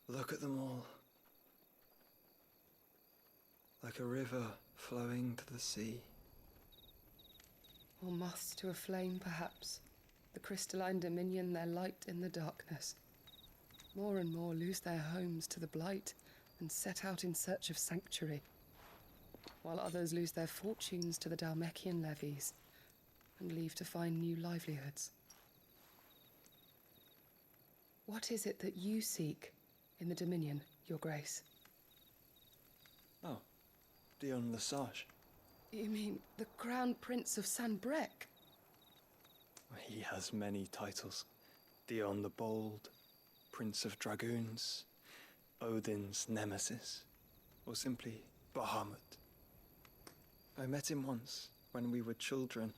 Look at them all. Like a river flowing to the sea. Or moths to a flame, perhaps. The crystalline dominion, their light in the darkness. More and more lose their homes to the blight and set out in search of sanctuary, while others lose their fortunes to the Dhalmekian levies and leave to find new livelihoods. What is it that you seek in the Dominion, Your Grace? Oh, Dion Lesage. You mean the Crown Prince of Sanbrec? He has many titles. Dion the Bold, Prince of Dragoons, Odin's Nemesis, or simply Bahamut. I met him once, when we were children.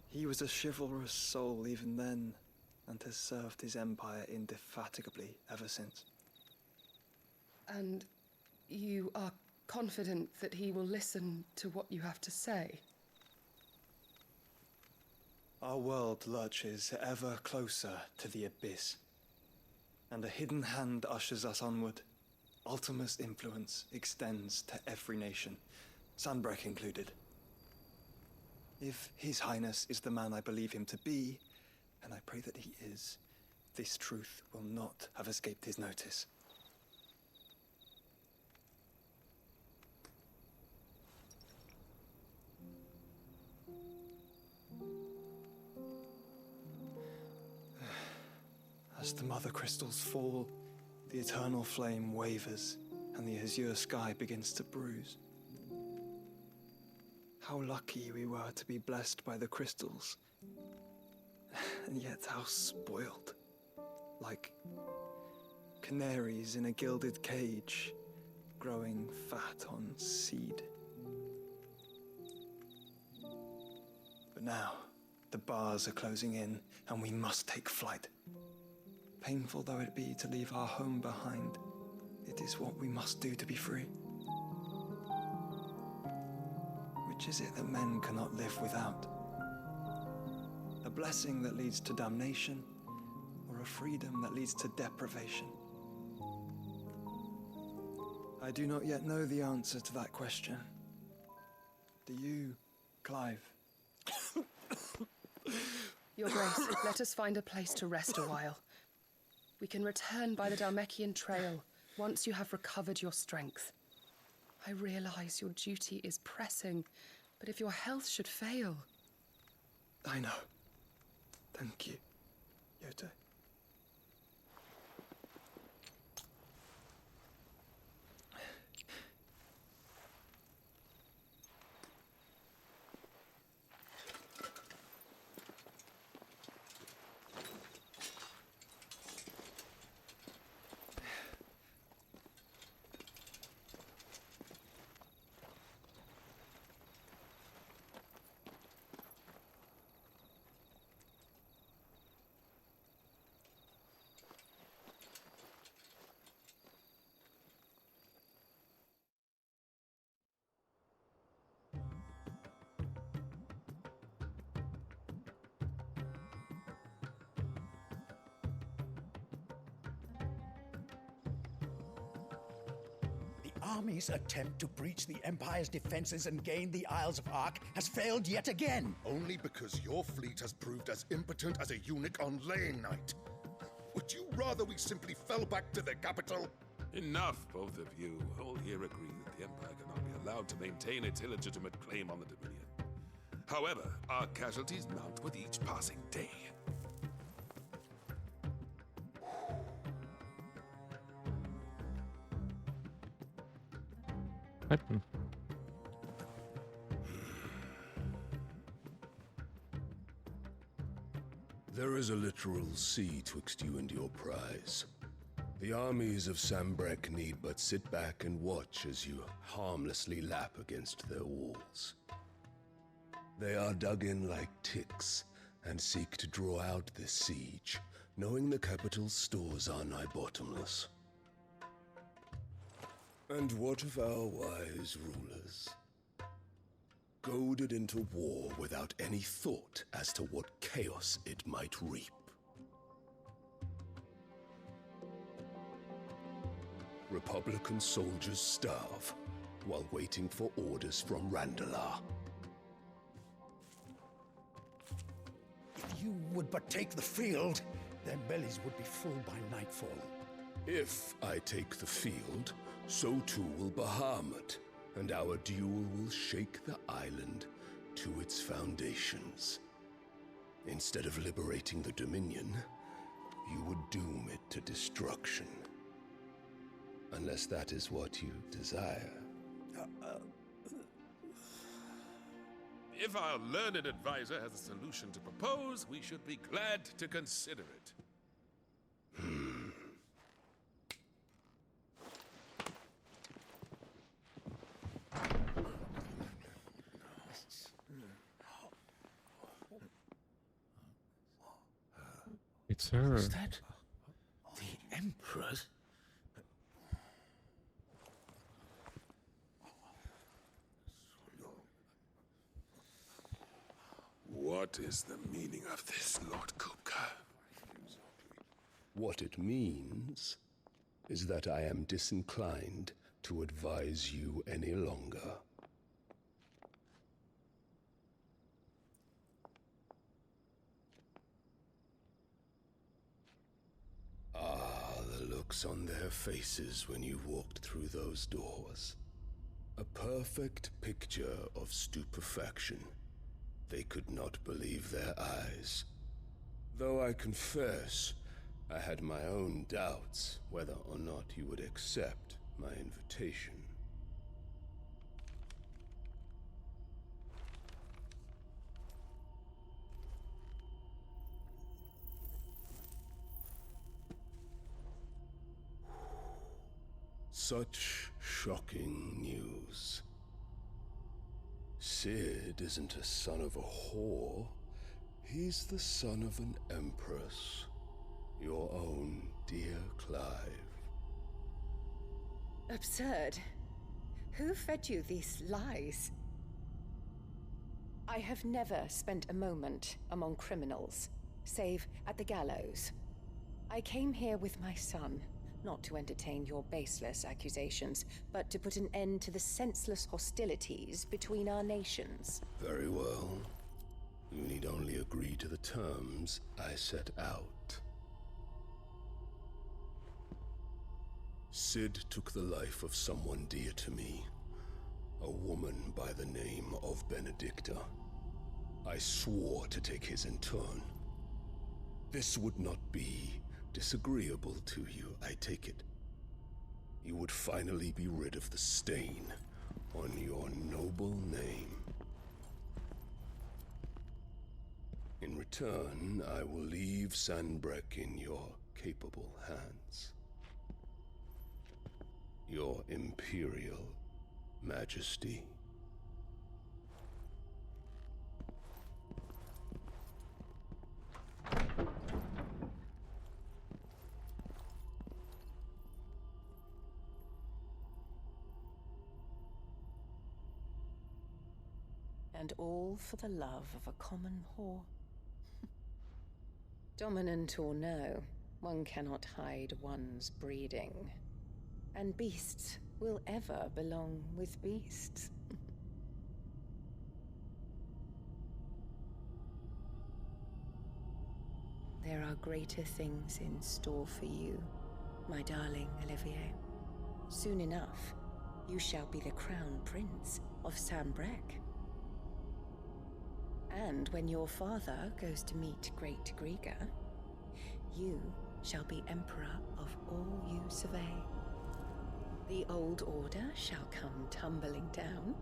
He was a chivalrous soul even then, and has served his empire indefatigably ever since. And you are confident that he will listen to what you have to say? Our world lurches ever closer to the abyss, and a hidden hand ushers us onward. Ultima's influence extends to every nation, Sanbrec included. If His Highness is the man I believe him to be, and I pray that he is, this truth will not have escaped his notice. As the mother crystals fall, the eternal flame wavers, and the azure sky begins to bruise. How lucky we were to be blessed by the crystals, and yet how spoiled. Like canaries in a gilded cage, growing fat on seed. But now, the bars are closing in, and we must take flight. Painful though it be to leave our home behind, it is what we must do to be free. Which is it that men cannot live without? A blessing that leads to damnation, or a freedom that leads to deprivation? I do not yet know the answer to that question. Do you, Clive? Your Grace, let us find a place to rest a while. We can return by the Dhalmekian trail once you have recovered your strength. I realize your duty is pressing, but if your health should fail... I know. Thank you, Yote. army's attempt to breach the Empire's defenses and gain the Isles of Ark has failed yet again. Only because your fleet has proved as impotent as a eunuch on laying night. Would you rather we simply fell back to the capital? Enough, both of you. All here agree that the Empire cannot be allowed to maintain its illegitimate claim on the Dominion. However, our casualties mount with each passing day. There is a literal sea twixt you and your prize. The armies of Sambrek need but sit back and watch as you harmlessly lap against their walls. They are dug in like ticks and seek to draw out this siege, knowing the capital's stores are nigh bottomless. And what of our wise rulers? Goaded into war without any thought as to what chaos it might reap. Republican soldiers starve while waiting for orders from Randalar. If you would but take the field, their bellies would be full by nightfall. If I take the field, so too will Bahamut, and our duel will shake the island to its foundations. Instead of liberating the Dominion, you would doom it to destruction. Unless that is what you desire. If our learned advisor has a solution to propose, we should be glad to consider it. It's her. Is that the Emperor's? What is the meaning of this, Lord Kupka? What it means is that I am disinclined to advise you any longer. The looks on their faces when you walked through those doors. A perfect picture of stupefaction. They could not believe their eyes. Though I confess, I had my own doubts whether or not you would accept my invitation. Such shocking news. Sid isn't a son of a whore. He's the son of an empress. Your own dear Clive. Absurd. Who fed you these lies? I have never spent a moment among criminals, save at the gallows. I came here with my son, not to entertain your baseless accusations, but to put an end to the senseless hostilities between our nations. Very well. You need only agree to the terms I set out. Sid took the life of someone dear to me, a woman by the name of Benedicta. I swore to take his in turn. This would not be disagreeable to you, I take it. You would finally be rid of the stain on your noble name. In return, I will leave Sanbrek in your capable hands. Your Imperial Majesty. And all for the love of a common whore. Dominant or no, one cannot hide one's breeding. and beasts will ever belong with beasts. There are greater things in store for you, my darling Olivier. Soon enough, you shall be the crown prince of Sambrec. And when your father goes to meet Great Grieger, you shall be emperor of all you survey. The old order shall come tumbling down,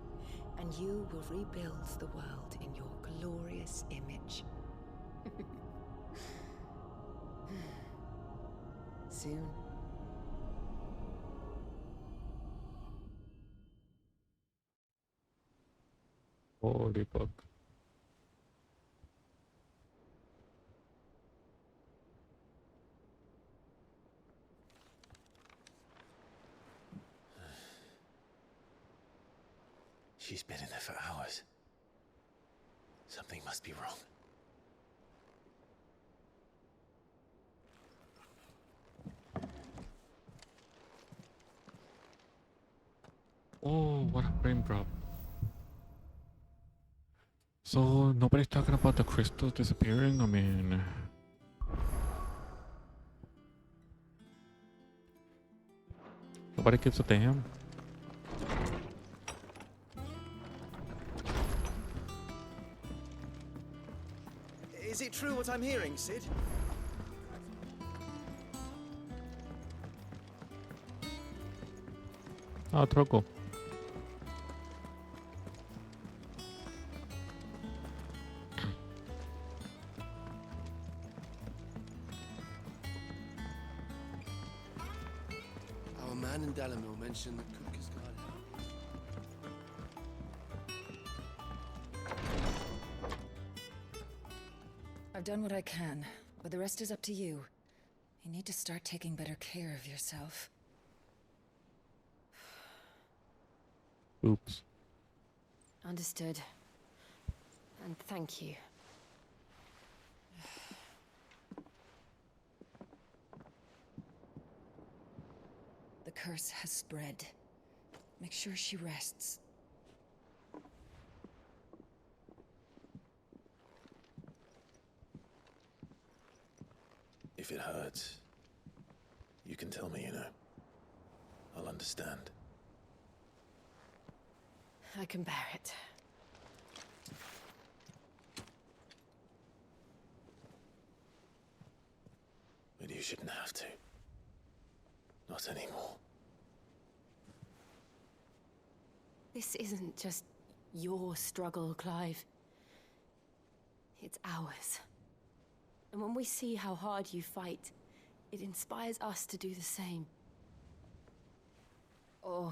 and you will rebuild the world in your glorious image. Soon. Holy fuck. She's been in there for hours. Something must be wrong. Oh, what a frame drop. So, nobody's talking about the crystals disappearing? I mean... Nobody gives a damn? Is it true what I'm hearing, Cid? Oh, Troco. Our man in Dalamil mentioned the cook has got out. I've done what I can, but the rest is up to you. You need to start taking better care of yourself. Oops. Understood. And thank you. The curse has spread. Make sure she rests. If it hurts, you can tell me, you know. I'll understand. I can bear it. But you shouldn't have to. Not anymore. This isn't just your struggle, Clive. It's ours. And when we see how hard you fight, it inspires us to do the same. Or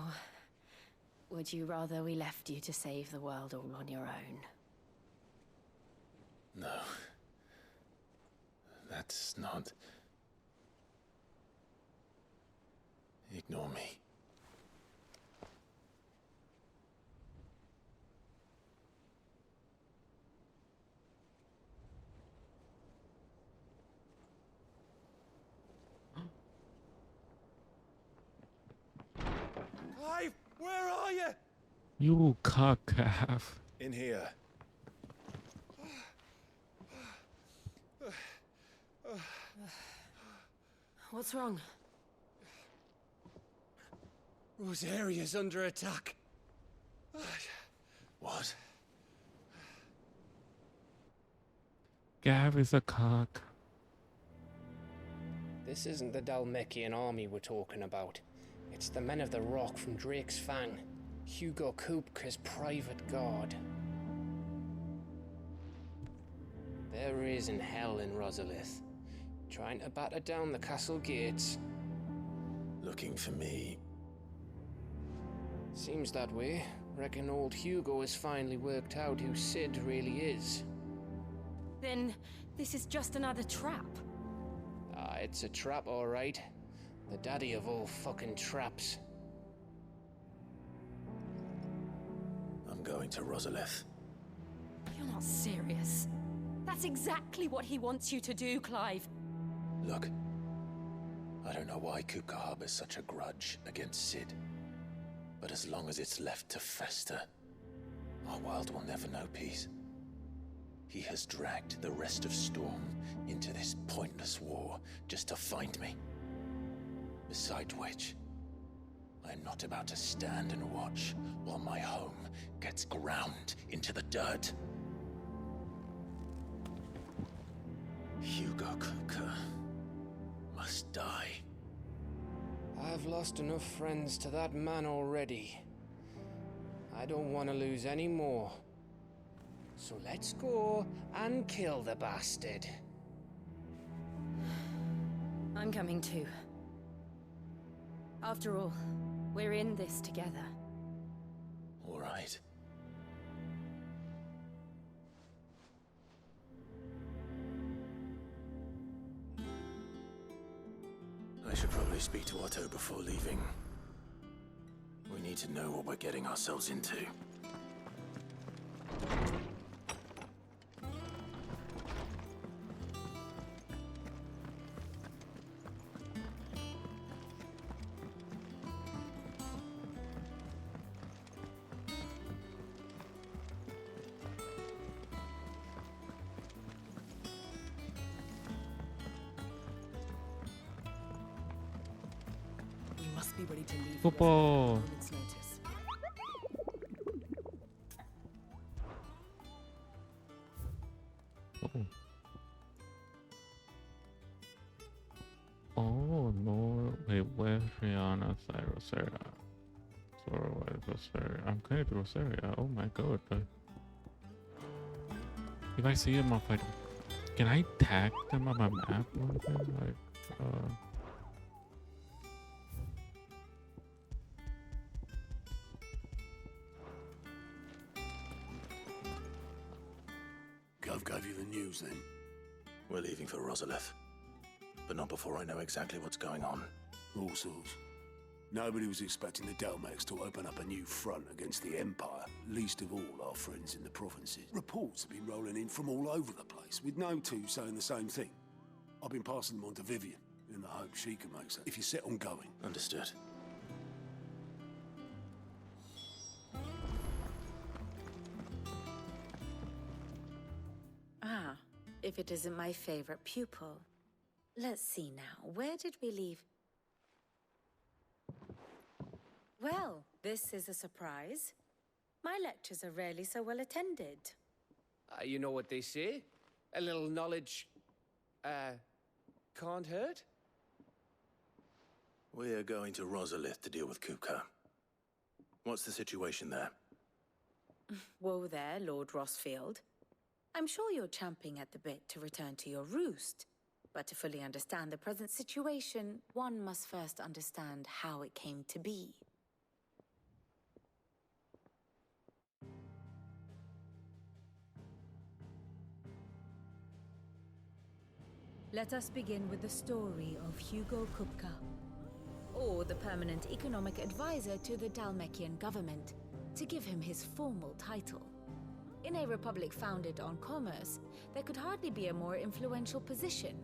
would you rather we left you to save the world all on your own? No. That's not... Ignore me. Clive, where are you? You cockcalf. In here. What's wrong? Rosaria's under attack. What? Gav is a cock. This isn't the Dalmekian army we're talking about. It's the men of the Rock from Drake's Fang. Hugo Kupka's private guard. There is in hell in Rosalith, trying to batter down the castle gates. Looking for me. Seems that way. Reckon old Hugo has finally worked out who Cid really is. Then this is just another trap. Ah, it's a trap, all right. The daddy of all fucking traps. I'm going to Rosalith. You're not serious. That's exactly what he wants you to do, Clive. Look, I don't know why Kupka harbors such a grudge against Sid, but as long as it's left to fester, our world will never know peace. He has dragged the rest of Storm into this pointless war just to find me. Beside which, I'm not about to stand and watch while my home gets ground into the dirt. Hugo Kupka must die. I've lost enough friends to that man already. I don't want to lose any more. So let's go and kill the bastard. I'm coming too. After all, we're in this together. All right. I should probably speak to Otto before leaving. We need to know what we're getting ourselves into. We must be ready to leave. Football. Moment's notice. Oh no! Wait, where's Rihanna? Rosaria. Sora, where's Rosaria? I'm going to Rosaria. Oh my god! If I see him, I'll fight him. Can I tag them on my map or anything? Like, Gov gave you the news then? We're leaving for Rosalith, but not before I know exactly what's going on. All sorts. Nobody was expecting the Dalmex to open up a new front against the Empire, least of all our friends in the provinces. Reports have been rolling in from all over the place, with no two saying the same thing. I've been passing them on to Vivian, in the hope she can make sense. If you're set on going. Understood. Ah, if it isn't my favorite pupil. Let's see now, where did we leave? Well, this is a surprise. My lectures are rarely so well attended. You know what they say? A little knowledge, can't hurt? We're going to Rosalith to deal with Kupka. What's the situation there? Whoa there, Lord Rossfield. I'm sure you're champing at the bit to return to your roost. But to fully understand the present situation, one must first understand how it came to be. Let us begin with the story of Hugo Kupka, or the permanent economic advisor to the Dalmekian government, to give him his formal title. In a republic founded on commerce, there could hardly be a more influential position.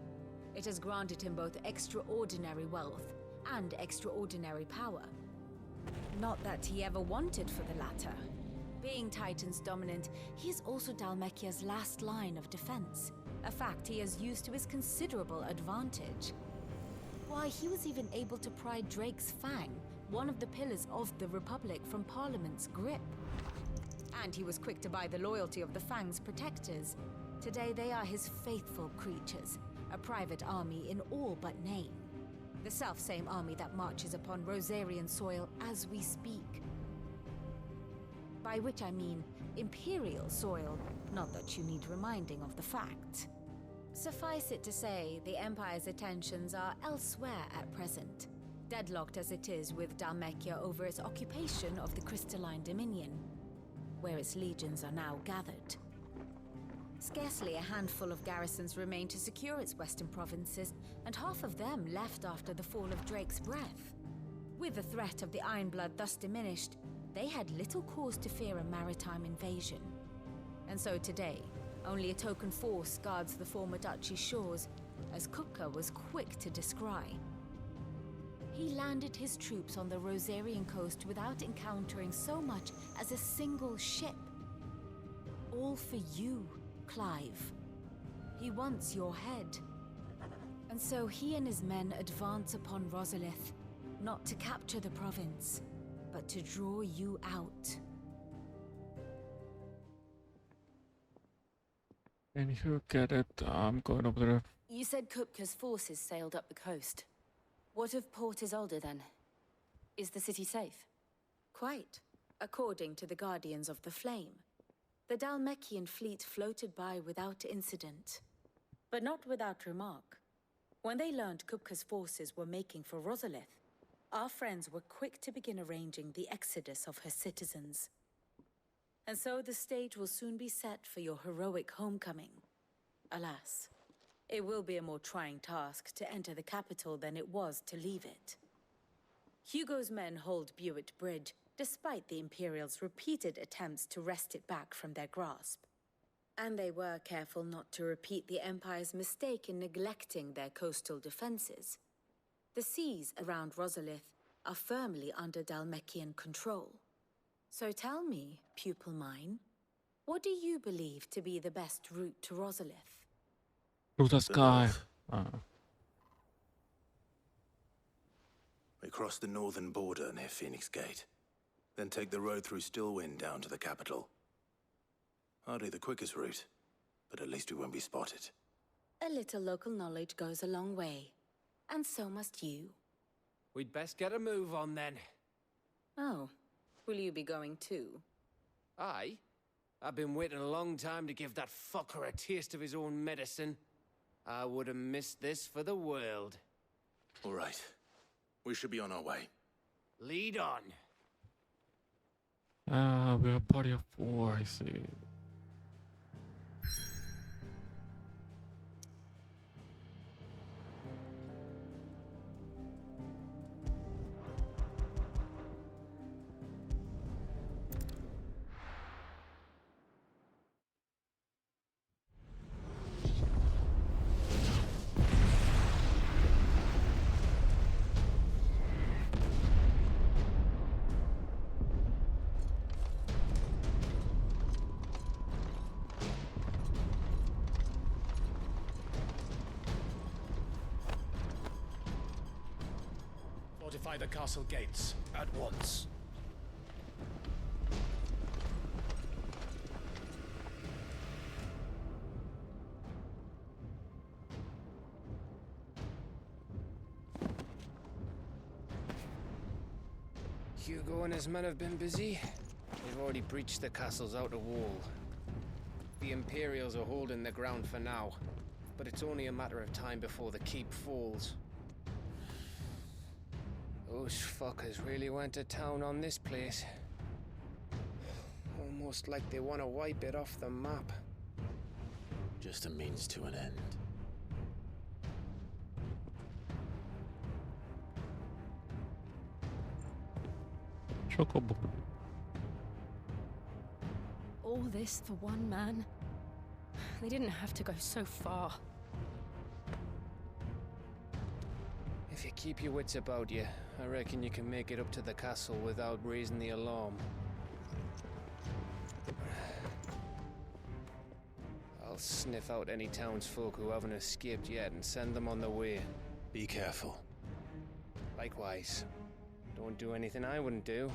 It has granted him both extraordinary wealth and extraordinary power. Not that he ever wanted for the latter. Being Titan's dominant, he is also Dalmekia's last line of defense, a fact he has used to his considerable advantage. Why, he was even able to pry Drake's Fang, one of the pillars of the Republic, from Parliament's grip. And he was quick to buy the loyalty of the Fang's protectors. Today they are his faithful creatures, a private army in all but name. The self-same army that marches upon Rosarian soil as we speak. By which I mean Imperial soil, not that you need reminding of the fact. Suffice it to say, the Empire's attentions are elsewhere at present, deadlocked as it is with Dalmekia over its occupation of the Crystalline Dominion, where its legions are now gathered. Scarcely a handful of garrisons remain to secure its western provinces, and half of them left after the fall of Drake's Breath. With the threat of the Ironblood thus diminished, they had little cause to fear a maritime invasion. And so today, only a token force guards the former duchy's shores, as Kupka was quick to descry. He landed his troops on the Rosarian coast without encountering so much as a single ship. All for you, Clive. He wants your head. And so he and his men advance upon Rosalith, not to capture the province, but to draw you out. And you get it, I'm going over there. You said Kupka's forces sailed up the coast. What of Port Isolde then? Is the city safe? Quite, according to the Guardians of the Flame. The Dhalmekian fleet floated by without incident. But not without remark. When they learned Kupka's forces were making for Rosalith, our friends were quick to begin arranging the exodus of her citizens. And so the stage will soon be set for your heroic homecoming. Alas, it will be a more trying task to enter the capital than it was to leave it. Hugo's men hold Buet Bridge, despite the Imperials' repeated attempts to wrest it back from their grasp. And they were careful not to repeat the Empire's mistake in neglecting their coastal defenses. The seas around Rosalith are firmly under Dhalmekian control. So tell me, pupil mine, what do you believe to be the best route to Rosalith? Through the sky. We cross the northern border near Phoenix Gate, then take the road through Stillwind down to the capital. Hardly the quickest route, but at least we won't be spotted. A little local knowledge goes a long way, and so must you. We'd best get a move on then. Oh, will you be going too? Aye. I've been waiting a long time to give that fucker a taste of his own medicine. I would have missed this for the world. All right. We should be on our way. Lead on. We're a party of 4, I see. Fortify the castle gates at once. Hugo and his men have been busy. They've already breached the castle's outer wall. The Imperials are holding the ground for now, but it's only a matter of time before the keep falls. Those fuckers really went to town on this place. Almost like they want to wipe it off the map. Just a means to an end. Chocobo. All this for one man? They didn't have to go so far. If you keep your wits about you, I reckon you can make it up to the castle without raising the alarm. I'll sniff out any townsfolk who haven't escaped yet and send them on their way. Be careful. Likewise. Don't do anything I wouldn't do.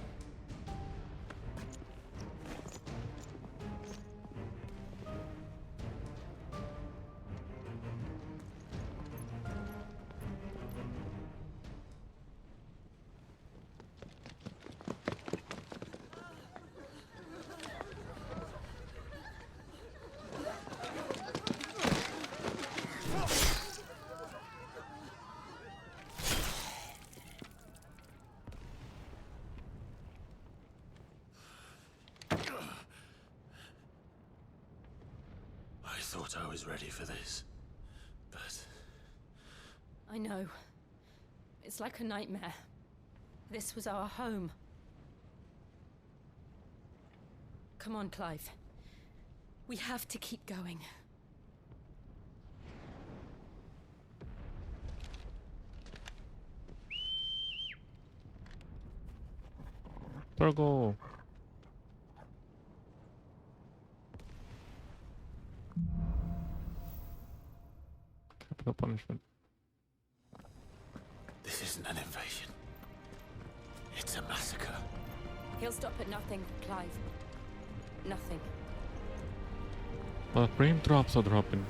I thought I was ready for this, but... I know. It's like a nightmare. This was our home. Come on, Clive. We have to keep going. Turgle. Capital punishment. This isn't an invasion. It's a massacre. He'll stop at nothing, Clive. Nothing. But raindrops are dropping.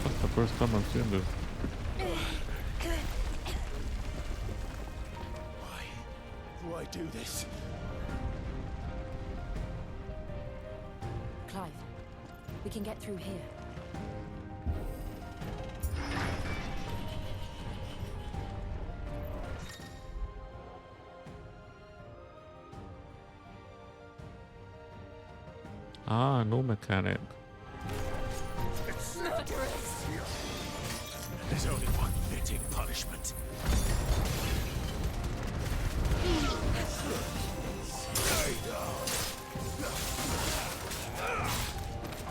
That's the first time I've seen this. Why do this? Clive, we can get through here. Ah, no mechanic. There's only one fitting punishment. Stay down.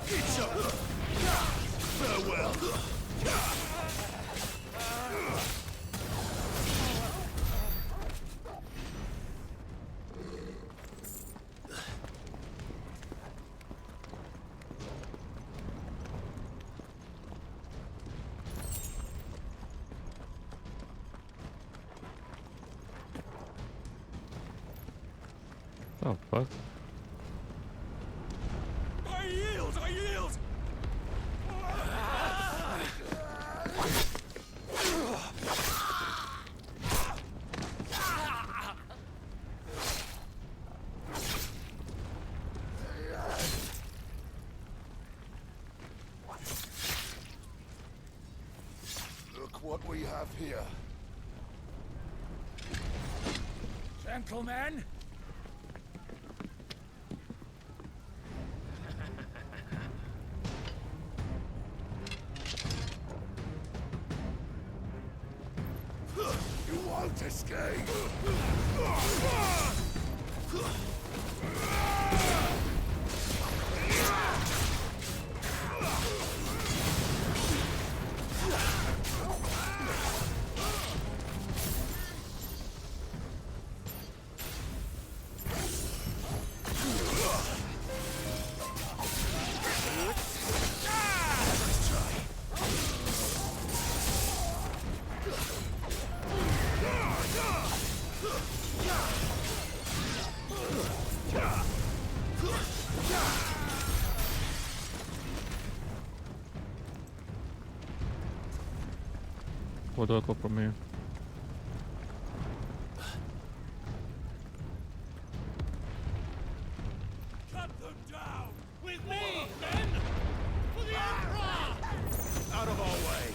It's up. Farewell. Oh, fuck. I yield! I yield! Look what we have here. Gentlemen! You won't escape! Where do I go from here? Cut them down! With me, then! For the Emperor! Out of our way!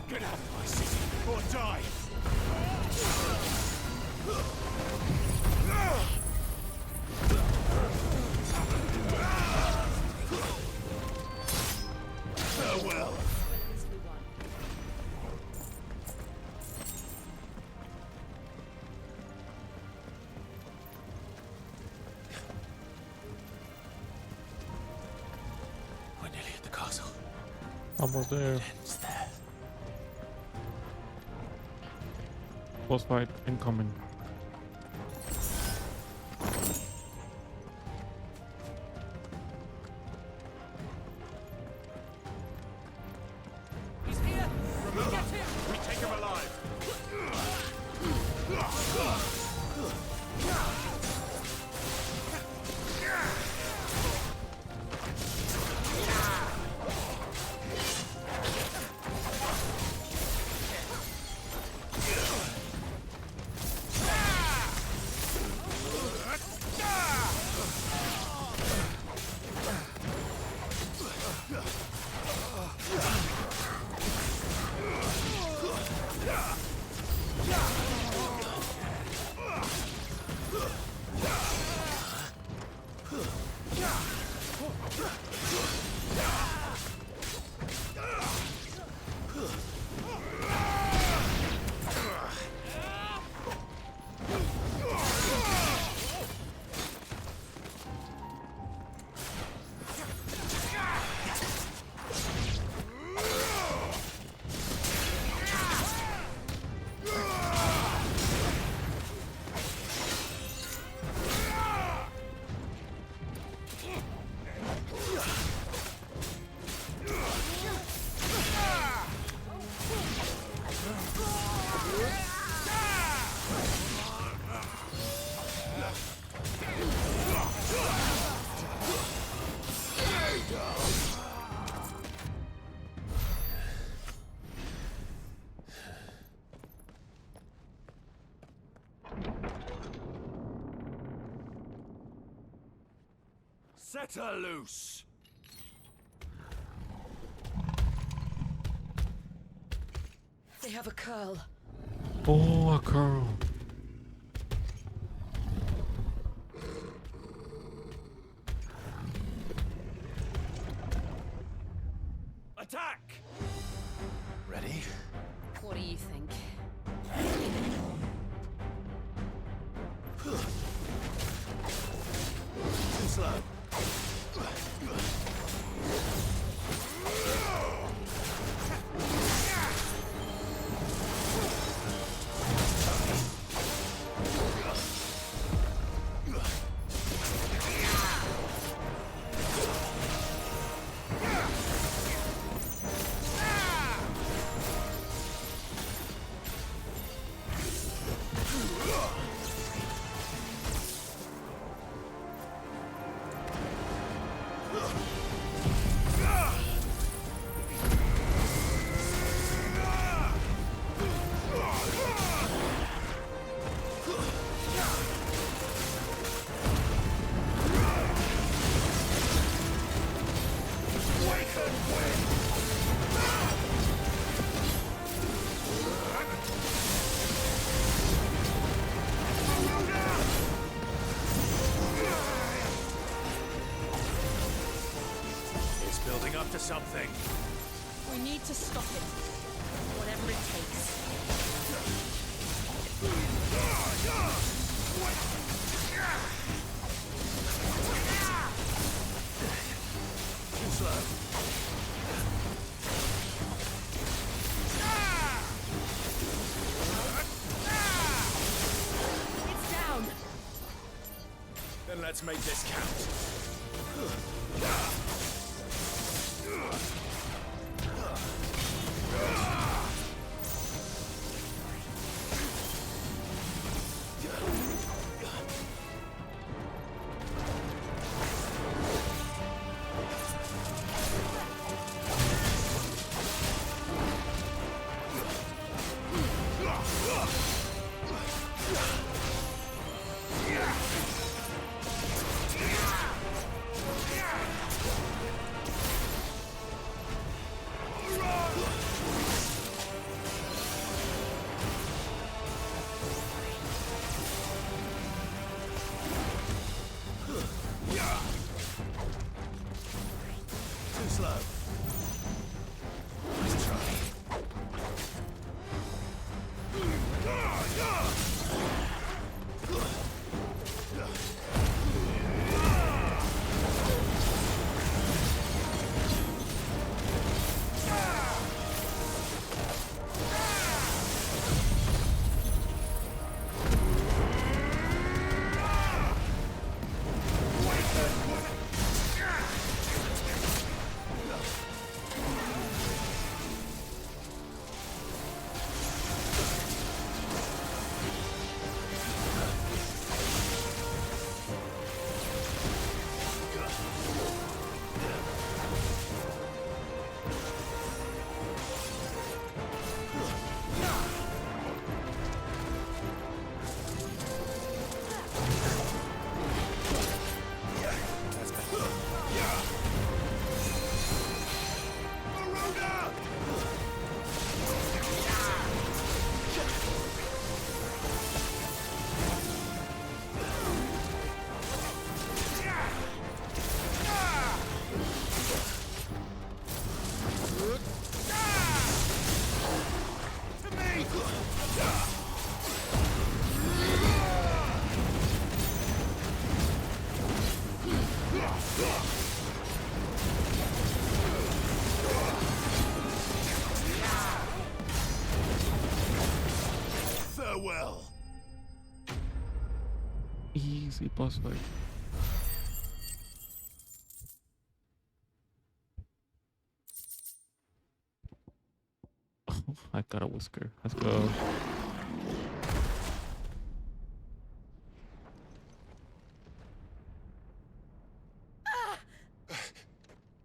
Get out of my city or die! Farewell. We're nearly at the castle. Almost there. It's there. Boss fight incoming. He's here! We get him! We take him alive! Set her loose! They have a curl. Oh, a curl. Attack! Ready? What do you think? Too slow. It's building up to something. We need to stop it. Whatever it takes. Too slow. It's down. Then let's make this count. well. Easy boss fight. Oh, I got a whisker. Let's go.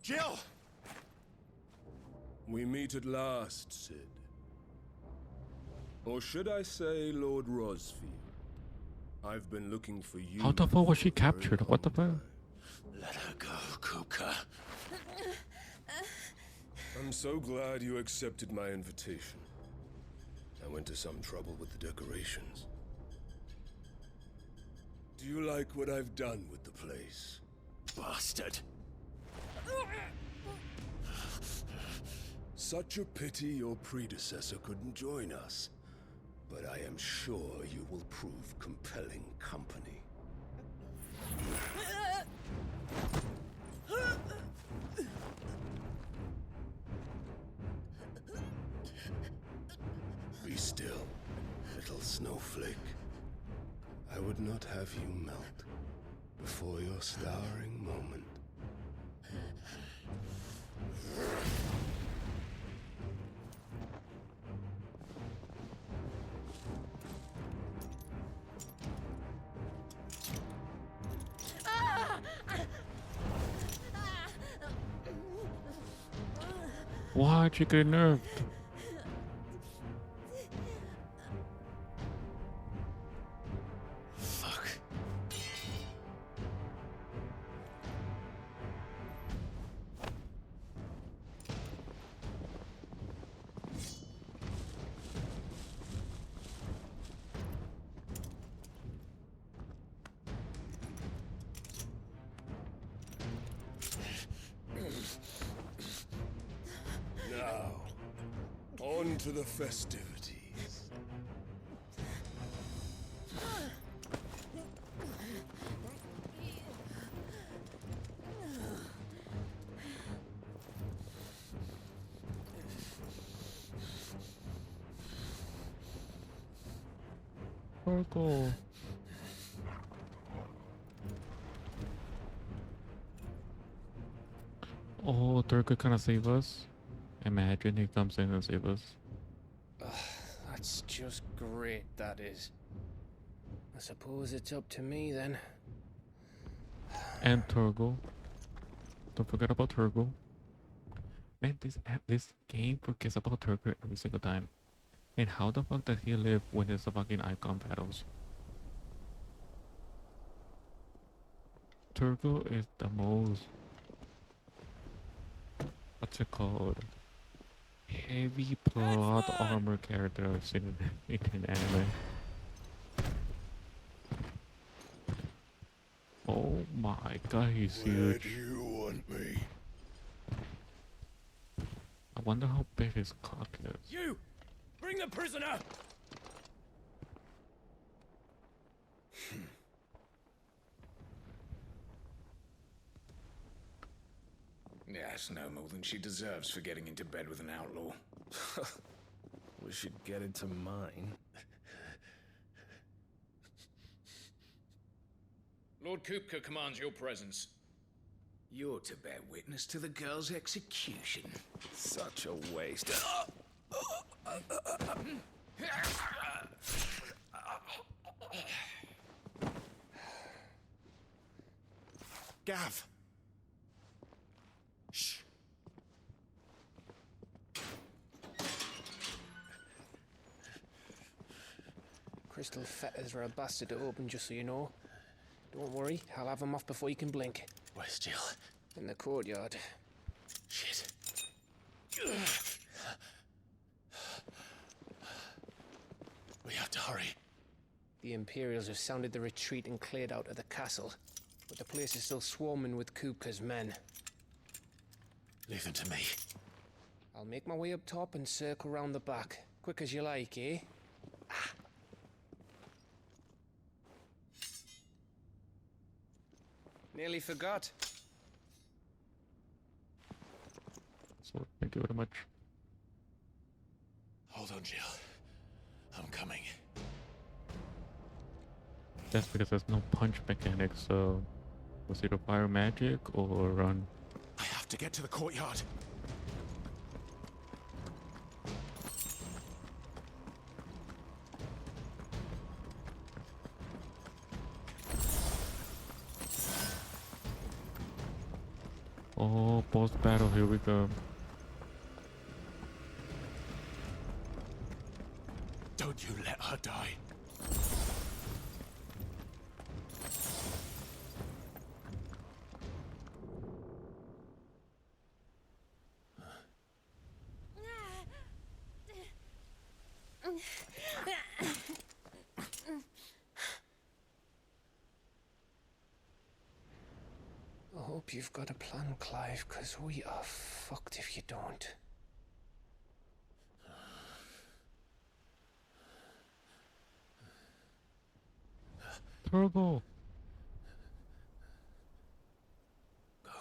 Jill! We meet at last, Sid. Or should I say Lord Rosfield? I've been looking for you. How the fuck was she captured? What the fuck? Let her go, Kupka. I'm so glad you accepted my invitation. I went to some trouble with the decorations. Do you like what I've done with the place? Bastard. Such a pity your predecessor couldn't join us. But I am sure you will prove compelling company. Be still, little snowflake. I would not have you melt before your starring moment. Why'd you get nerfed? Fuck. Now, on to the festivities. Purple. Oh, Turk could kind of save us. Imagine he comes in and save us. That's just great, that is. I suppose it's up to me then. And Turgle. Don't forget about Turgle. Man, this game forgets about Turgle every single time. And how the fuck does he live when it's the fucking icon battles? Turgle is the most, what's it called? Heavy plot armor character I've seen in anime. Oh my god, he's Where huge. do you want me? I wonder how big his cock is. You! Bring the prisoner! Yes, no more than she deserves for getting into bed with an outlaw. We should get into mine. Lord Kupka commands your presence. You're to bear witness to the girl's execution. Such a waste. Gav! Shh. Crystal fetters are a bastard to open, just so you know. Don't worry, I'll have them off before you can blink. Where's Jill? In the courtyard. Shit. We have to hurry. The Imperials have sounded the retreat and cleared out of the castle, but the place is still swarming with Kupka's men. Leave them to me. I'll make my way up top and circle round the back. Quick as you like, eh? Nearly forgot. So, thank you very much. Hold on, Jill. I'm coming. That's because there's no punch mechanic, so was it a fire magic or run? I have to get to the courtyard. Oh, boss battle, here we go. Don't you let her die. I hope you've got a plan, Clive, because we are fucked if you don't. Turbo. Go.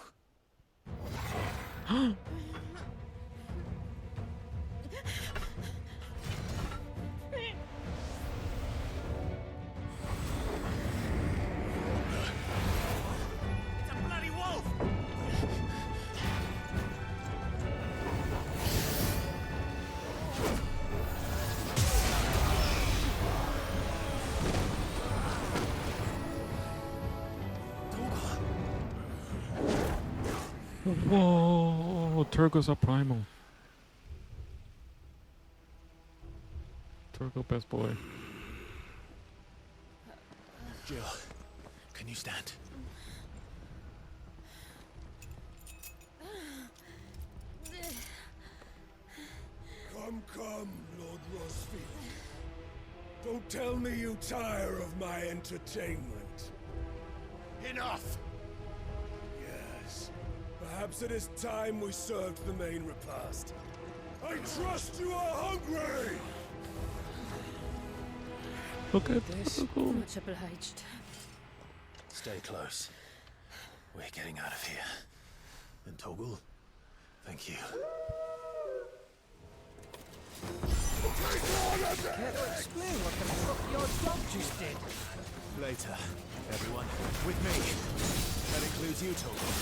Whoa, Turgos are primal. Turgo best boy. Jill, can you stand? Come, Lord Rosfield. Don't tell me you tire of my entertainment. Enough! Yes. Perhaps it is time we served the main repast. I trust you are hungry! Look at this. Much obliged. Stay close. We're getting out of here. And Toggle, thank you. Care to explain what the fuck your dog just did? Later, everyone. With me. That includes you, Toggle.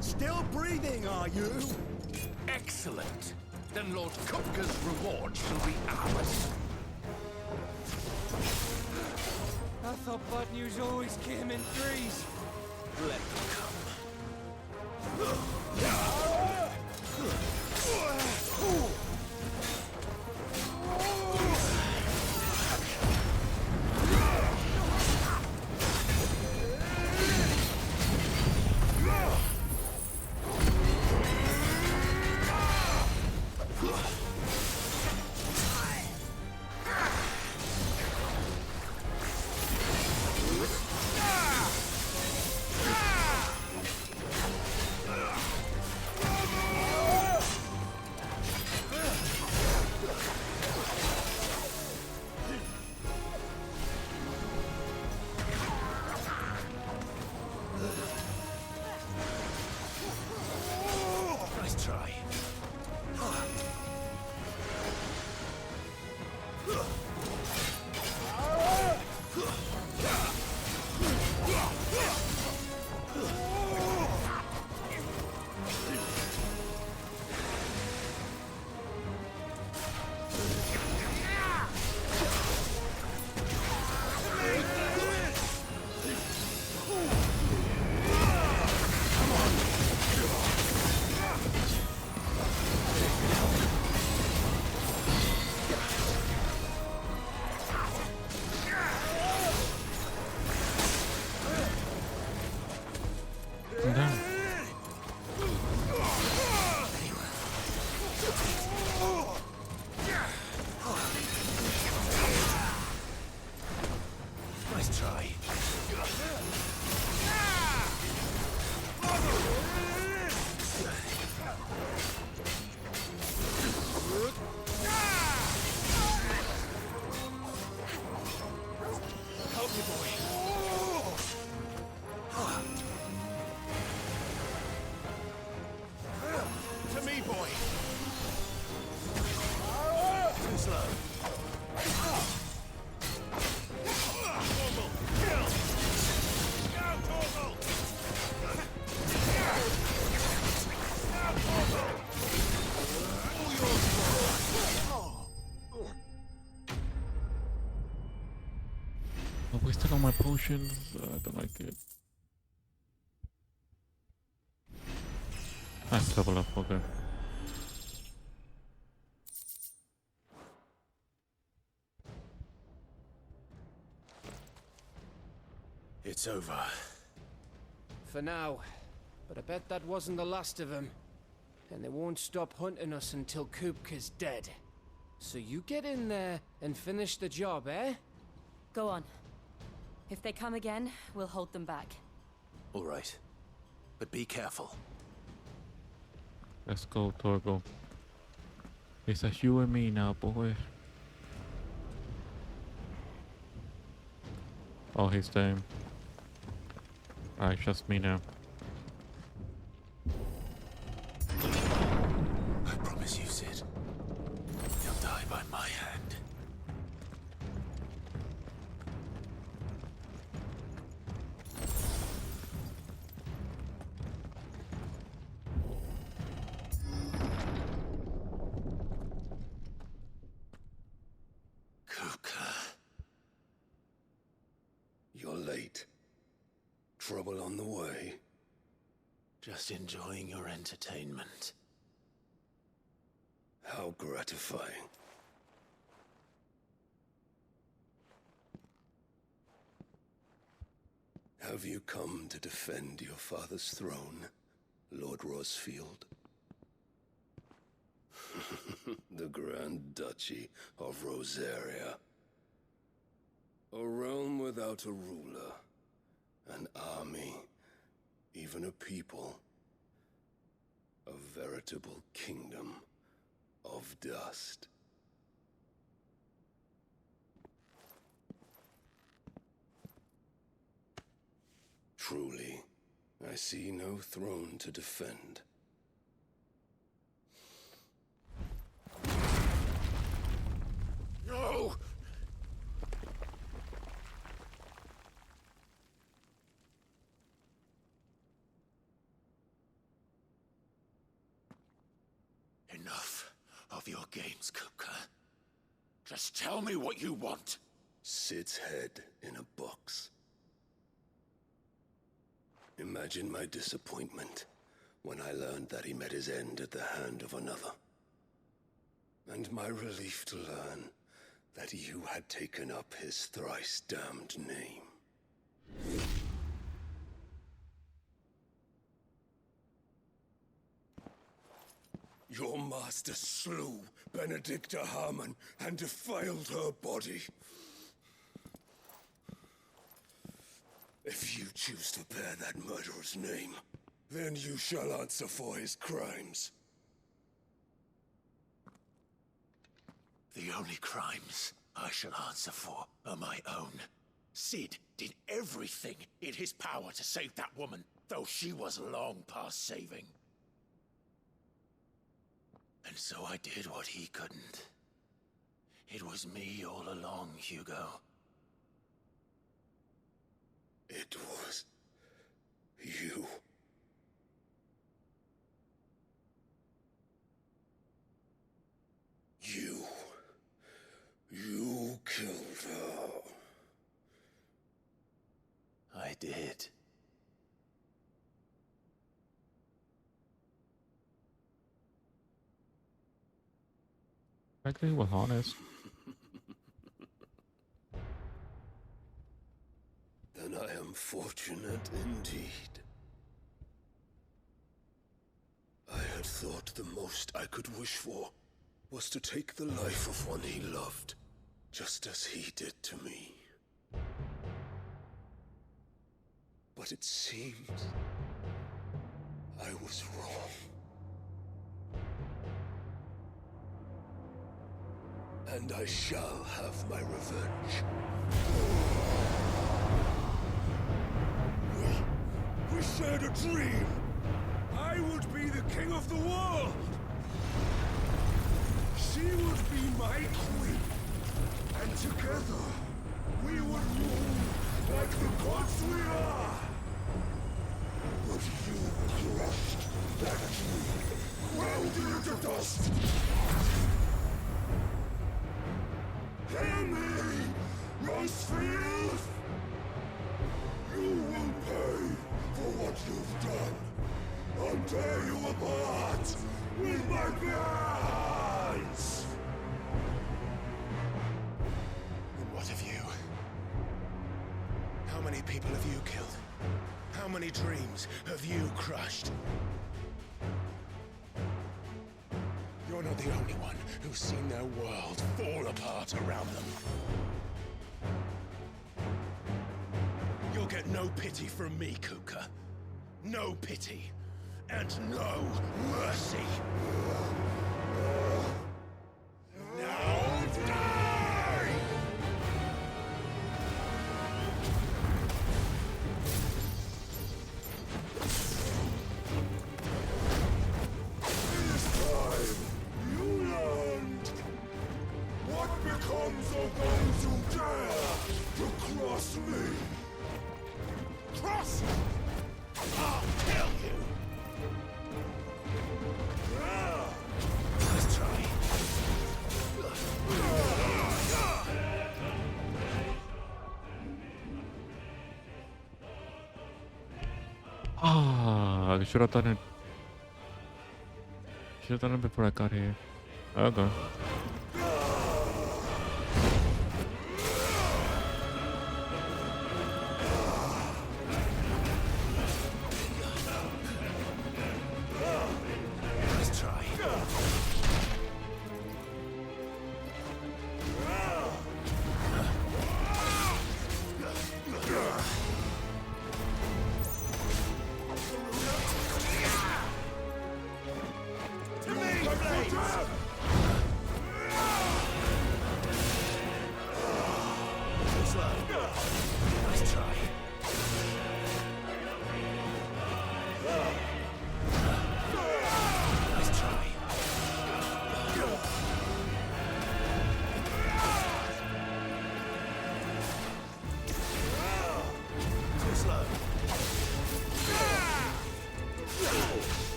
Still breathing, are you? Excellent. Then Lord Kupka's reward shall be ours. I thought bad news always came in threes. Let them come. him down. Nice try. Help me, boy. To me, boy. Too slow. I wasted all my potions. I don't like it. Nice level up, okay. It's over. For now. But I bet that wasn't the last of them. And they won't stop hunting us until Kupka's dead. So you get in there and finish the job, eh? Go on. If they come again, we'll hold them back. All right. But be careful. Let's go, Torgo. It's just you and me now, boy. Oh, he's staying. Alright, just me now. I promise you, Sid. You'll die by my hand. You're late. Trouble on the way? Just enjoying your entertainment. How gratifying. Have you come to defend your father's throne, Lord Rosfield? The Grand Duchy of Rosaria. A realm without a ruler, an army, even a people. A veritable kingdom of dust. Truly, I see no throne to defend. No! Enough of your games, Kupka. Just tell me what you want. Sid's head in a box. Imagine my disappointment when I learned that he met his end at the hand of another. And my relief to learn that you had taken up his thrice-damned name. Your master slew Benedicta Harmon and defiled her body. If you choose to bear that murderer's name, then you shall answer for his crimes. The only crimes I shall answer for are my own. Sid did everything in his power to save that woman, though she was long past saving. And so I did what he couldn't. It was me all along, Hugo. It was you. You killed her. I did. Actually, he was honest. Then I am fortunate indeed. had thought the most I could wish for was to take the life of one he loved, just as he did to me. But it seems I was wrong. And I shall have my revenge. We shared a dream. I would be the king of the world. She would be my queen. And together, we would rule like the gods we are. But you crushed that dream, ground it into dust. Hear me, Rosefield! You will pay for what you've done. I'll tear you apart with my hands! And what of you? How many people have you killed? How many dreams have you crushed? You're not the only one who's seen their world fall apart around them. You'll get no pity from me, Kuka. No pity. And no mercy. Now die! This time, you learned what becomes of those who dare to cross me. Cross! I'll kill you! Let's try. Ah, I should have done it. Should have done it before I got here. Okay. Let's try. To me, Blades!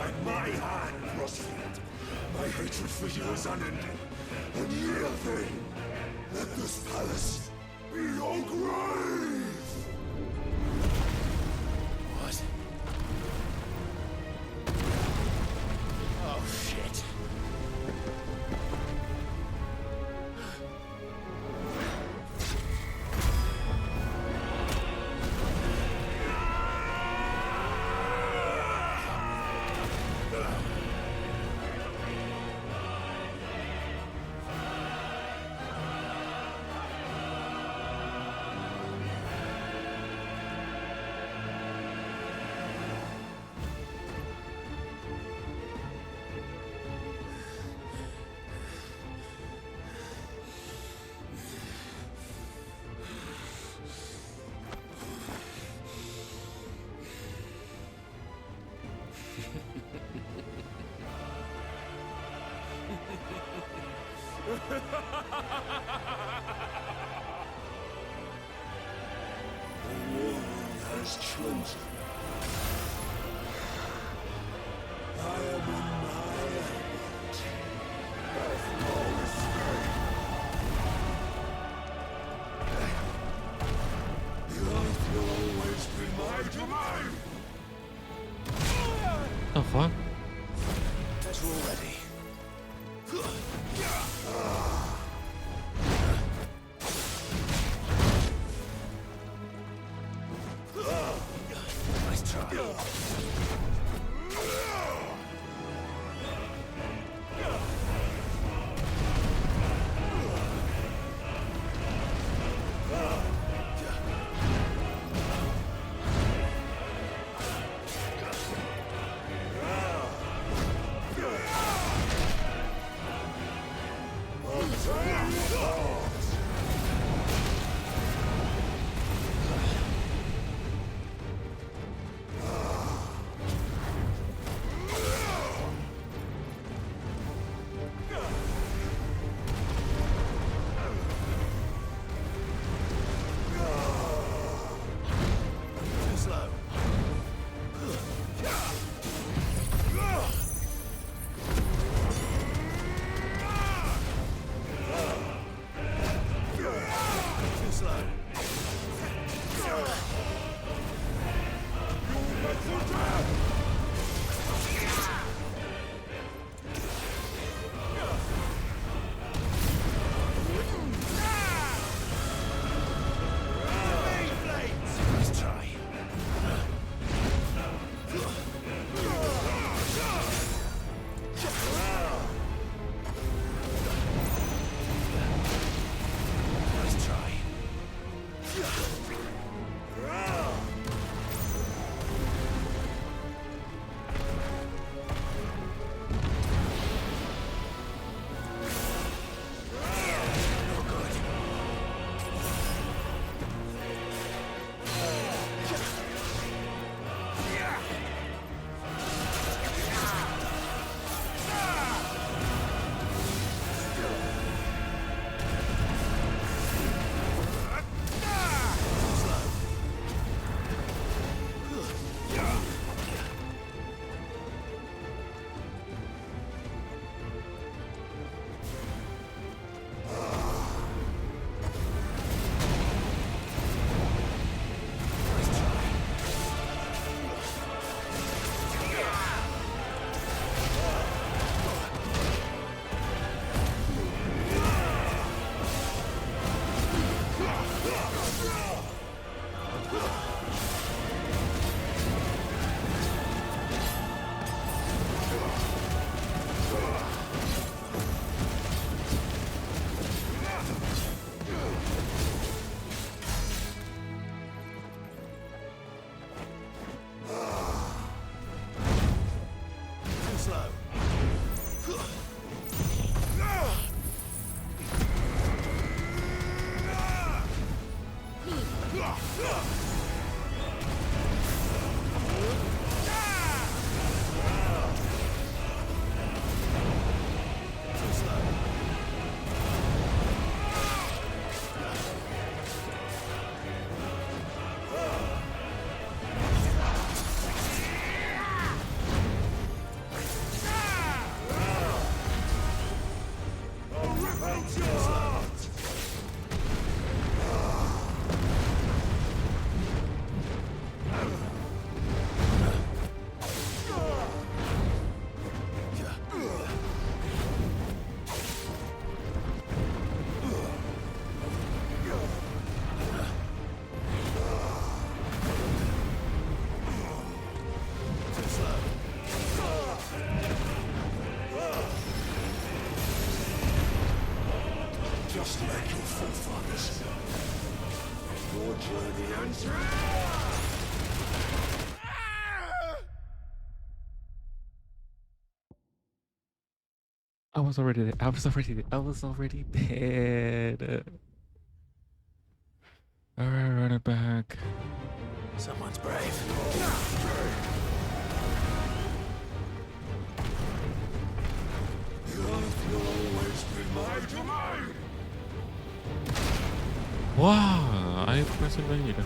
by my hand, Crossfield. My hatred for you is unending. Unyielding. Let this palace be your grave! What? Oh, shit. The world has chosen. I am in my element. There's no escape. The earth will always be my domain. The fuck? Better already. Nice try. Your journey ends. I was already there. I was already dead. Alright, run it back. Someone's brave. The earth will always be my domain. Wow, I pressed invade.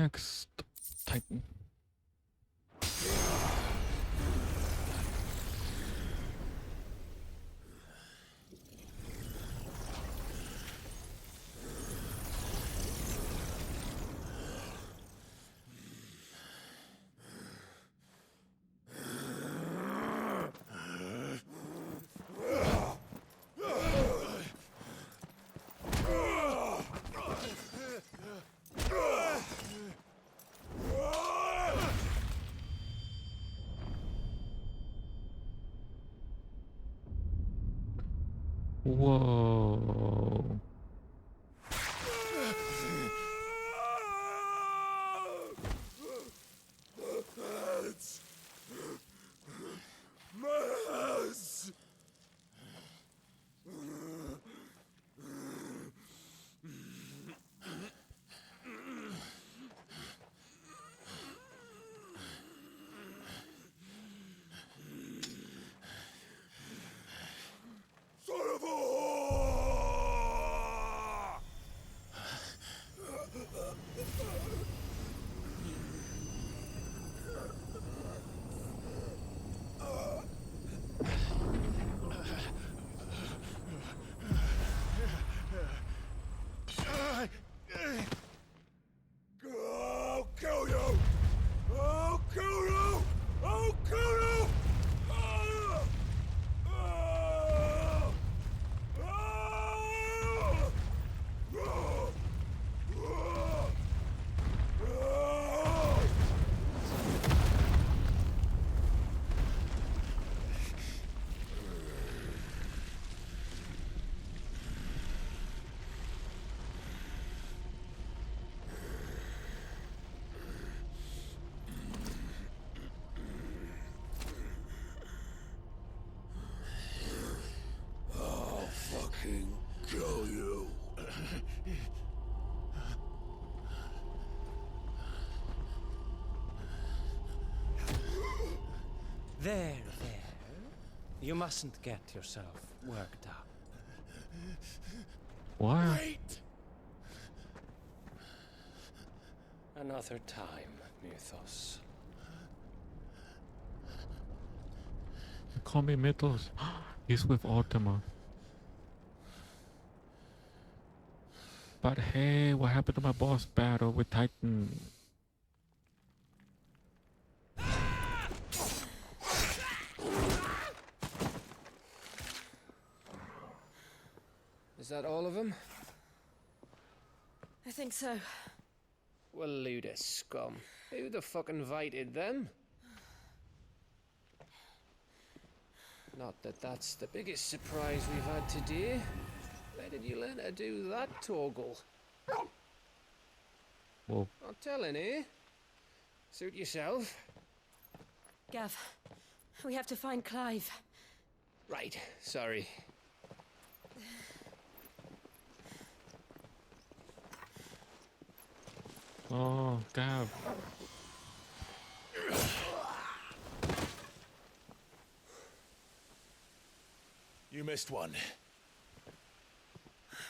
next, Titan? Whoa. Mars! Son of a whore! I'll kill you! I'll kill you! I'll kill you! I'll fucking kill you. There. You mustn't get yourself worked up. What? Wait! Another time, Mythos. Call me Mythos. He's with Ultima. But hey, what happened to my boss battle with Titan? Is that all of them? I think so. Well, load of scum. Who the fuck invited them? Not that that's the biggest surprise we've had today. Where did you learn to do that, Torgal? Whoa. Not telling, eh? Suit yourself. Gav, we have to find Clive. Right, sorry. Oh, Gav. You missed one.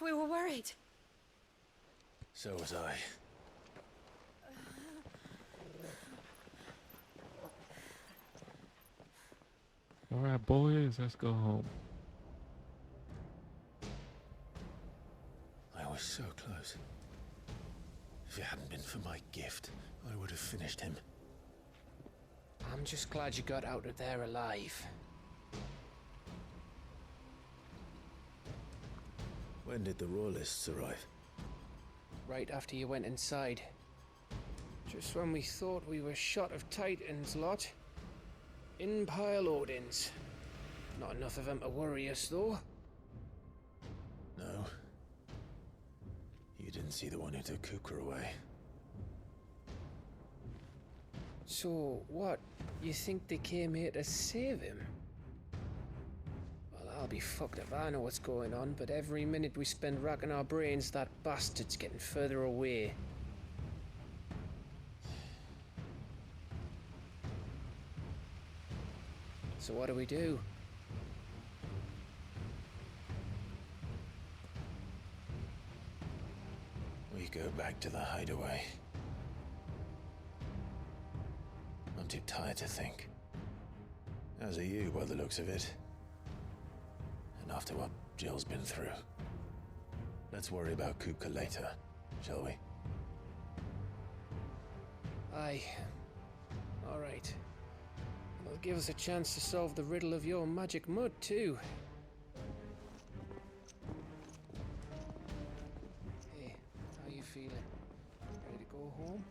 We were worried. So was I. Alright, boys, let's go home. I was so close. If it hadn't been for my gift, I would have finished him. I'm just glad you got out of there alive. When did the Royalists arrive? Right after you went inside. Just when we thought we were shot of Titans, lot. In pile Odins. Not enough of them to worry us, though. No. You didn't see the one who took Kukra away. So, what? You think they came here to save him? Well, I'll be fucked if I know what's going on, but every minute we spend racking our brains, that bastard's getting further away. So what do we do? We go back to the hideaway. I'm too tired to think. As are you, by the looks of it. And after what Jill's been through. Let's worry about Kupka later, shall we? Aye. All right. It'll give us a chance to solve the riddle of your magic mud, too. Hey, how you feeling? Ready to go home?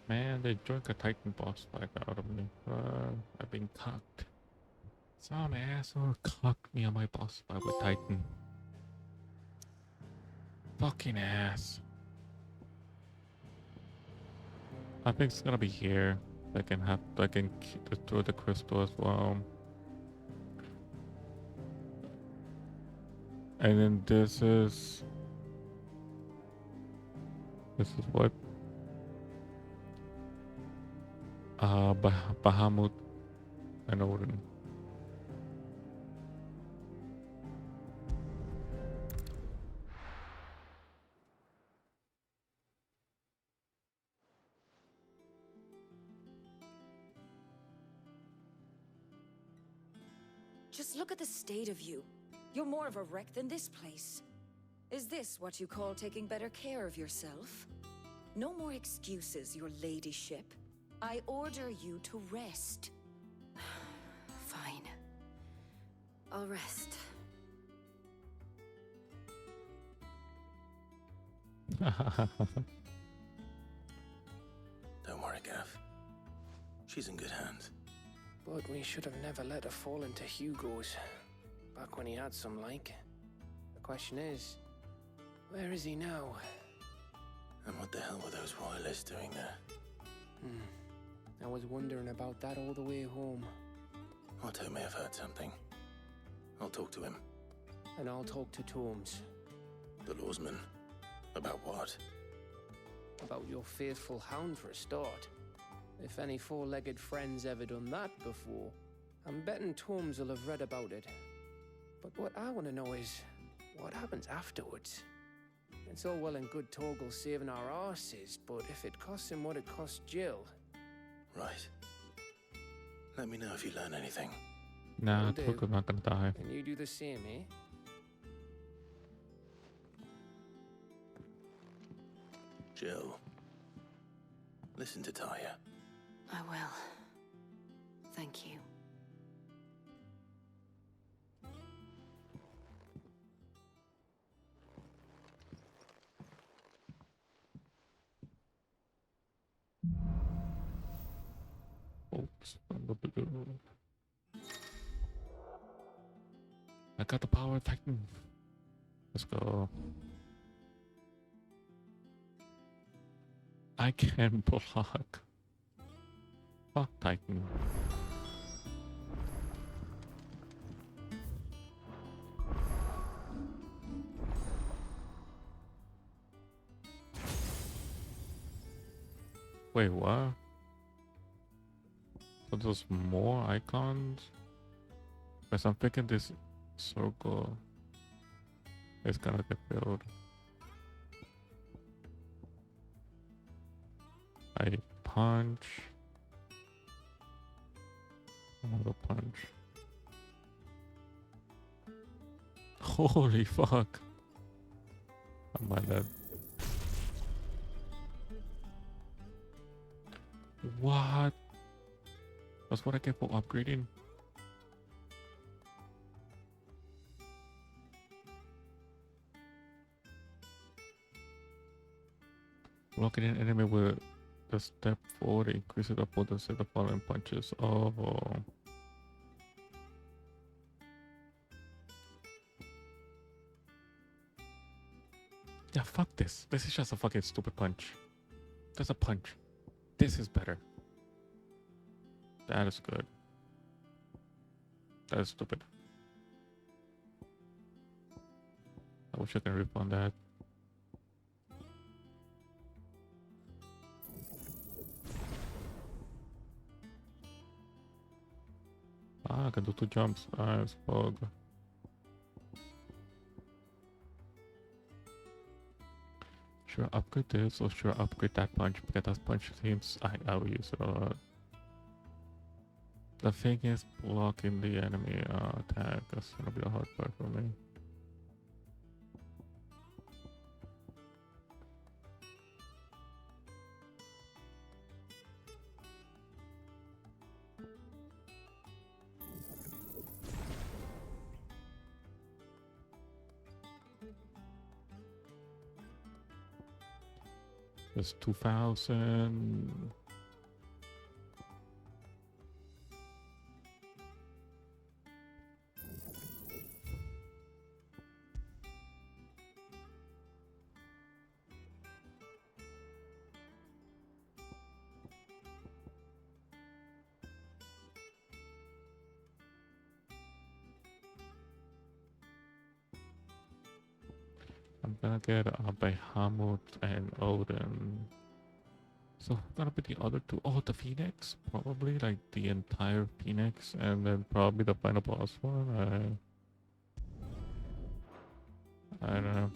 Man, they drank a Titan boss fight out of me. I've been cocked. Some asshole cocked me on my boss fight with Titan. Fucking ass. I think it's gonna be here. I can destroy the crystal as well. And then this is what? Bahamut and Odin. Just look at the state of you. You're more of a wreck than this place. Is this what you call taking better care of yourself? No more excuses, your ladyship. I order you to rest. Fine. I'll rest. Don't worry, Gav. She's in good hands. But we should have never let her fall into Hugo's. Back when he had some like. The question is, where is he now? And what the hell were those royalists doing there? I was wondering about that all the way home. Otto may have heard something. I'll talk to him. And I'll talk to Tomes. The lawsman. About what? About your faithful hound for a start. If any four-legged friend's ever done that before, I'm betting Tomes will have read about it. But what I want to know is, what happens afterwards? It's all well and good Torgal saving our arses, but if it costs him what it cost Jill... Right. Let me know if you learn anything. Nah, Torgal's not gonna die. And you do the same, eh? Jill. Listen to Taya. I will. Thank you. Oops. I got the power of Titan. Let's go. I can block. Fuck Titan. Wait, what? So there's more icons? Because I'm thinking this circle is gonna get filled. I punch. Another punch. Holy fuck. I'm my dead. What? That's what I get for upgrading? Blocking an enemy with the step forward increases the potency of the following punches. Oh. Yeah, fuck this. This is just a fucking stupid punch. That's a punch. This is better. That is good. That is stupid. I wish I can refund that. I can do 2 jumps. Nice, bug. Should I upgrade this or should I upgrade that punch? Because that punch seems I will use it a lot. The thing is blocking the enemy attack. That's gonna be a hard part for me. It's 2000. I'm gonna get Bahamut and Odin. So gonna be the other 2. Oh, the Phoenix, probably like the entire Phoenix, and then probably the final boss one. I don't know.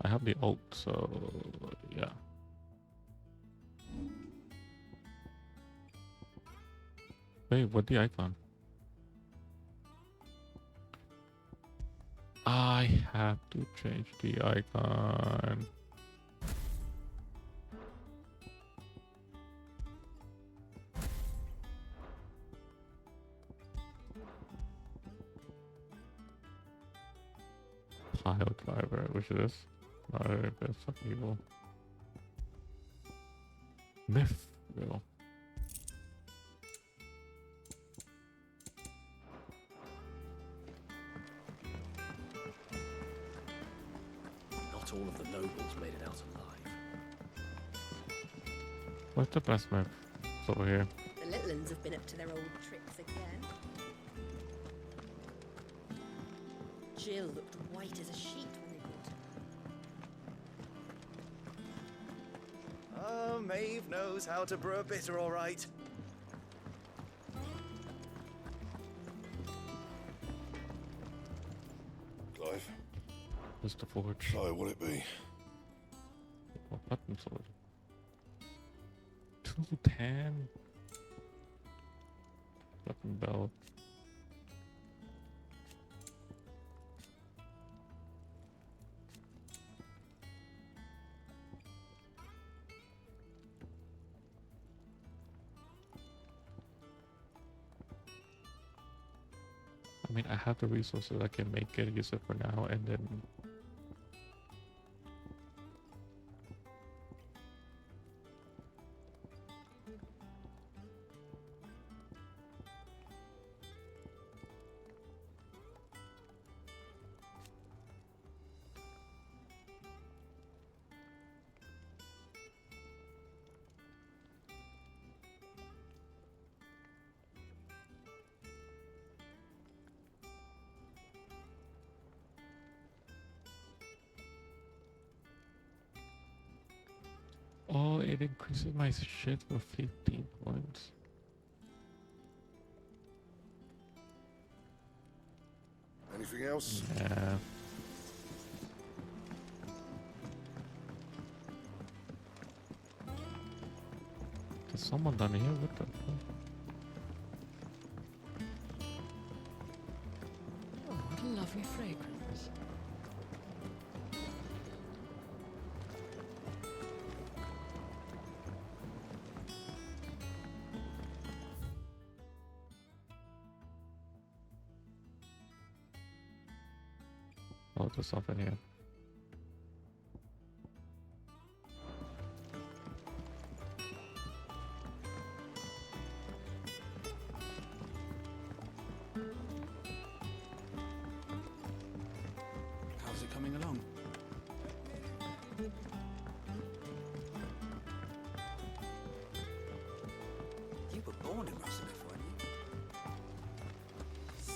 I have the ult, so yeah. Wait, what the icon? I have to change the icon. Pile driver, which is this? That's fucking evil. Mythville. Not all of the nobles made it out alive. What's the best map? It's over here. The little uns have been up to their old tricks again. Jill looked white as a sheet when they brought her. Oh, Maeve knows how to brew a bitter, all right. Clive? Mr. Forge. So, will it be? What buttons are it? 210. Button belt. I mean, I have the resources. I can make it, use it for now, and then oh, it increases my shit for 15 points. Anything else? Yeah. There's someone down here. What the fuck? Oh, what a lovely fragrance. Oh, there's something here. How's it coming along? You were born in Russellif, weren't you?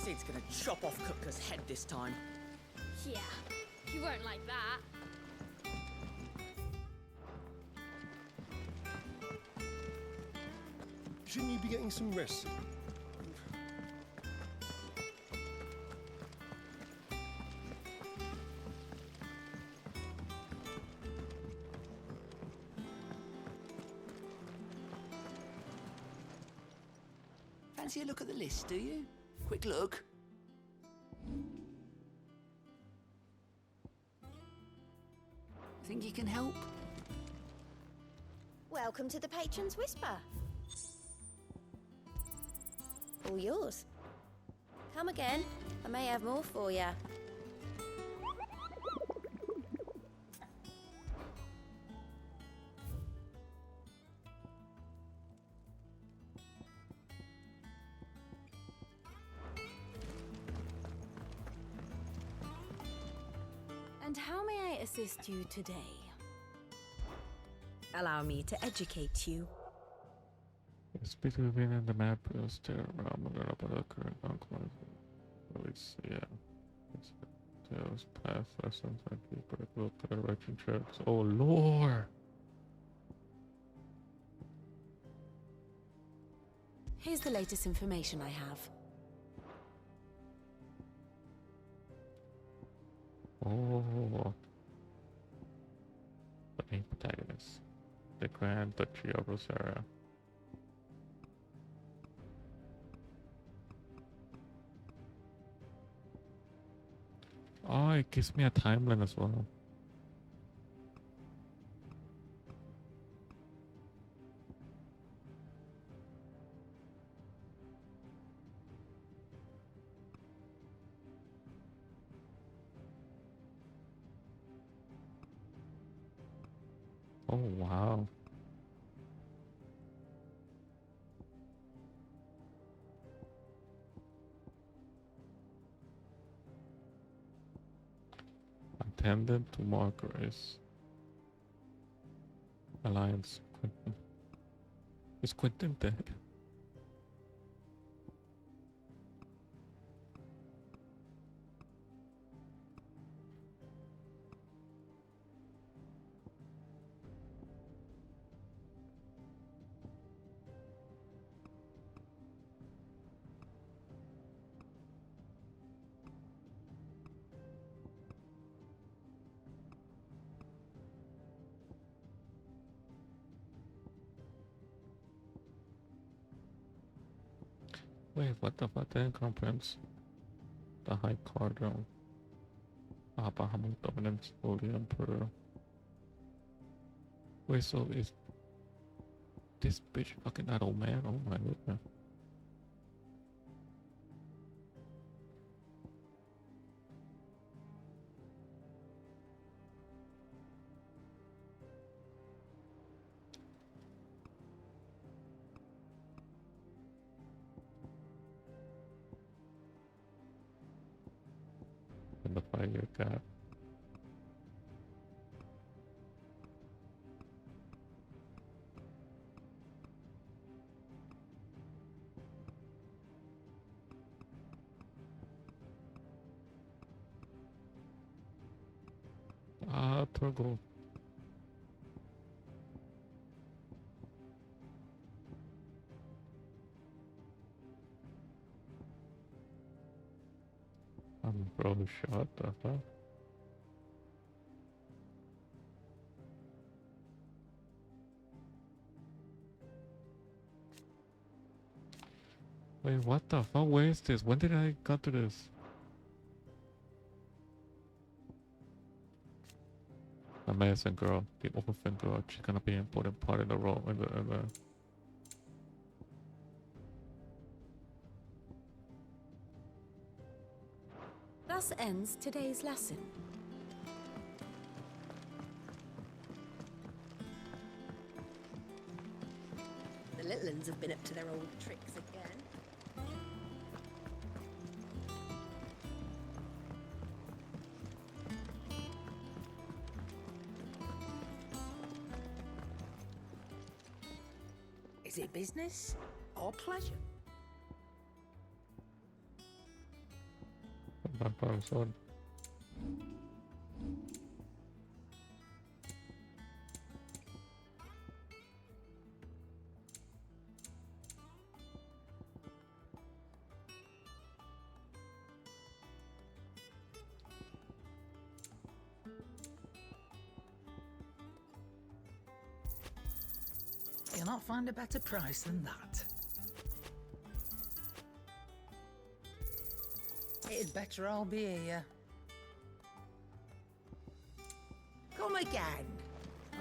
Sid's gonna chop off Kupka's head this time. Yeah, he won't like that. Shouldn't you be getting some rest soon? Fancy a look at the list, do you? Quick look. Think you can help? Welcome to the Patron's Whisper. All yours. Come again. I may have more for you. And how may I assist you today? Allow me to educate you. Speak within and the map will stay around the current unclosed. Release, yeah. It's tales, path, lessons, and keeper, will direction trips. Oh, lore! Here's the latest information I have. Oh, the main protagonist, the Grand Duchy of Rosaria. Oh, it gives me a timeline as well. Oh, wow. Attendant to Margaret. Alliance. Quentin. Is Quentin dead? Wait, what the fuck? That comprehends the High Cardinal. Bahamut dominance of the Emperor. Wait, so is this bitch fucking that old man? Oh my goodness. In the 5-year gap. Turgle. Bro, shot the fuck? Wait, what the fuck? Where is this? When did I got to this? Amazing girl, the orphan girl. She's gonna be an important part in the role in the Thus ends today's lesson. The little uns have been up to their old tricks again. Is it business or pleasure? Son. You'll not find a better price than that. It'd better all be here. Come again.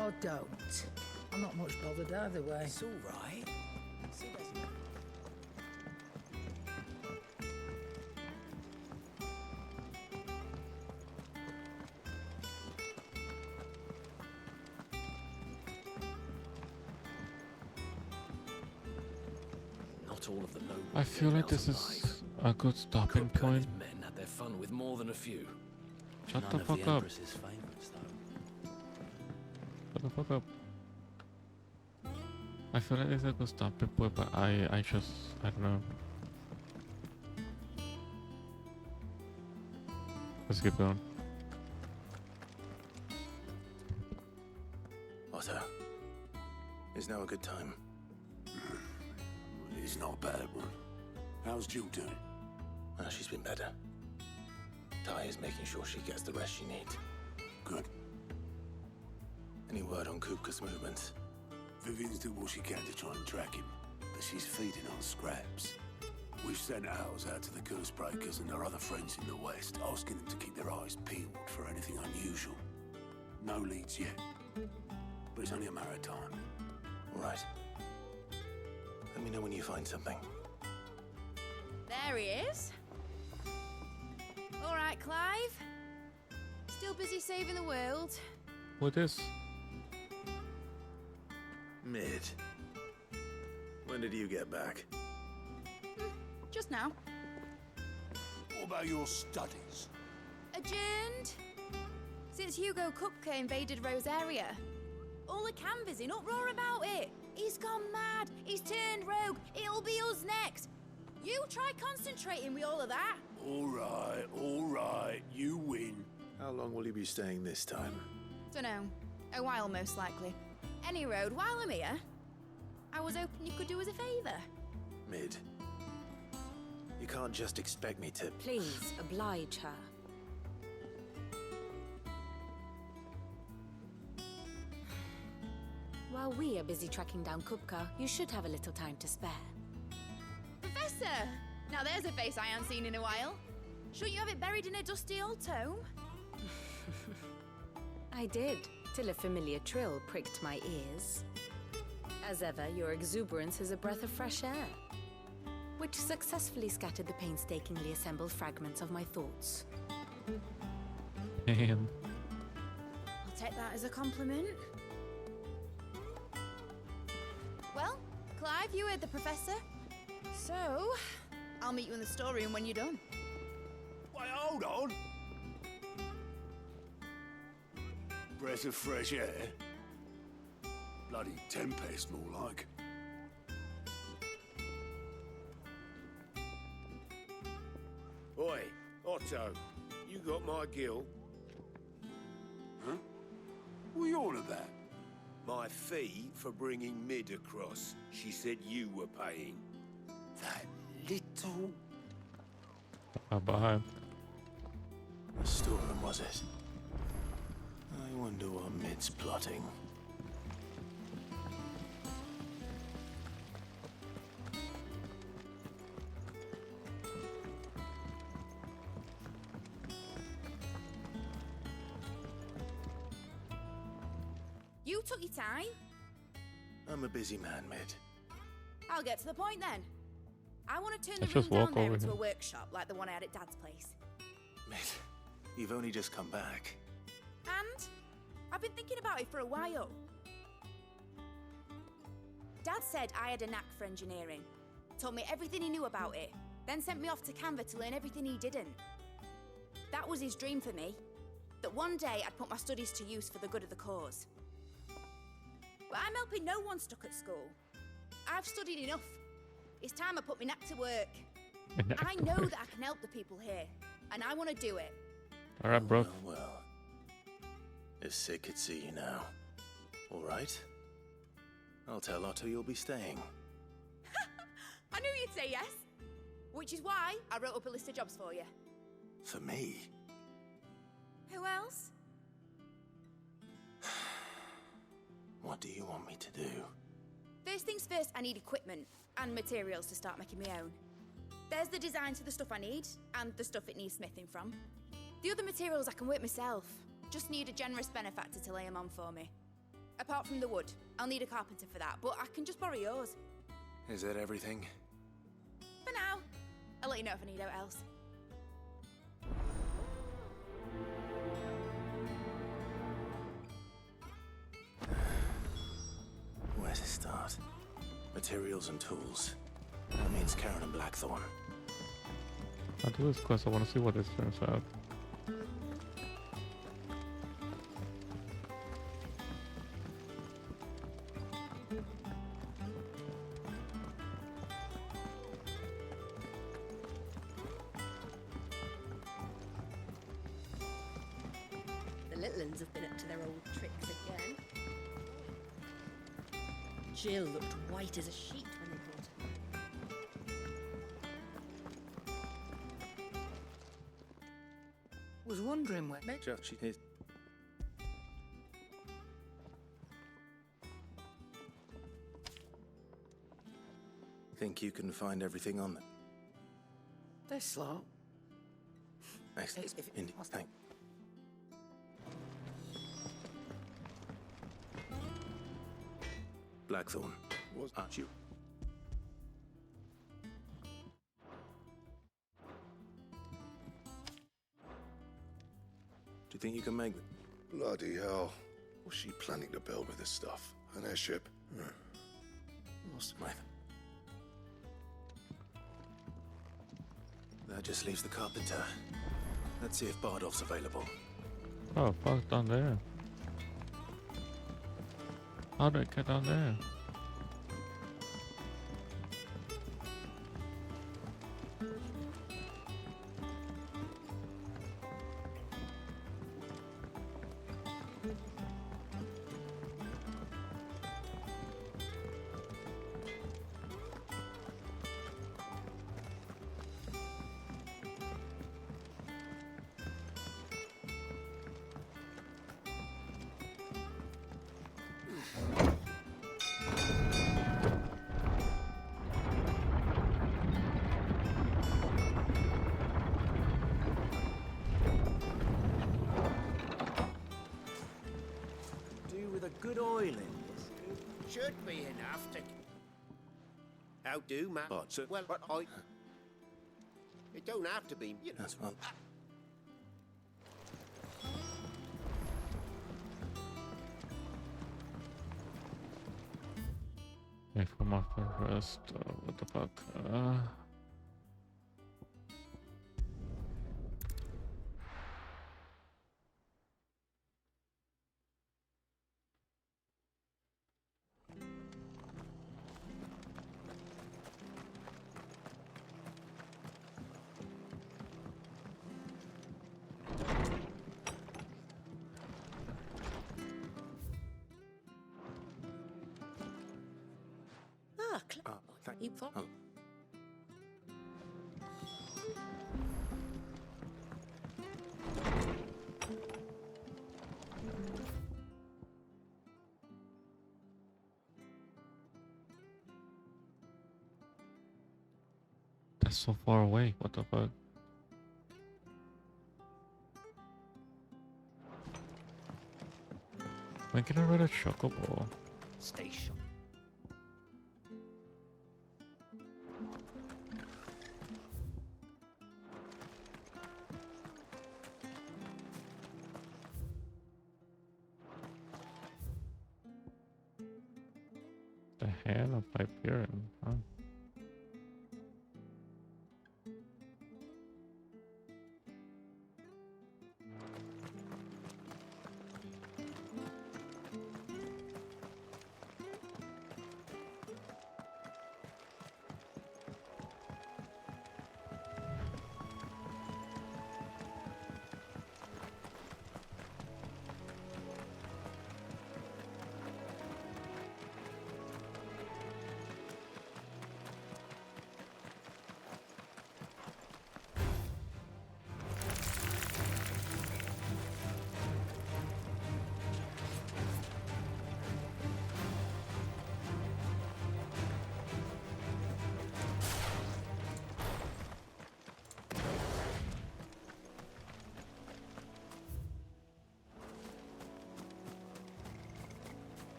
Or don't. I'm not much bothered either way. It's all right. Not all of the nobles. I feel like this is a good stopping point. Men had their fun with more than a few. Shut the fuck up. Shut the fuck up. I feel like this is a good stopping point, but I don't know. Let's keep going. Otto, is now a good time? It's not a bad one. How's Jill doing? She's been better. Ty is making sure she gets the rest she needs. Good. Any word on Kupka's movements? Vivian's doing what she can to try and track him, but she's feeding on scraps. We've sent ours out to the Cursebreakers and their other friends in the West, asking them to keep their eyes peeled for anything unusual. No leads yet, but it's only a matter of time. All right. Let me know when you find something. There he is. All right, Clive. Still busy saving the world. What is? Mid. When did you get back? Just now. What about your studies? Adjourned. Since Hugo Kupka invaded Rosaria. All the canvas in uproar about it. He's gone mad. He's turned rogue. It'll be us next. You try concentrating with all of that. All right. You win. How long will you be staying this time? Dunno. A while, most likely. Any road, while I'm here, I was hoping you could do us a favour. Mid. You can't just expect me to... Please, oblige her. While we are busy tracking down Kupka, you should have a little time to spare. Professor! Now there's a face I haven't seen in a while. Shouldn't you have it buried in a dusty old tome? I did, till a familiar trill pricked my ears. As ever, your exuberance is a breath of fresh air, which successfully scattered the painstakingly assembled fragments of my thoughts. Damn. I'll take that as a compliment. Well, Clive, you heard the professor. So, I'll meet you in the storeroom when you're done. Wait, hold on. Breath of fresh air. Bloody tempest, more like. Oi, Otto, you got my gill? Huh? What are you on about? My fee for bringing Mid across. She said you were paying. That little... Behind. The storeroom, was it? I wonder what Mid's plotting. You took your time. I'm a busy man, Mid. I'll get to the point then. I want to turn Let's the room just down walk there over into here. a workshop like the one I had at Dad's place. Mid, you've only just come back. And I've been thinking about it for a while. Dad said I had a knack for engineering. Told me everything he knew about it. Then sent me off to Canva to learn everything he didn't. That was his dream for me. That one day I'd put my studies to use for the good of the cause. But I'm helping no one stuck at school. I've studied enough. It's time I put my knack to work. I know that I can help the people here. and I want to do it. All right, bro. Well. If Sid could see you now. All right. I'll tell Otto you'll be staying. I knew you'd say yes. Which is why I wrote up a list of jobs for you. For me? Who else? What do you want me to do? First things first, I need equipment and materials to start making my own. There's the designs for the stuff I need, and the stuff it needs smithing from. The other materials I can work myself. Just need a generous benefactor to lay them on for me. Apart from the wood, I'll need a carpenter for that, but I can just borrow yours. Is that everything? For now. I'll let you know if I need out else. Where to start? Materials and tools. That means Karen and Blackthorn. I'll do this because I want to see what this turns out. The little uns have been up to their old tricks again. Jill looked white as a sheet when they brought her. Was wondering where. She is. Think you can find everything on them? They're slow. Excellent. Indy, thank. Blackthorn. Aren't you? Do you think you can make them? Bloody hell. What's she planning to build with this stuff? An airship? What's my... That just leaves the carpenter. Let's see if Bardolph's available. Oh, fuck, down there. How do I get down there? Good oil in this. Should be enough to... How do, Matt? Well, I... It don't have to be, you know. That's one. If I'm off first, what the fuck? Thank you. Oh. That's so far away. What the fuck? When can I ride a chocobo? Station. The hell of Hyperion, huh?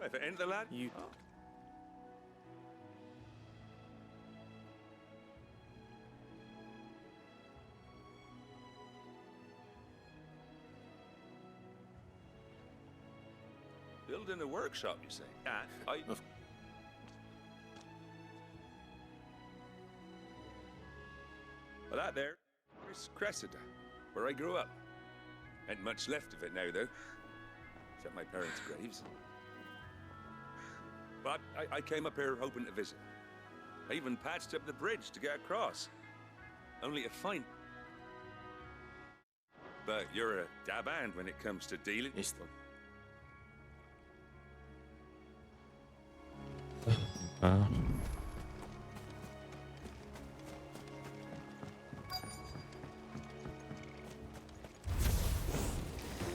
If it ain't the lad, you. Oh. Building a workshop, you say? I. Well, that there is Cressida, where I grew up. Ain't much left of it now, though. Except my parents' graves. But I came up here hoping to visit. I even patched up the bridge to get across. Only to find... But you're a dab hand when it comes to dealing.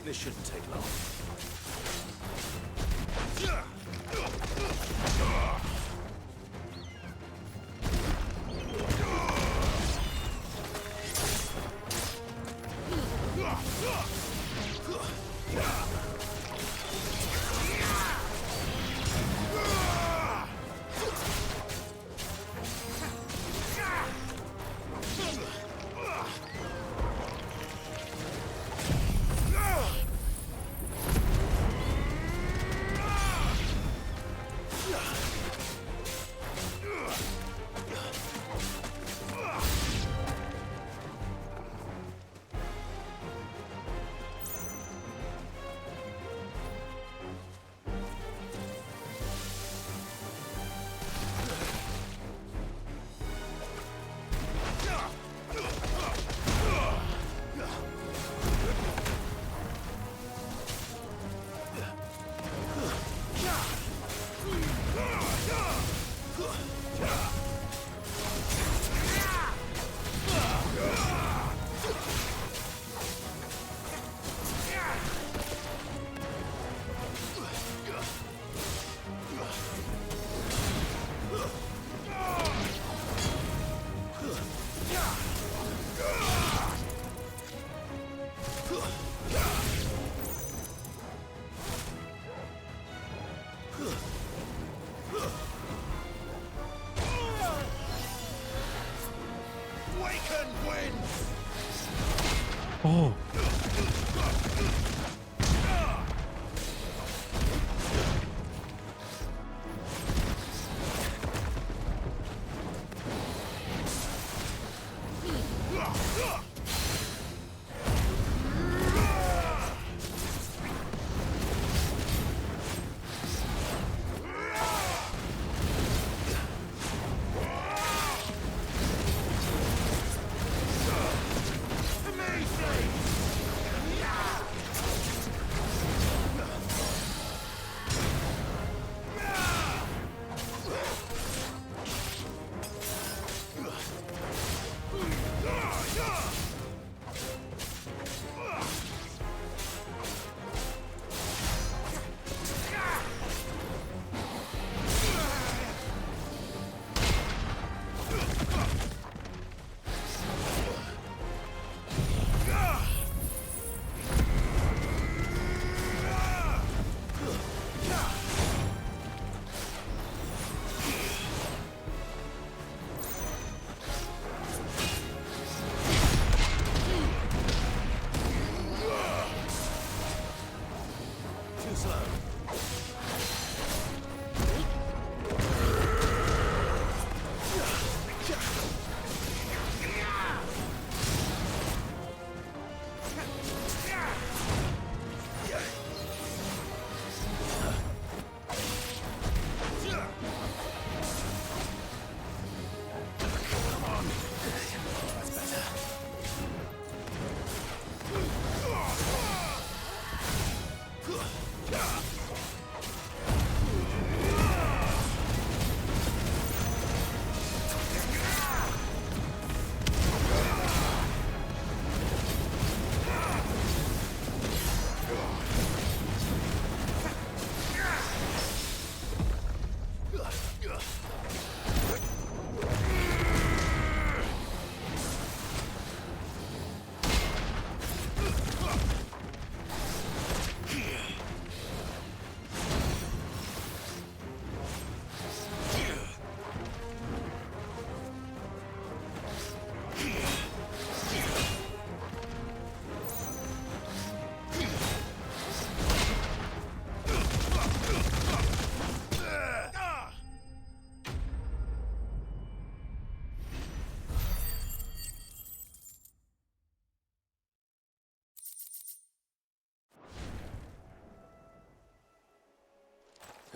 This shouldn't take long. Oh.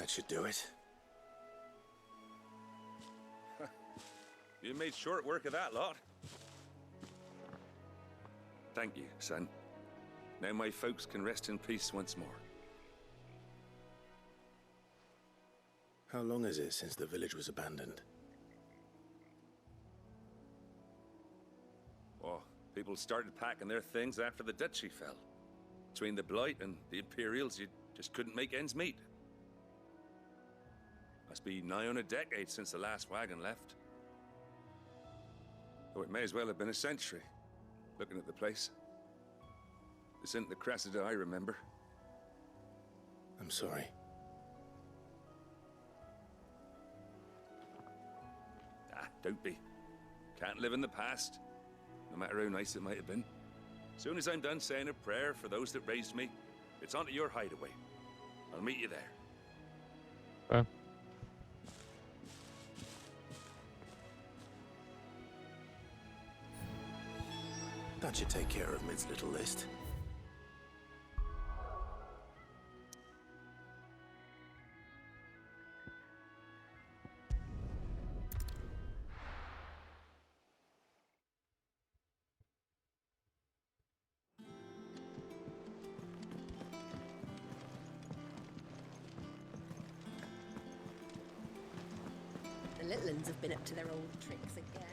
That should do it. You made short work of that lot. Thank you, son. Now my folks can rest in peace once more. How long is it since the village was abandoned? Oh, people started packing their things after the duchy fell. Between the Blight and the Imperials, you just couldn't make ends meet. Must be nigh on a decade since the last wagon left. Though it may as well have been a century, looking at the place. This isn't the Cressida I remember. I'm sorry. Don't be. Can't live in the past, no matter how nice it might have been. Soon as I'm done saying a prayer for those that raised me, it's onto your hideaway. I'll meet you there. That should take care of Mid's little list. The little uns have been up to their old tricks again.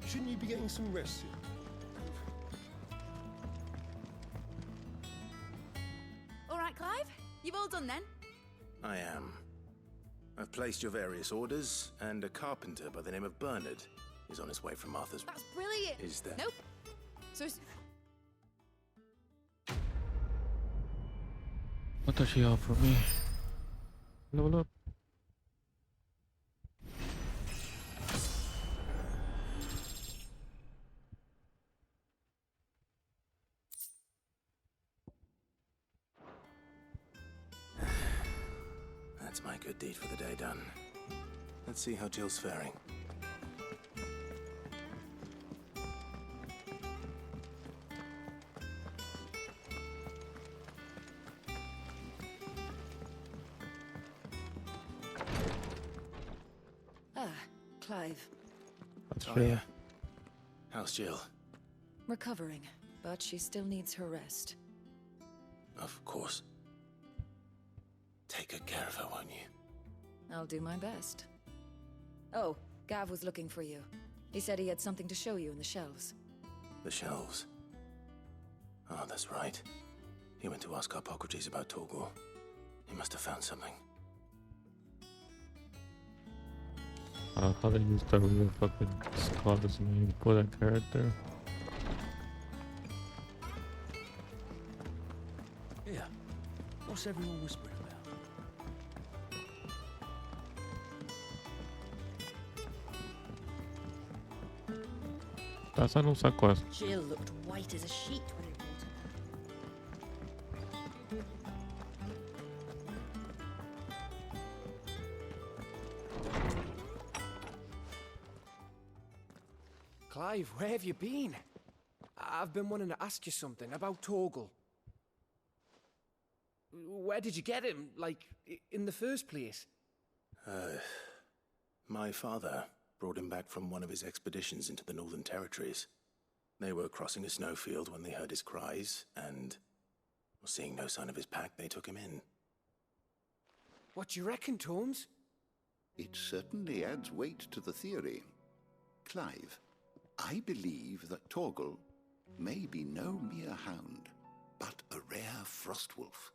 Shouldn't you be getting some rest soon? All right, Clive? You've all done then? I am. I've placed your various orders, and a carpenter by the name of Bernard is on his way from Arthur's. That's brilliant. Is there? Nope. So What does she offer me? Level up. That's my good deed for the day done. Let's see how Jill's faring. Clive. Oh, yeah. How's Jill? Recovering, but she still needs her rest. Of course. Take good care of her, won't you? I'll do my best. Oh, Gav was looking for you. He said he had something to show you in the shelves. The shelves. Oh, that's right. He went to ask Harpocrates about Torgor. He must have found something. I thought I used the real fucking Scottish name for that character. Here, what's everyone whispering about? That's an saco. Jill looked white as a sheet when I brought Clive, where have you been? I've been wanting to ask you something about Torgal. Where did you get him, like, in the first place? My father brought him back from one of his expeditions into the Northern Territories. They were crossing a snowfield when they heard his cries, and seeing no sign of his pack, they took him in. What do you reckon, Tomes? It certainly adds weight to the theory. Clive, I believe that Torgal may be no mere hound, but a rare frostwolf,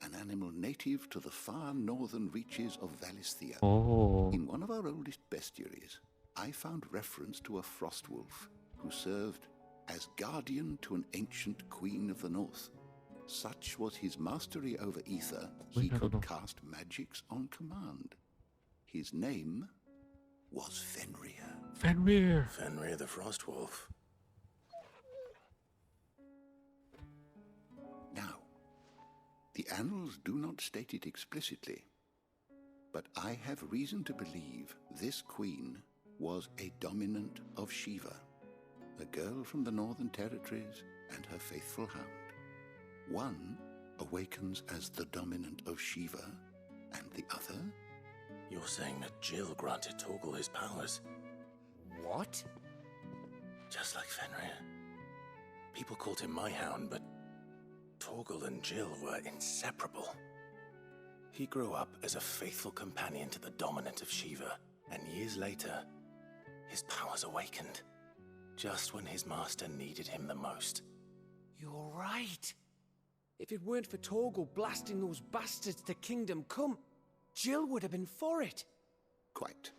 an animal native to the far northern reaches of Valisthea. Oh. In one of our oldest bestiaries, I found reference to a frostwolf who served as guardian to an ancient queen of the north. Such was his mastery over ether, he could cast magics on command. His name was Fenrir. Fenrir! Fenrir the Frostwolf. Now, the The annals do not state it explicitly, but I have reason to believe this queen was a dominant of Shiva, a girl from the Northern Territories and her faithful hound. One awakens as the dominant of Shiva, and the other? You're saying that Jill granted Torgal his powers? What? Just like Fenrir. People called him my hound, but Torgal and Jill were inseparable. He grew up as a faithful companion to the dominant of Shiva, and years later, his powers awakened, just when his master needed him the most. You're right. If it weren't for Torgal blasting those bastards to Kingdom Come, Jill would have been for it. Quite.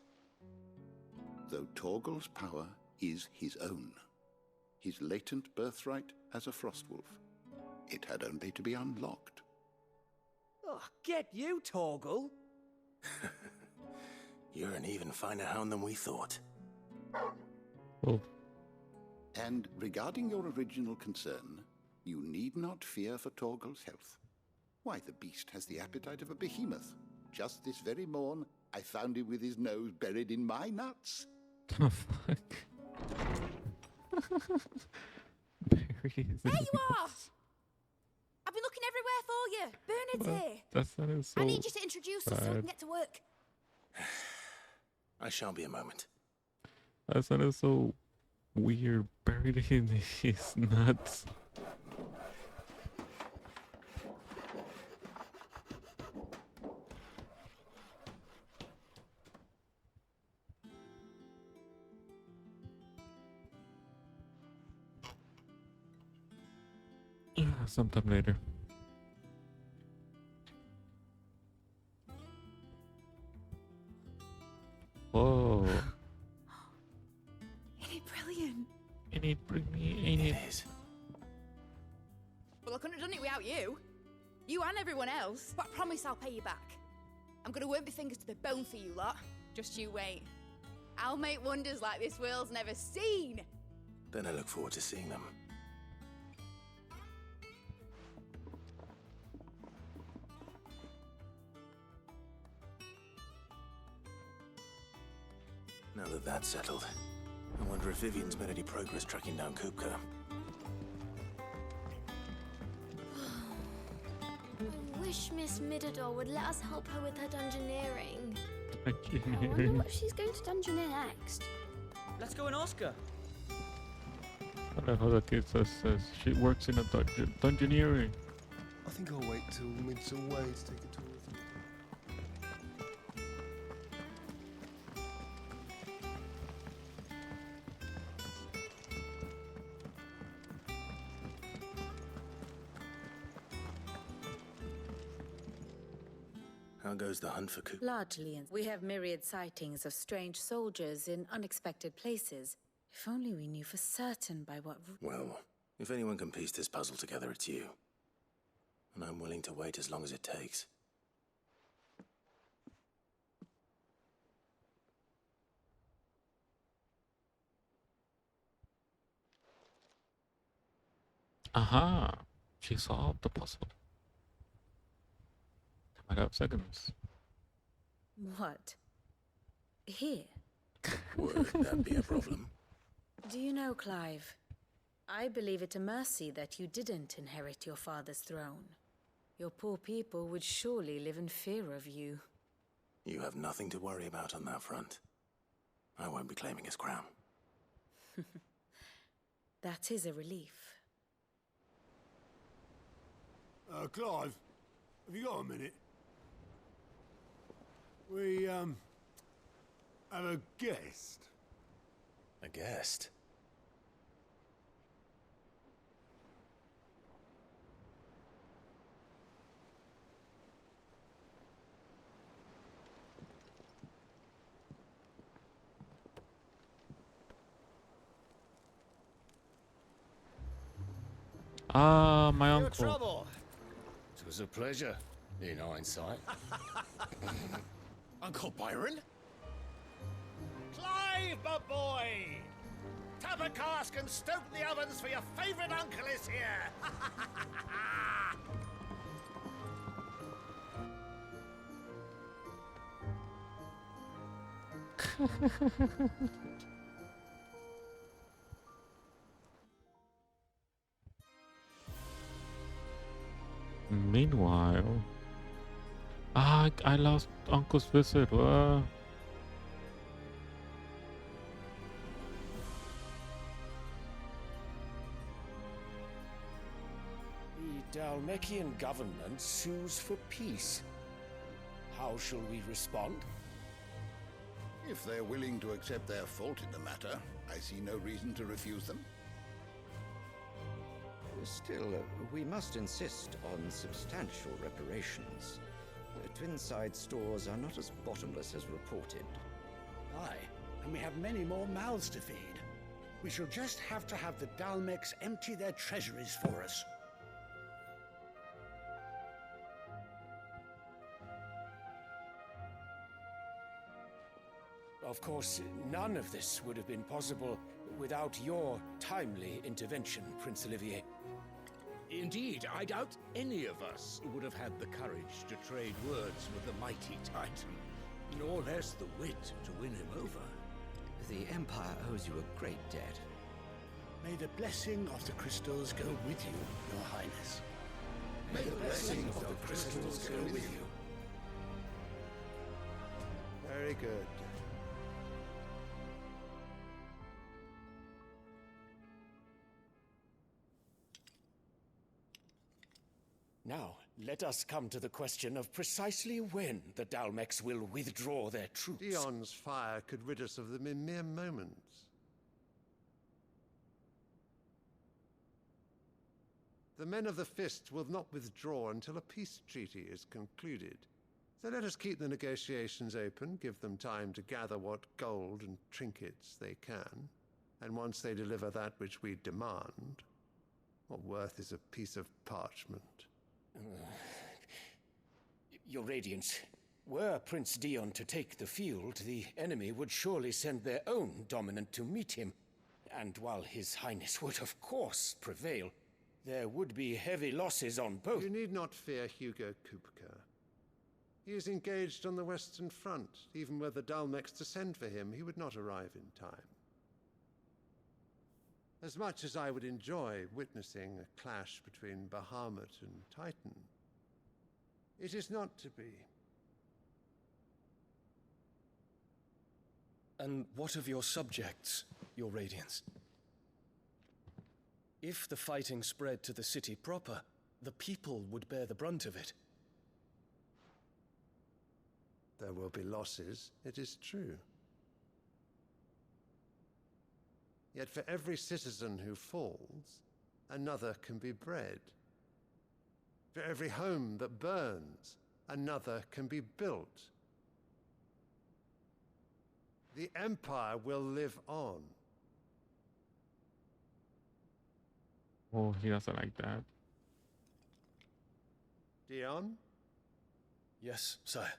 Though Torgal's power is his own, his latent birthright as a Frostwolf. It had only to be unlocked. Oh, get you, Torgal! You're an even finer hound than we thought. Oh. And regarding your original concern, you need not fear for Torgal's health. Why, the beast has the appetite of a behemoth. Just this very morn, I found him with his nose buried in my nuts. Oh, fuck. There you are! I've been looking everywhere for you. Bernard's here. That sounded so I need you to introduce us so we can get to work. I shall be a moment. That sounded so weird. Buried in his nuts. Sometime later. Whoa. Ain't it brilliant? Ain't it brilliant? Ain't it? It is. Well, I couldn't have done it without you. You and everyone else. But I promise I'll pay you back. I'm gonna work my fingers to the bone for you lot. Just you wait. I'll make wonders like this world's never seen. Then I look forward to seeing them. Now that that's settled, I wonder if Vivian's made any progress tracking down Kupka. I wish Miss Midador would let us help her with her dungeoneering. I wonder Dungeoneering. what she's going to dungeoneer next. Let's go and ask her. I don't know how that kid says she works in a dungeoneering. I think I'll wait till Mid's away to take a tour with them. How goes the hunt for Kupka? Largely, we have myriad sightings of strange soldiers in unexpected places. If only we knew for certain by what... Well, if anyone can piece this puzzle together, it's you. And I'm willing to wait as long as it takes. Aha! She solved the puzzle. 5 seconds. What? Here? Would that be a problem? Do you know, Clive? I believe it a mercy that you didn't inherit your father's throne. Your poor people would surely live in fear of you. You have nothing to worry about on that front. I won't be claiming his crown. That is a relief. Clive, have you got a minute? We, have a guest. A guest? Ah, my Your uncle. trouble. It was a pleasure, in hindsight. Uncle Byron? Clive, my boy! Tap a cask and stoke the ovens for your favourite uncle is here! Meanwhile, I lost Uncle's visit. What? The Dalmekian government sues for peace. How shall we respond? If they're willing to accept their fault in the matter, I see no reason to refuse them. Still, we must insist on substantial reparations. Twinside stores are not as bottomless as reported. Aye, and we have many more mouths to feed. We shall just have to have the Dalmecs empty their treasuries for us. Of course, none of this would have been possible without your timely intervention, Prince Olivier. Indeed, I doubt any of us would have had the courage to trade words with the mighty Titan, nor less the wit to win him over. The Empire owes you a great debt. May the blessing of the crystals go with you, Your Highness. May the blessing of the crystals go with you. Very good. Now, let us come to the question of precisely when the Dalmecs will withdraw their troops. Dion's fire could rid us of them in mere moments. The men of the Fist will not withdraw until a peace treaty is concluded. So let us keep the negotiations open, give them time to gather what gold and trinkets they can, and once they deliver that which we demand, what worth is a piece of parchment? Your Radiance, were Prince Dion to take the field, the enemy would surely send their own dominant to meet him. And while His Highness would of course prevail, there would be heavy losses on both. You need not fear Hugo Kupka. He is engaged on the Western Front. Even were the Dalmecs to send for him, he would not arrive in time. As much as I would enjoy witnessing a clash between Bahamut and Titan, it is not to be. And what of your subjects, Your Radiance? If the fighting spread to the city proper, the people would bear the brunt of it. There will be losses, it is true. Yet for every citizen who falls, another can be bred. For every home that burns, another can be built. The Empire will live on. Oh, he doesn't like that. Dion? Yes, sire.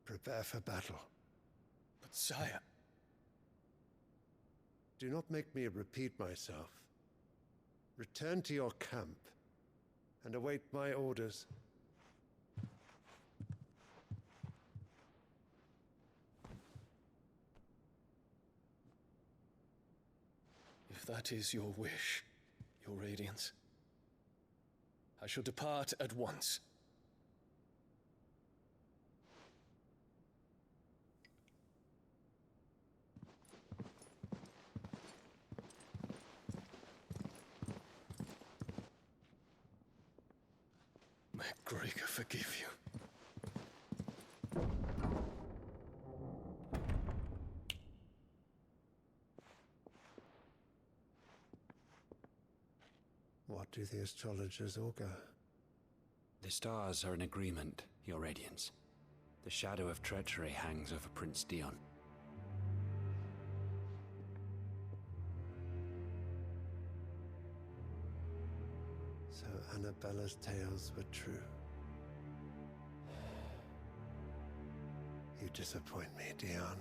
Prepare for battle. But sire... Do not make me repeat myself. Return to your camp and await my orders. If that is your wish, Your Radiance, I shall depart at once. May Gregor forgive you. What do the astrologers augur? The stars are in agreement, Your Radiance. The shadow of treachery hangs over Prince Dion. So Annabella's tales were true. You disappoint me, Dion.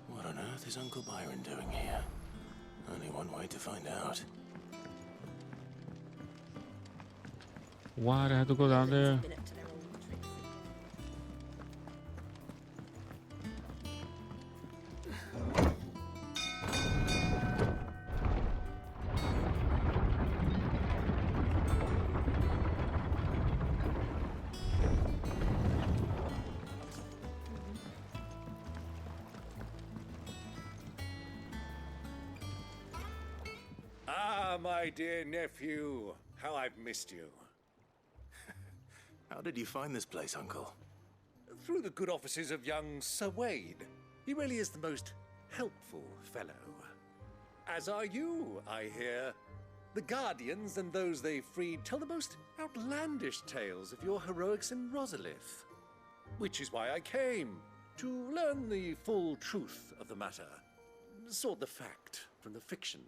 What on earth is Uncle Byron doing here? Only one way to find out. Why do I have to go down there? Ah, my dear nephew. How I've missed you. How did you find this place, Uncle? Through the good offices of young Sir Wade. He really is the most helpful fellow. As are you, I hear. The Guardians and those they freed tell the most outlandish tales of your heroics in Rosalith. Which is why I came, to learn the full truth of the matter. Sort the fact from the fiction,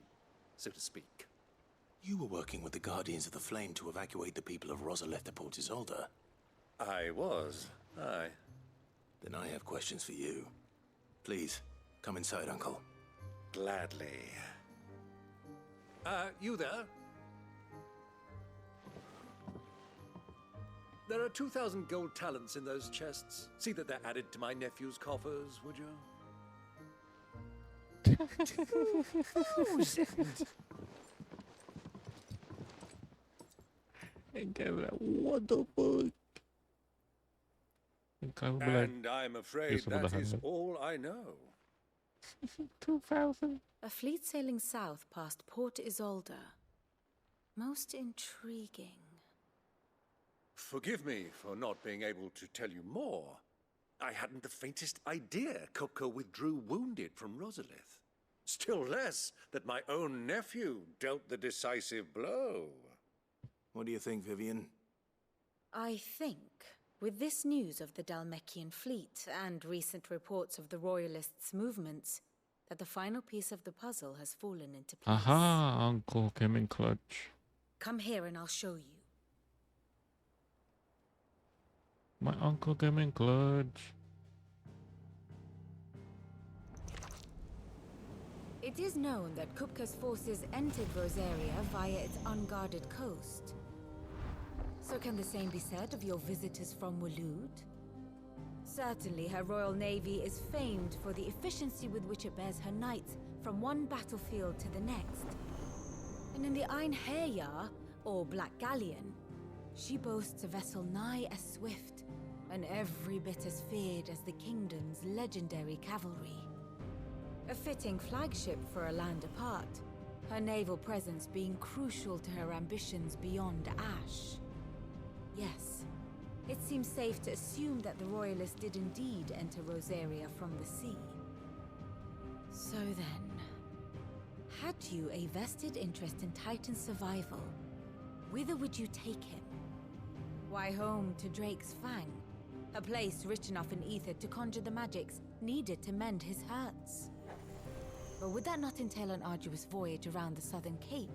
so to speak. You were working with the Guardians of the Flame to evacuate the people of Rosalith to Port Isolde. I was, aye. Then I have questions for you. Please, come inside, Uncle. Gladly. You there? There are 2,000 gold talents in those chests. See that they're added to my nephew's coffers, would you? 2,000. What the fuck? And I'm afraid that is all I know. 2,000. A fleet sailing south past Port Isolde. Most intriguing. Forgive me for not being able to tell you more. I hadn't the faintest idea Kupka withdrew wounded from Rosalith. Still less that my own nephew dealt the decisive blow. What do you think, Vivian? I think, with this news of the Dhalmekian fleet and recent reports of the Royalists' movements, that the final piece of the puzzle has fallen into place. Aha, Uncle came in clutch. Come here and I'll show you. My uncle came in clutch. It is known that Kupka's forces entered Rosaria via its unguarded coast. So can the same be said of your visitors from Waloed? Certainly her royal navy is famed for the efficiency with which it bears her knights from one battlefield to the next. And in the Einherjar, or Black Galleon, she boasts a vessel nigh as swift and every bit as feared as the kingdom's legendary cavalry. A fitting flagship for a land apart, her naval presence being crucial to her ambitions beyond Ash. Yes, it seems safe to assume that the Royalists did indeed enter Rosaria from the sea. So then, had you a vested interest in Titan's survival, whither would you take him? Why, home to Drake's Fang, a place rich enough in ether to conjure the magics needed to mend his hurts. Or would that not entail an arduous voyage around the southern cape?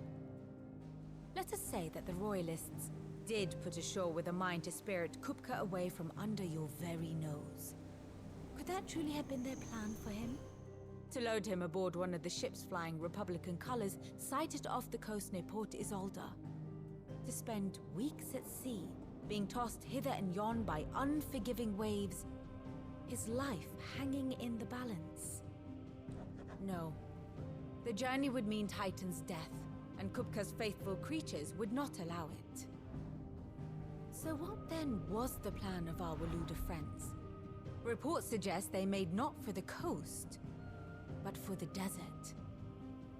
Let us say that the Royalists did put ashore with a mind to spirit Kupka away from under your very nose. Could that truly have been their plan for him? To load him aboard one of the ships flying Republican colors sighted off the coast near Port Isolde. To spend weeks at sea, being tossed hither and yon by unforgiving waves, his life hanging in the balance. No. The journey would mean Titan's death, and Kupka's faithful creatures would not allow it. So what then was the plan of our Waluda friends? Reports suggest they made not for the coast, but for the desert.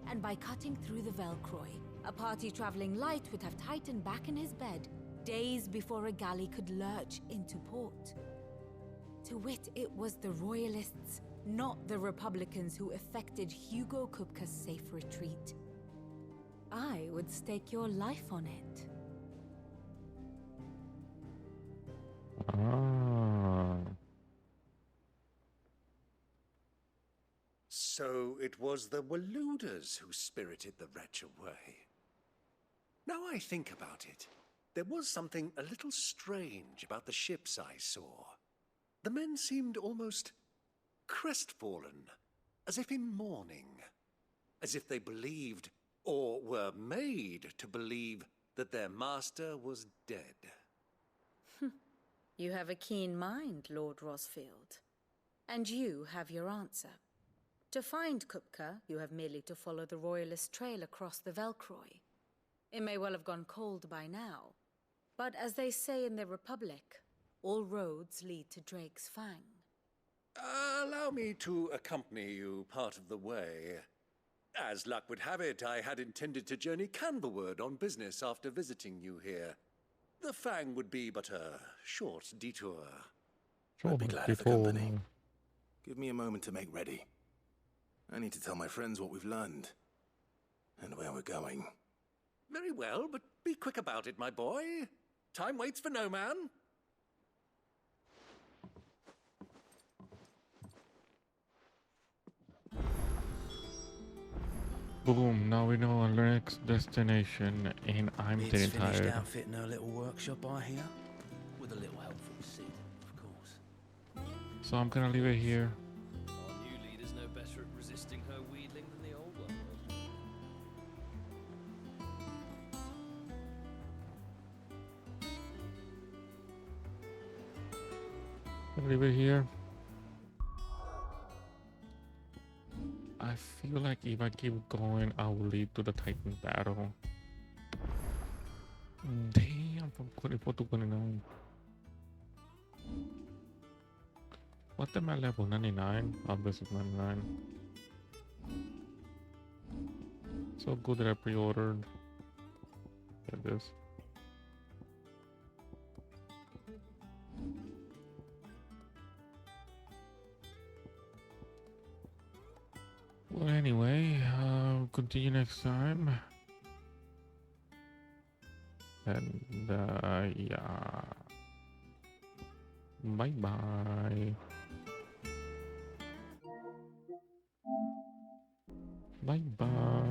And by cutting through the Velcroy, a party traveling light would have Titan back in his bed days before a galley could lurch into port. To wit, it was the Royalists, not the Republicans, who effected Hugo Kupka's safe retreat. I would stake your life on it. Ah. So it was the Waludas who spirited the wretch away. Now I think about it, there was something a little strange about the ships I saw. The men seemed almost crestfallen, as if in mourning, as if they believed, or were made to believe, that their master was dead. You have a keen mind, Lord Rosfield. And you have your answer. To find Kupka, you have merely to follow the Royalist trail across the Velcroy. It may well have gone cold by now, but as they say in the Republic, all roads lead to Drake's Fang. Allow me to accompany you part of the way. As luck would have it, I had intended to journey Canberward on business after visiting you here. The Fang would be but a short detour. I'd be glad of the company. Give me a moment to make ready. I need to tell my friends what we've learned and where we're going. Very well, but be quick about it, my boy. Time waits for no man. Boom, now we know our next destination, and I'm It's getting finished tired. outfitting her little workshop, I hear. With a little help from Sid, of course. So I'm gonna leave it here. Our new leader's no better at resisting her wheedling than the old one was. Gonna leave it here. I feel like if I keep going, I will lead to the Titan battle. Damn, from 24 to 29. What am I level? 99? Oh, this is 99. So good that I pre-ordered. Get this. Well, anyway, continue next time. And, yeah. Bye-bye. Bye-bye.